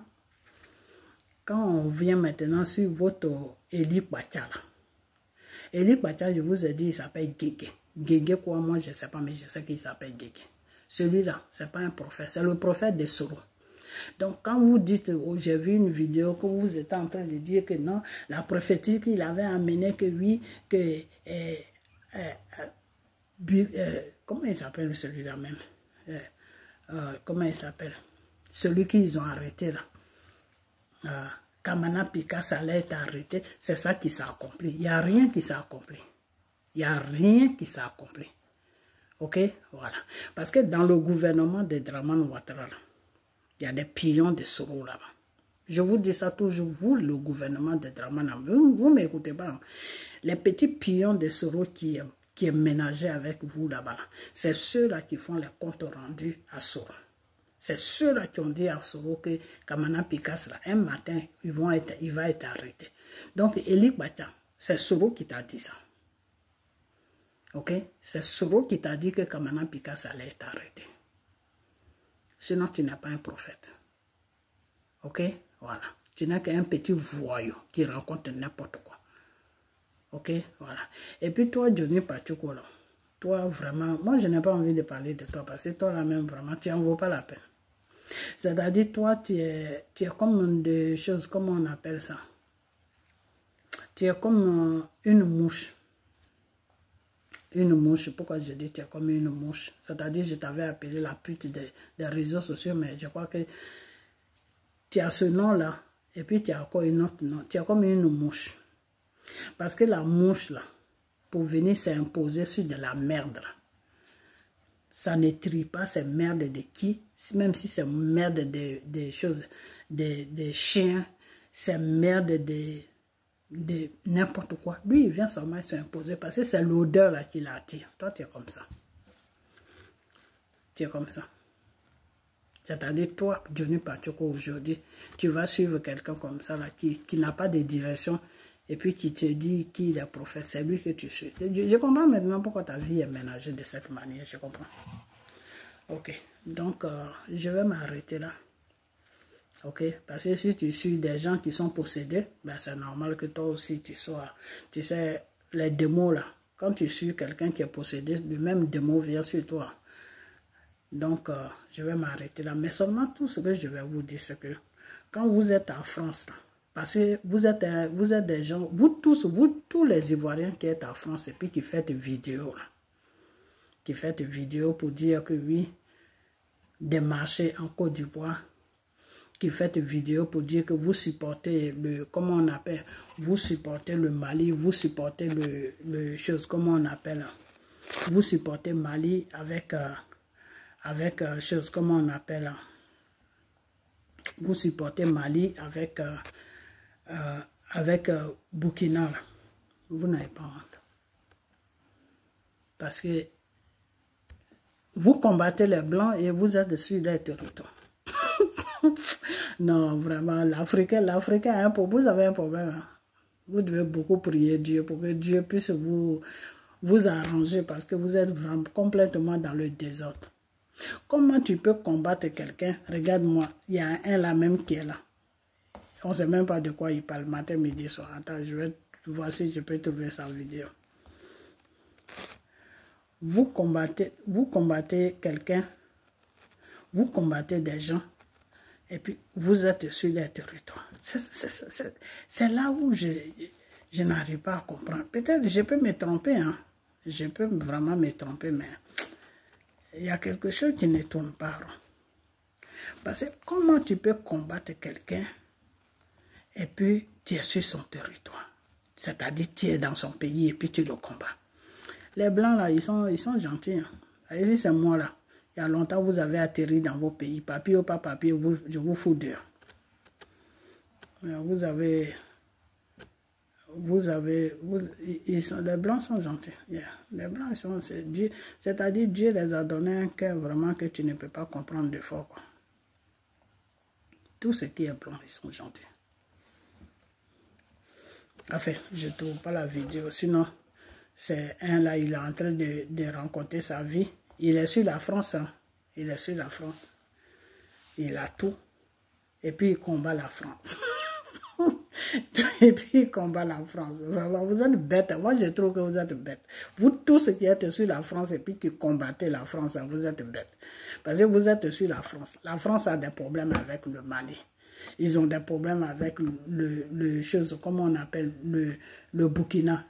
quand on vient maintenant sur votre Eli Bachala, Eli Batia, je vous ai dit, il s'appelle Guégué. Guégué quoi, moi je ne sais pas, mais je sais qu'il s'appelle Guégué. Celui-là, ce n'est pas un prophète, c'est le prophète de Soro. Donc quand vous dites, oh, j'ai vu une vidéo que vous êtes en train de dire que non, la prophétie qu'il avait amené, que oui, que... comment il s'appelle celui-là même? Comment il s'appelle? Celui qu'ils ont arrêté là. Kamana Pikas allait être arrêté, c'est ça qui s'est accompli. Il n'y a rien qui s'est accompli. Il n'y a rien qui s'est accompli. Ok? Voilà. Parce que dans le gouvernement de Dramane Ouattara, il y a des pions de Soro là-bas. Je vous dis ça toujours, vous, le gouvernement de Dramane, vous ne m'écoutez pas. Les petits pions de Soro qui est ménagé avec vous là-bas, c'est ceux-là qui font les comptes rendus à Soro. C'est ceux-là qui ont dit à Soro que Kamana Pikas, un matin, il va être arrêté. Donc, Eli Batia, c'est Soro qui t'a dit ça. Ok? C'est Soro qui t'a dit que Kamana Pikas allait être arrêté. Sinon, tu n'es pas un prophète. Ok? Voilà. Tu n'es qu'un petit voyou qui raconte n'importe quoi. Ok? Voilà. Et puis toi, Johnny Pachuko, toi, vraiment, moi, je n'ai pas envie de parler de toi parce que toi, là même, vraiment, tu n'en vaut pas la peine. C'est-à-dire, toi, tu es comme des choses, comment on appelle ça? Tu es comme une mouche. Une mouche, pourquoi je dis tu es comme une mouche? C'est-à-dire, je t'avais appelé la pute des réseaux sociaux, mais je crois que tu as ce nom-là, et puis tu as encore un autre nom. Tu es comme une mouche. Parce que la mouche, là, pour venir s'imposer sur de la merde, là, ça ne trie pas, c'est merde de qui? Même si c'est merde des choses, des chiens, c'est merde de n'importe quoi. Lui, il vient seulement s'imposer parce que c'est l'odeur là qui l'attire. Toi, tu es comme ça. Tu es comme ça. C'est-à-dire, toi, Johnny Pachuko, aujourd'hui, tu vas suivre quelqu'un comme ça, là, qui n'a pas de direction, et puis qui te dit qu'il est prophète, c'est lui que tu suis. Je comprends maintenant pourquoi ta vie est ménagée de cette manière, je comprends. Ok, donc, je vais m'arrêter là. Ok, parce que si tu suis des gens qui sont possédés, ben c'est normal que toi aussi tu sois, tu sais, les démons là, quand tu suis quelqu'un qui est possédé, le même démon vient sur toi. Donc, je vais m'arrêter là. Mais seulement tout ce que je vais vous dire, c'est que quand vous êtes en France, là, parce que vous êtes des gens, vous tous les Ivoiriens qui êtes en France et puis qui faites vidéo, là, qui faites vidéo pour dire que oui, des marchés en Côte d'Ivoire, qui faites vidéo pour dire que vous supportez le, comment on appelle, vous supportez le Mali, vous supportez le chose, comment on appelle, vous supportez Mali avec chose, comment on appelle, vous supportez Mali avec Burkina, vous n'avez pas honte. Parce que vous combattez les Blancs et vous êtes sur les territoires. Non, vraiment, l'Africain a un problème, vous avez un problème. Hein? Vous devez beaucoup prier Dieu pour que Dieu puisse vous arranger parce que vous êtes vraiment complètement dans le désordre. Comment tu peux combattre quelqu'un? Regarde-moi, il y a un là même qui est là. On ne sait même pas de quoi il parle, matin, midi, soir. Attends, je vais voir si je peux trouver sa vidéo. Vous combattez quelqu'un, vous combattez des gens, et puis vous êtes sur les territoires. C'est là où je n'arrive pas à comprendre. Peut-être je peux me tromper, hein. Je peux vraiment me tromper, mais il y a quelque chose qui ne tourne pas rond. Parce que comment tu peux combattre quelqu'un et puis tu es sur son territoire? C'est-à-dire tu es dans son pays et puis tu le combats. Les Blancs, là, ils sont gentils. Hein. Ici, c'est moi, là. Il y a longtemps, vous avez atterri dans vos pays. Papier ou pas papier, je vous fous dehors. Les Blancs sont gentils. Yeah. Les Blancs, c'est-à-dire Dieu les a donné un cœur vraiment que tu ne peux pas comprendre de fort. Quoi. Tout ce qui est blanc, ils sont gentils. Enfin, je ne trouve pas la vidéo. Sinon, c'est un là, il est en train de rencontrer sa vie. Il est sur la France. Hein. Il est sur la France. Il a tout. Et puis, il combat la France. Et puis il combat la France. Vraiment, vous êtes bêtes. Moi, je trouve que vous êtes bêtes. Vous tous qui êtes sur la France et puis qui combattez la France, vous êtes bêtes. Parce que vous êtes sur la France. La France a des problèmes avec le Mali. Ils ont des problèmes avec le chose, comment on appelle, le Burkina.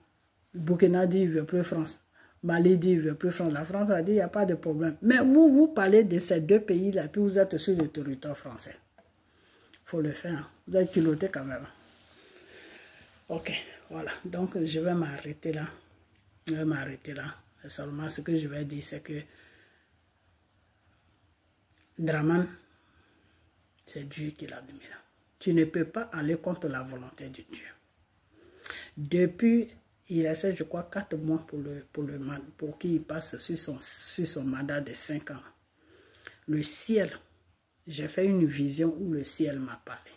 Le Burkina dit il ne veut plus France. Mali dit il ne veut plus France. La France a dit il n'y a pas de problème. Mais vous parlez de ces deux pays-là, puis vous êtes sur le territoire français. Il faut le faire. Vous êtes culotté quand même. Ok, voilà. Donc, je vais m'arrêter là. Je vais m'arrêter là. Et seulement, ce que je vais dire, c'est que Draman, c'est Dieu qui l'a mis là. Tu ne peux pas aller contre la volonté de Dieu. Depuis, il essaie, je crois, 4 mois pour qu'il passe sur son mandat de 5 ans. Le ciel, j'ai fait une vision où le ciel m'a parlé.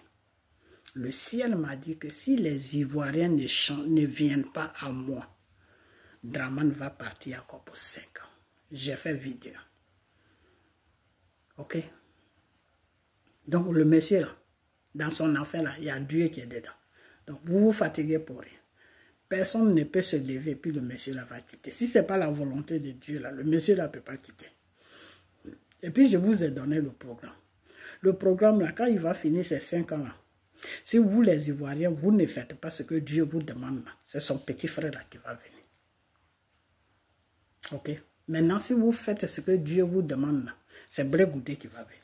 Le ciel m'a dit que si les Ivoiriens ne viennent pas à moi, Draman va partir encore pour 5 ans. J'ai fait vidéo. Ok? Donc le monsieur là, dans son affaire là, il y a Dieu qui est dedans. Donc vous vous fatiguez pour rien. Personne ne peut se lever puis le monsieur là va quitter. Si ce n'est pas la volonté de Dieu là, le monsieur là ne peut pas quitter. Et puis je vous ai donné le programme. Le programme là, quand il va finir ces 5 ans là, si vous les Ivoiriens, vous ne faites pas ce que Dieu vous demande, c'est son petit frère là qui va venir. Ok? Maintenant, si vous faites ce que Dieu vous demande, c'est Blé Goudé qui va venir.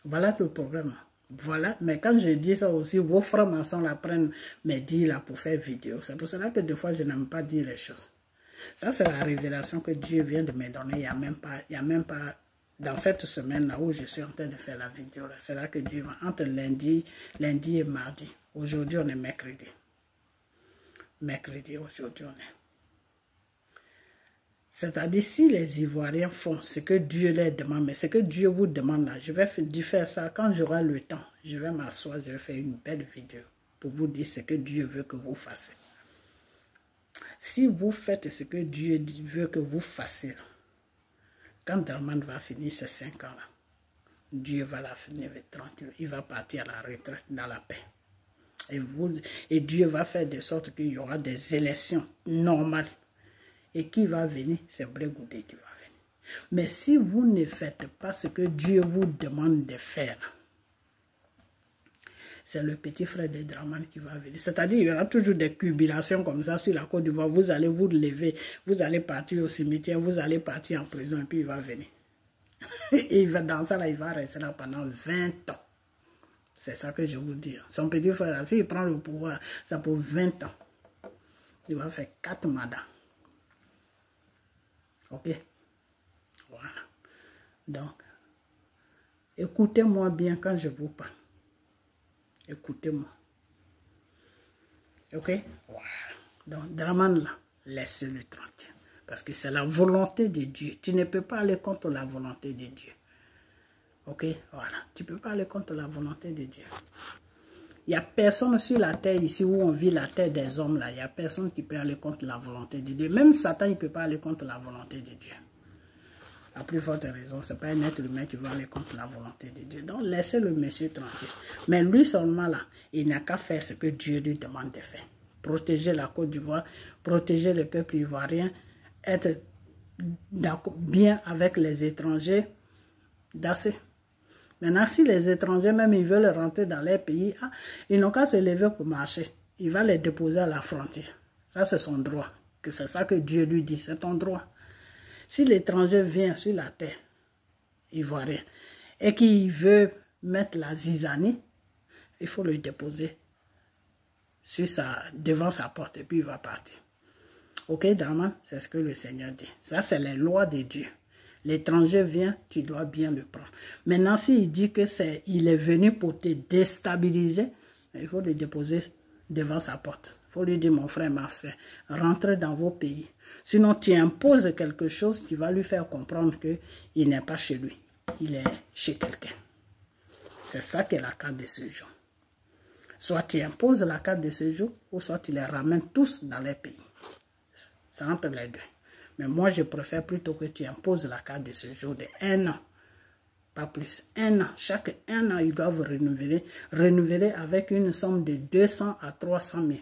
Voilà le programme. Voilà. Mais quand je dis ça aussi, vos francs-maçons là prennent mes dits là pour faire vidéo. C'est pour cela que des fois, je n'aime pas dire les choses. Ça, c'est la révélation que Dieu vient de me donner. Il n'y a même pas dans cette semaine-là où je suis en train de faire la vidéo, c'est là que Dieu m'a, entre lundi et mardi. Aujourd'hui, on est mercredi. Mercredi, aujourd'hui, on est. C'est-à-dire, si les Ivoiriens font ce que Dieu leur demande, mais ce que Dieu vous demande là, je vais faire ça quand j'aurai le temps. Je vais m'asseoir, je vais faire une belle vidéo pour vous dire ce que Dieu veut que vous fassiez. Si vous faites ce que Dieu veut que vous fassiez, quand Draman va finir ces 5 ans-là, Dieu va la finir tranquille. Il va partir à la retraite dans la paix. Et Dieu va faire de sorte qu'il y aura des élections normales. Et qui va venir? C'est Blé Goudé qui va venir. Mais si vous ne faites pas ce que Dieu vous demande de faire, c'est le petit frère de Draman qui va venir. C'est-à-dire il y aura toujours des cubilations comme ça sur la Côte d'Ivoire. Vous allez vous lever, vous allez partir au cimetière, vous allez partir en prison et puis il va venir. Et il va dans ça là, il va rester là pendant 20 ans. C'est ça que je vous dis. Son petit frère, s'il prend le pouvoir, ça pour 20 ans. Il va faire 4 mandats. Ok? Voilà. Donc, écoutez-moi bien quand je vous parle. Écoutez-moi. Ok? Voilà. Donc, Draman là, laissez-le tranquille. Parce que c'est la volonté de Dieu. Tu ne peux pas aller contre la volonté de Dieu. Ok? Voilà. Tu ne peux pas aller contre la volonté de Dieu. Il n'y a personne sur la terre ici où on vit la terre des hommes là. Il n'y a personne qui peut aller contre la volonté de Dieu. Même Satan, il ne peut pas aller contre la volonté de Dieu. La plus forte raison, ce n'est pas un être humain qui va aller contre la volonté de Dieu. Donc, laissez le monsieur tranquille. Mais lui seulement là, il n'a qu'à faire ce que Dieu lui demande de faire. Protéger la Côte d'Ivoire, protéger le peuple ivoirien, être bien avec les étrangers, d'assez. Maintenant, si les étrangers même ils veulent rentrer dans leur pays, ils n'ont qu'à se lever pour marcher. Il va les déposer à la frontière. Ça, c'est son droit. C'est ça que Dieu lui dit, c'est ton droit. Si l'étranger vient sur la terre ivoirienne et qu'il veut mettre la zizanie, il faut le déposer devant sa porte et puis il va partir. Ok, Draman, c'est ce que le Seigneur dit. Ça, c'est les lois de Dieu. L'étranger vient, tu dois bien le prendre. Maintenant, s'il dit que il est venu pour te déstabiliser, il faut le déposer devant sa porte. Il faut lui dire, mon frère, ma soeur, rentrez dans vos pays. Sinon, tu imposes quelque chose qui va lui faire comprendre qu'il n'est pas chez lui. Il est chez quelqu'un. C'est ça qui est la carte de séjour. Soit tu imposes la carte de séjour, ou soit tu les ramènes tous dans les pays. C'est entre les deux. Mais moi, je préfère plutôt que tu imposes la carte de séjour de 1 an. pas plus. 1 an, chaque 1 an, ils doivent renouveler avec une somme de 200 à 300 000.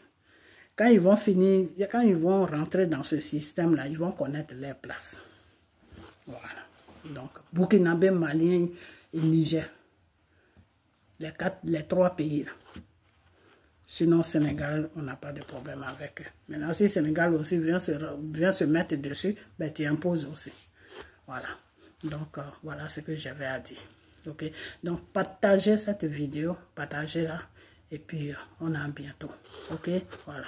Quand ils vont rentrer dans ce système-là, ils vont connaître leur place. Voilà. Donc, Burkinabé, Malien et Niger. Les 3 pays là. Sinon, Sénégal, on n'a pas de problème avec eux. Maintenant, si Sénégal aussi vient se mettre dessus, ben, tu imposes aussi. Voilà. Donc, voilà ce que j'avais à dire. Ok. Donc, partagez cette vidéo, partagez-la. Et puis, on a bientôt. Ok. Voilà.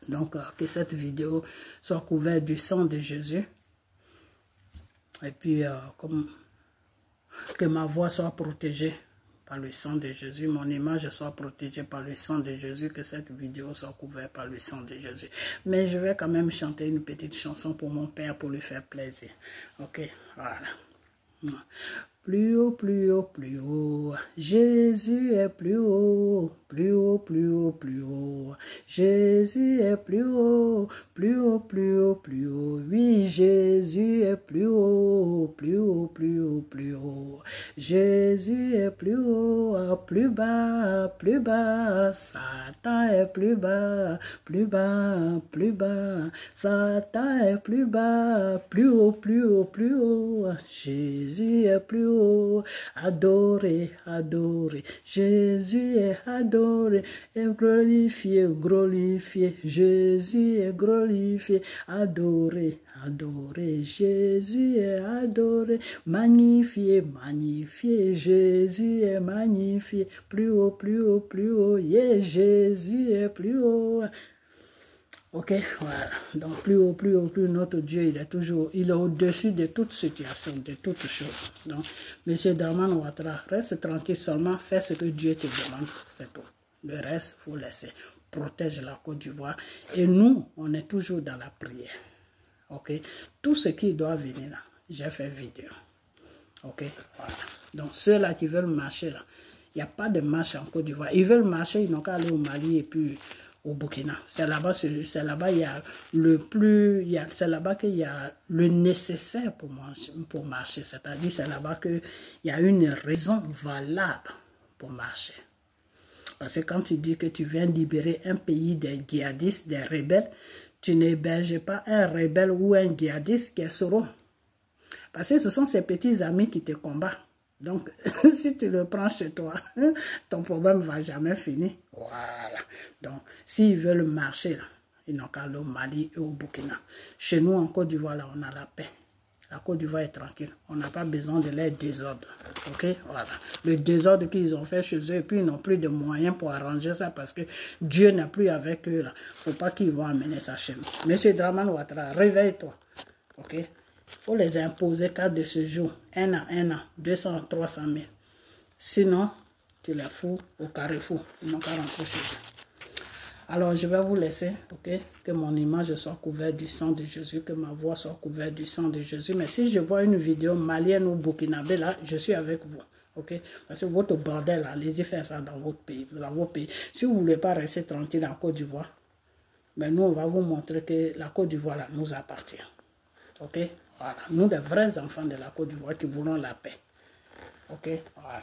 Donc, que cette vidéo soit couverte du sang de Jésus. Et puis, que ma voix soit protégée par le sang de Jésus, mon image soit protégée par le sang de Jésus, que cette vidéo soit couverte par le sang de Jésus. Mais je vais quand même chanter une petite chanson pour mon père, pour lui faire plaisir. Ok, voilà. Plus haut, plus haut, plus haut, Jésus est plus haut, plus haut, plus haut, plus haut, Jésus est plus haut, plus haut, plus haut, plus haut, oui, Jésus est plus haut, plus haut, plus haut, plus haut, Jésus est plus haut, plus bas, Satan est plus bas, plus bas, plus bas, Satan est plus bas, plus haut, plus haut, plus haut, Jésus est plus haut. Adoré, adoré, Jésus est adoré, et glorifié, glorifié, Jésus est glorifié, adoré, adoré, Jésus est adoré, magnifié, magnifié, Jésus est magnifié, plus haut, plus haut, plus haut, yeah, Jésus est plus haut. Ok, voilà. Donc, plus haut, notre Dieu, il est au-dessus de toute situation, de toutes choses. Donc, M. Dramane Ouattara, reste tranquille seulement, fais ce que Dieu te demande, c'est tout. Le reste, il faut laisser. Protège la Côte d'Ivoire. Et nous, on est toujours dans la prière. Ok, tout ce qui doit venir là, j'ai fait vidéo. Ok, voilà. Donc, ceux-là qui veulent marcher là, il n'y a pas de marche en Côte d'Ivoire. Ils veulent marcher, ils n'ont qu'à aller au Mali et puis au Burkina. C'est là-bas il y a c'est là-bas qu'il y a le nécessaire pour marcher. C'est-à-dire c'est là-bas qu'il y a une raison valable pour marcher. Parce que quand tu dis que tu viens libérer un pays des djihadistes, des rebelles, tu n'héberges pas un rebelle ou un djihadiste qui est Soro. Parce que ce sont ses petits amis qui te combattent. Donc, si tu le prends chez toi, ton problème ne va jamais finir. Voilà. Donc, s'ils veulent marcher, là, ils n'ont qu'à aller au Mali et au Burkina. Chez nous, en Côte d'Ivoire, là, on a la paix. La Côte d'Ivoire est tranquille. On n'a pas besoin de leur désordre. Ok? Voilà. Le désordre qu'ils ont fait chez eux, et puis ils n'ont plus de moyens pour arranger ça parce que Dieu n'est plus avec eux. Il ne faut pas qu'ils vont amener ça chez nous. Monsieur Dramane Ouattara, réveille-toi. Ok? Il faut les imposer 4 de ce jour, 1 an, 200, 300 000. Sinon, tu les fous au carrefour. Ils n'ont qu'à rentrer chez eux. Alors, je vais vous laisser, ok? Que mon image soit couverte du sang de Jésus, que ma voix soit couverte du sang de Jésus. Mais si je vois une vidéo malienne ou burkinabé, là, je suis avec vous, ok? Parce que votre bordel, là, allez-y faire ça dans votre pays, Si vous ne voulez pas rester tranquille en Côte d'Ivoire, ben nous, on va vous montrer que la Côte d'Ivoire, là, nous appartient. Ok? Voilà. Nous, les vrais enfants de la Côte d'Ivoire qui voulons la paix. Ok? Voilà.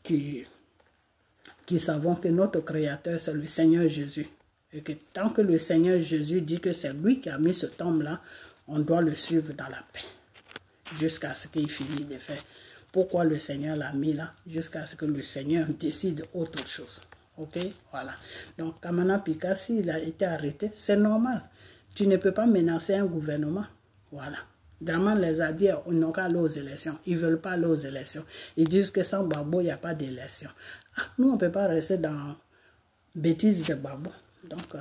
Qui savons que notre Créateur, c'est le Seigneur Jésus. Et que tant que le Seigneur Jésus dit que c'est lui qui a mis ce tombe-là, on doit le suivre dans la paix. Jusqu'à ce qu'il finisse de faire. Pourquoi le Seigneur l'a mis là? Jusqu'à ce que le Seigneur décide autre chose. Ok? Voilà. Donc, Kamana Pika, s'il a été arrêté, c'est normal. Tu ne peux pas menacer un gouvernement. Voilà. Dramane les a dit, on n'a qu'à aller aux élections. Ils ne veulent pas aller aux élections. Ils disent que sans Babo, il n'y a pas d'élection. Ah, nous, on ne peut pas rester dans bêtises de Babo. Donc,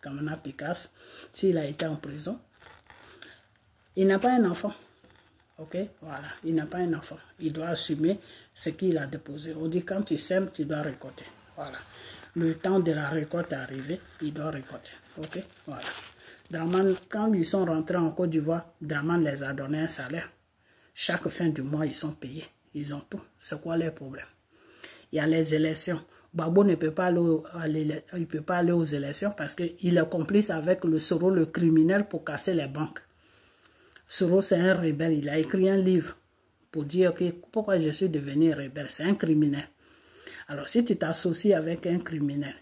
Kamana Pikas, s'il a été en prison, il n'a pas un enfant. Ok? Voilà. Il n'a pas un enfant. Il doit assumer ce qu'il a déposé. On dit, quand tu sèmes, tu dois récolter. Voilà. Le temps de la récolte est arrivé, il doit récolter. Ok? Voilà. Dramane, quand ils sont rentrés en Côte d'Ivoire, Dramane les a donné un salaire. Chaque fin du mois, ils sont payés. Ils ont tout. C'est quoi leur problème? Il y a les élections. Babo ne peut pas aller aux élections parce qu'il est complice avec le Soro, le criminel, pour casser les banques. Soro, c'est un rebelle. Il a écrit un livre pour dire que pourquoi je suis devenu rebelle. C'est un criminel. Alors, si tu t'associes avec un criminel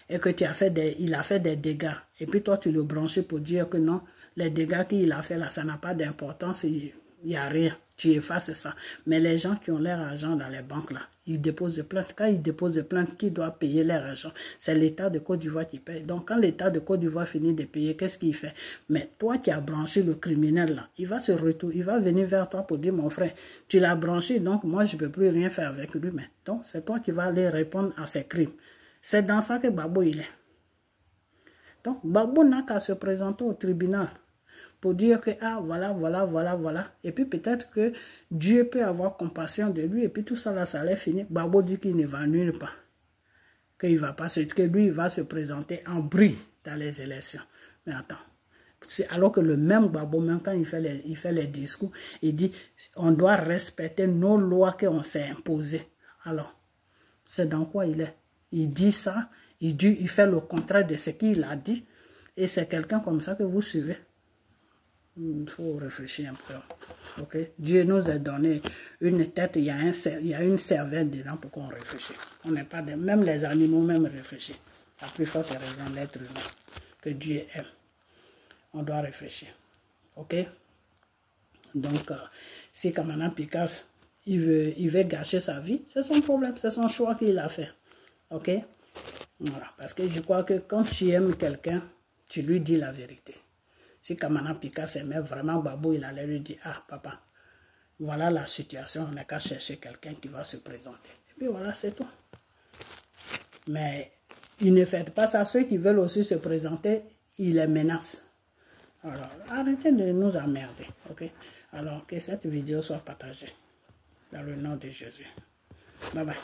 et que il a fait des dégâts, et puis toi, tu le branches pour dire que non, les dégâts qu'il a fait là, ça n'a pas d'importance, il n'y a rien, tu effaces ça. Mais les gens qui ont leur argent dans les banques là, ils déposent des plaintes. Quand ils déposent des plaintes, qui doit payer leur argent? C'est l'État de Côte d'Ivoire qui paye. Donc, quand l'État de Côte d'Ivoire finit de payer, qu'est-ce qu'il fait? Mais toi qui as branché le criminel là, il va se retourner, il va venir vers toi pour dire, mon frère, tu l'as branché, donc moi je ne peux plus rien faire avec lui. Mais donc, c'est toi qui vas aller répondre à ses crimes. C'est dans ça que Gbagbo il est. Donc, Gbagbo n'a qu'à se présenter au tribunal pour dire que, ah, voilà. Et puis peut-être que Dieu peut avoir compassion de lui, et puis tout ça là, ça allait finir. Gbagbo dit qu'il ne va nulle part. Que lui, il va se présenter en bris dans les élections. Mais attends. Alors que le même Gbagbo, même quand il fait les discours, il dit, on doit respecter nos lois qu'on s'est imposées. Alors, c'est dans quoi il est? Il dit ça, il fait le contraire de ce qu'il a dit, et c'est quelqu'un comme ça que vous suivez. Il faut réfléchir un peu. Okay? Dieu nous a donné une tête, il y a une cervelle dedans pour qu'on réfléchisse. On n'est pas même les animaux même réfléchissent. La plus forte raison d'être humain que Dieu aime. On doit réfléchir. Ok? Donc, si Kamana Picasso, il veut gâcher sa vie, c'est son problème, c'est son choix qu'il a fait. Ok? Voilà. Parce que je crois que quand tu aimes quelqu'un, tu lui dis la vérité. Si Kamana Picasso aimait vraiment Gbagbo, il allait lui dire, ah papa, voilà la situation, on n'a qu'à chercher quelqu'un qui va se présenter. Et puis voilà, c'est tout. Mais il ne fait pas ça. Ceux qui veulent aussi se présenter, il les menace. Alors, arrêtez de nous emmerder. Ok? Alors, que cette vidéo soit partagée dans le nom de Jésus. Bye bye.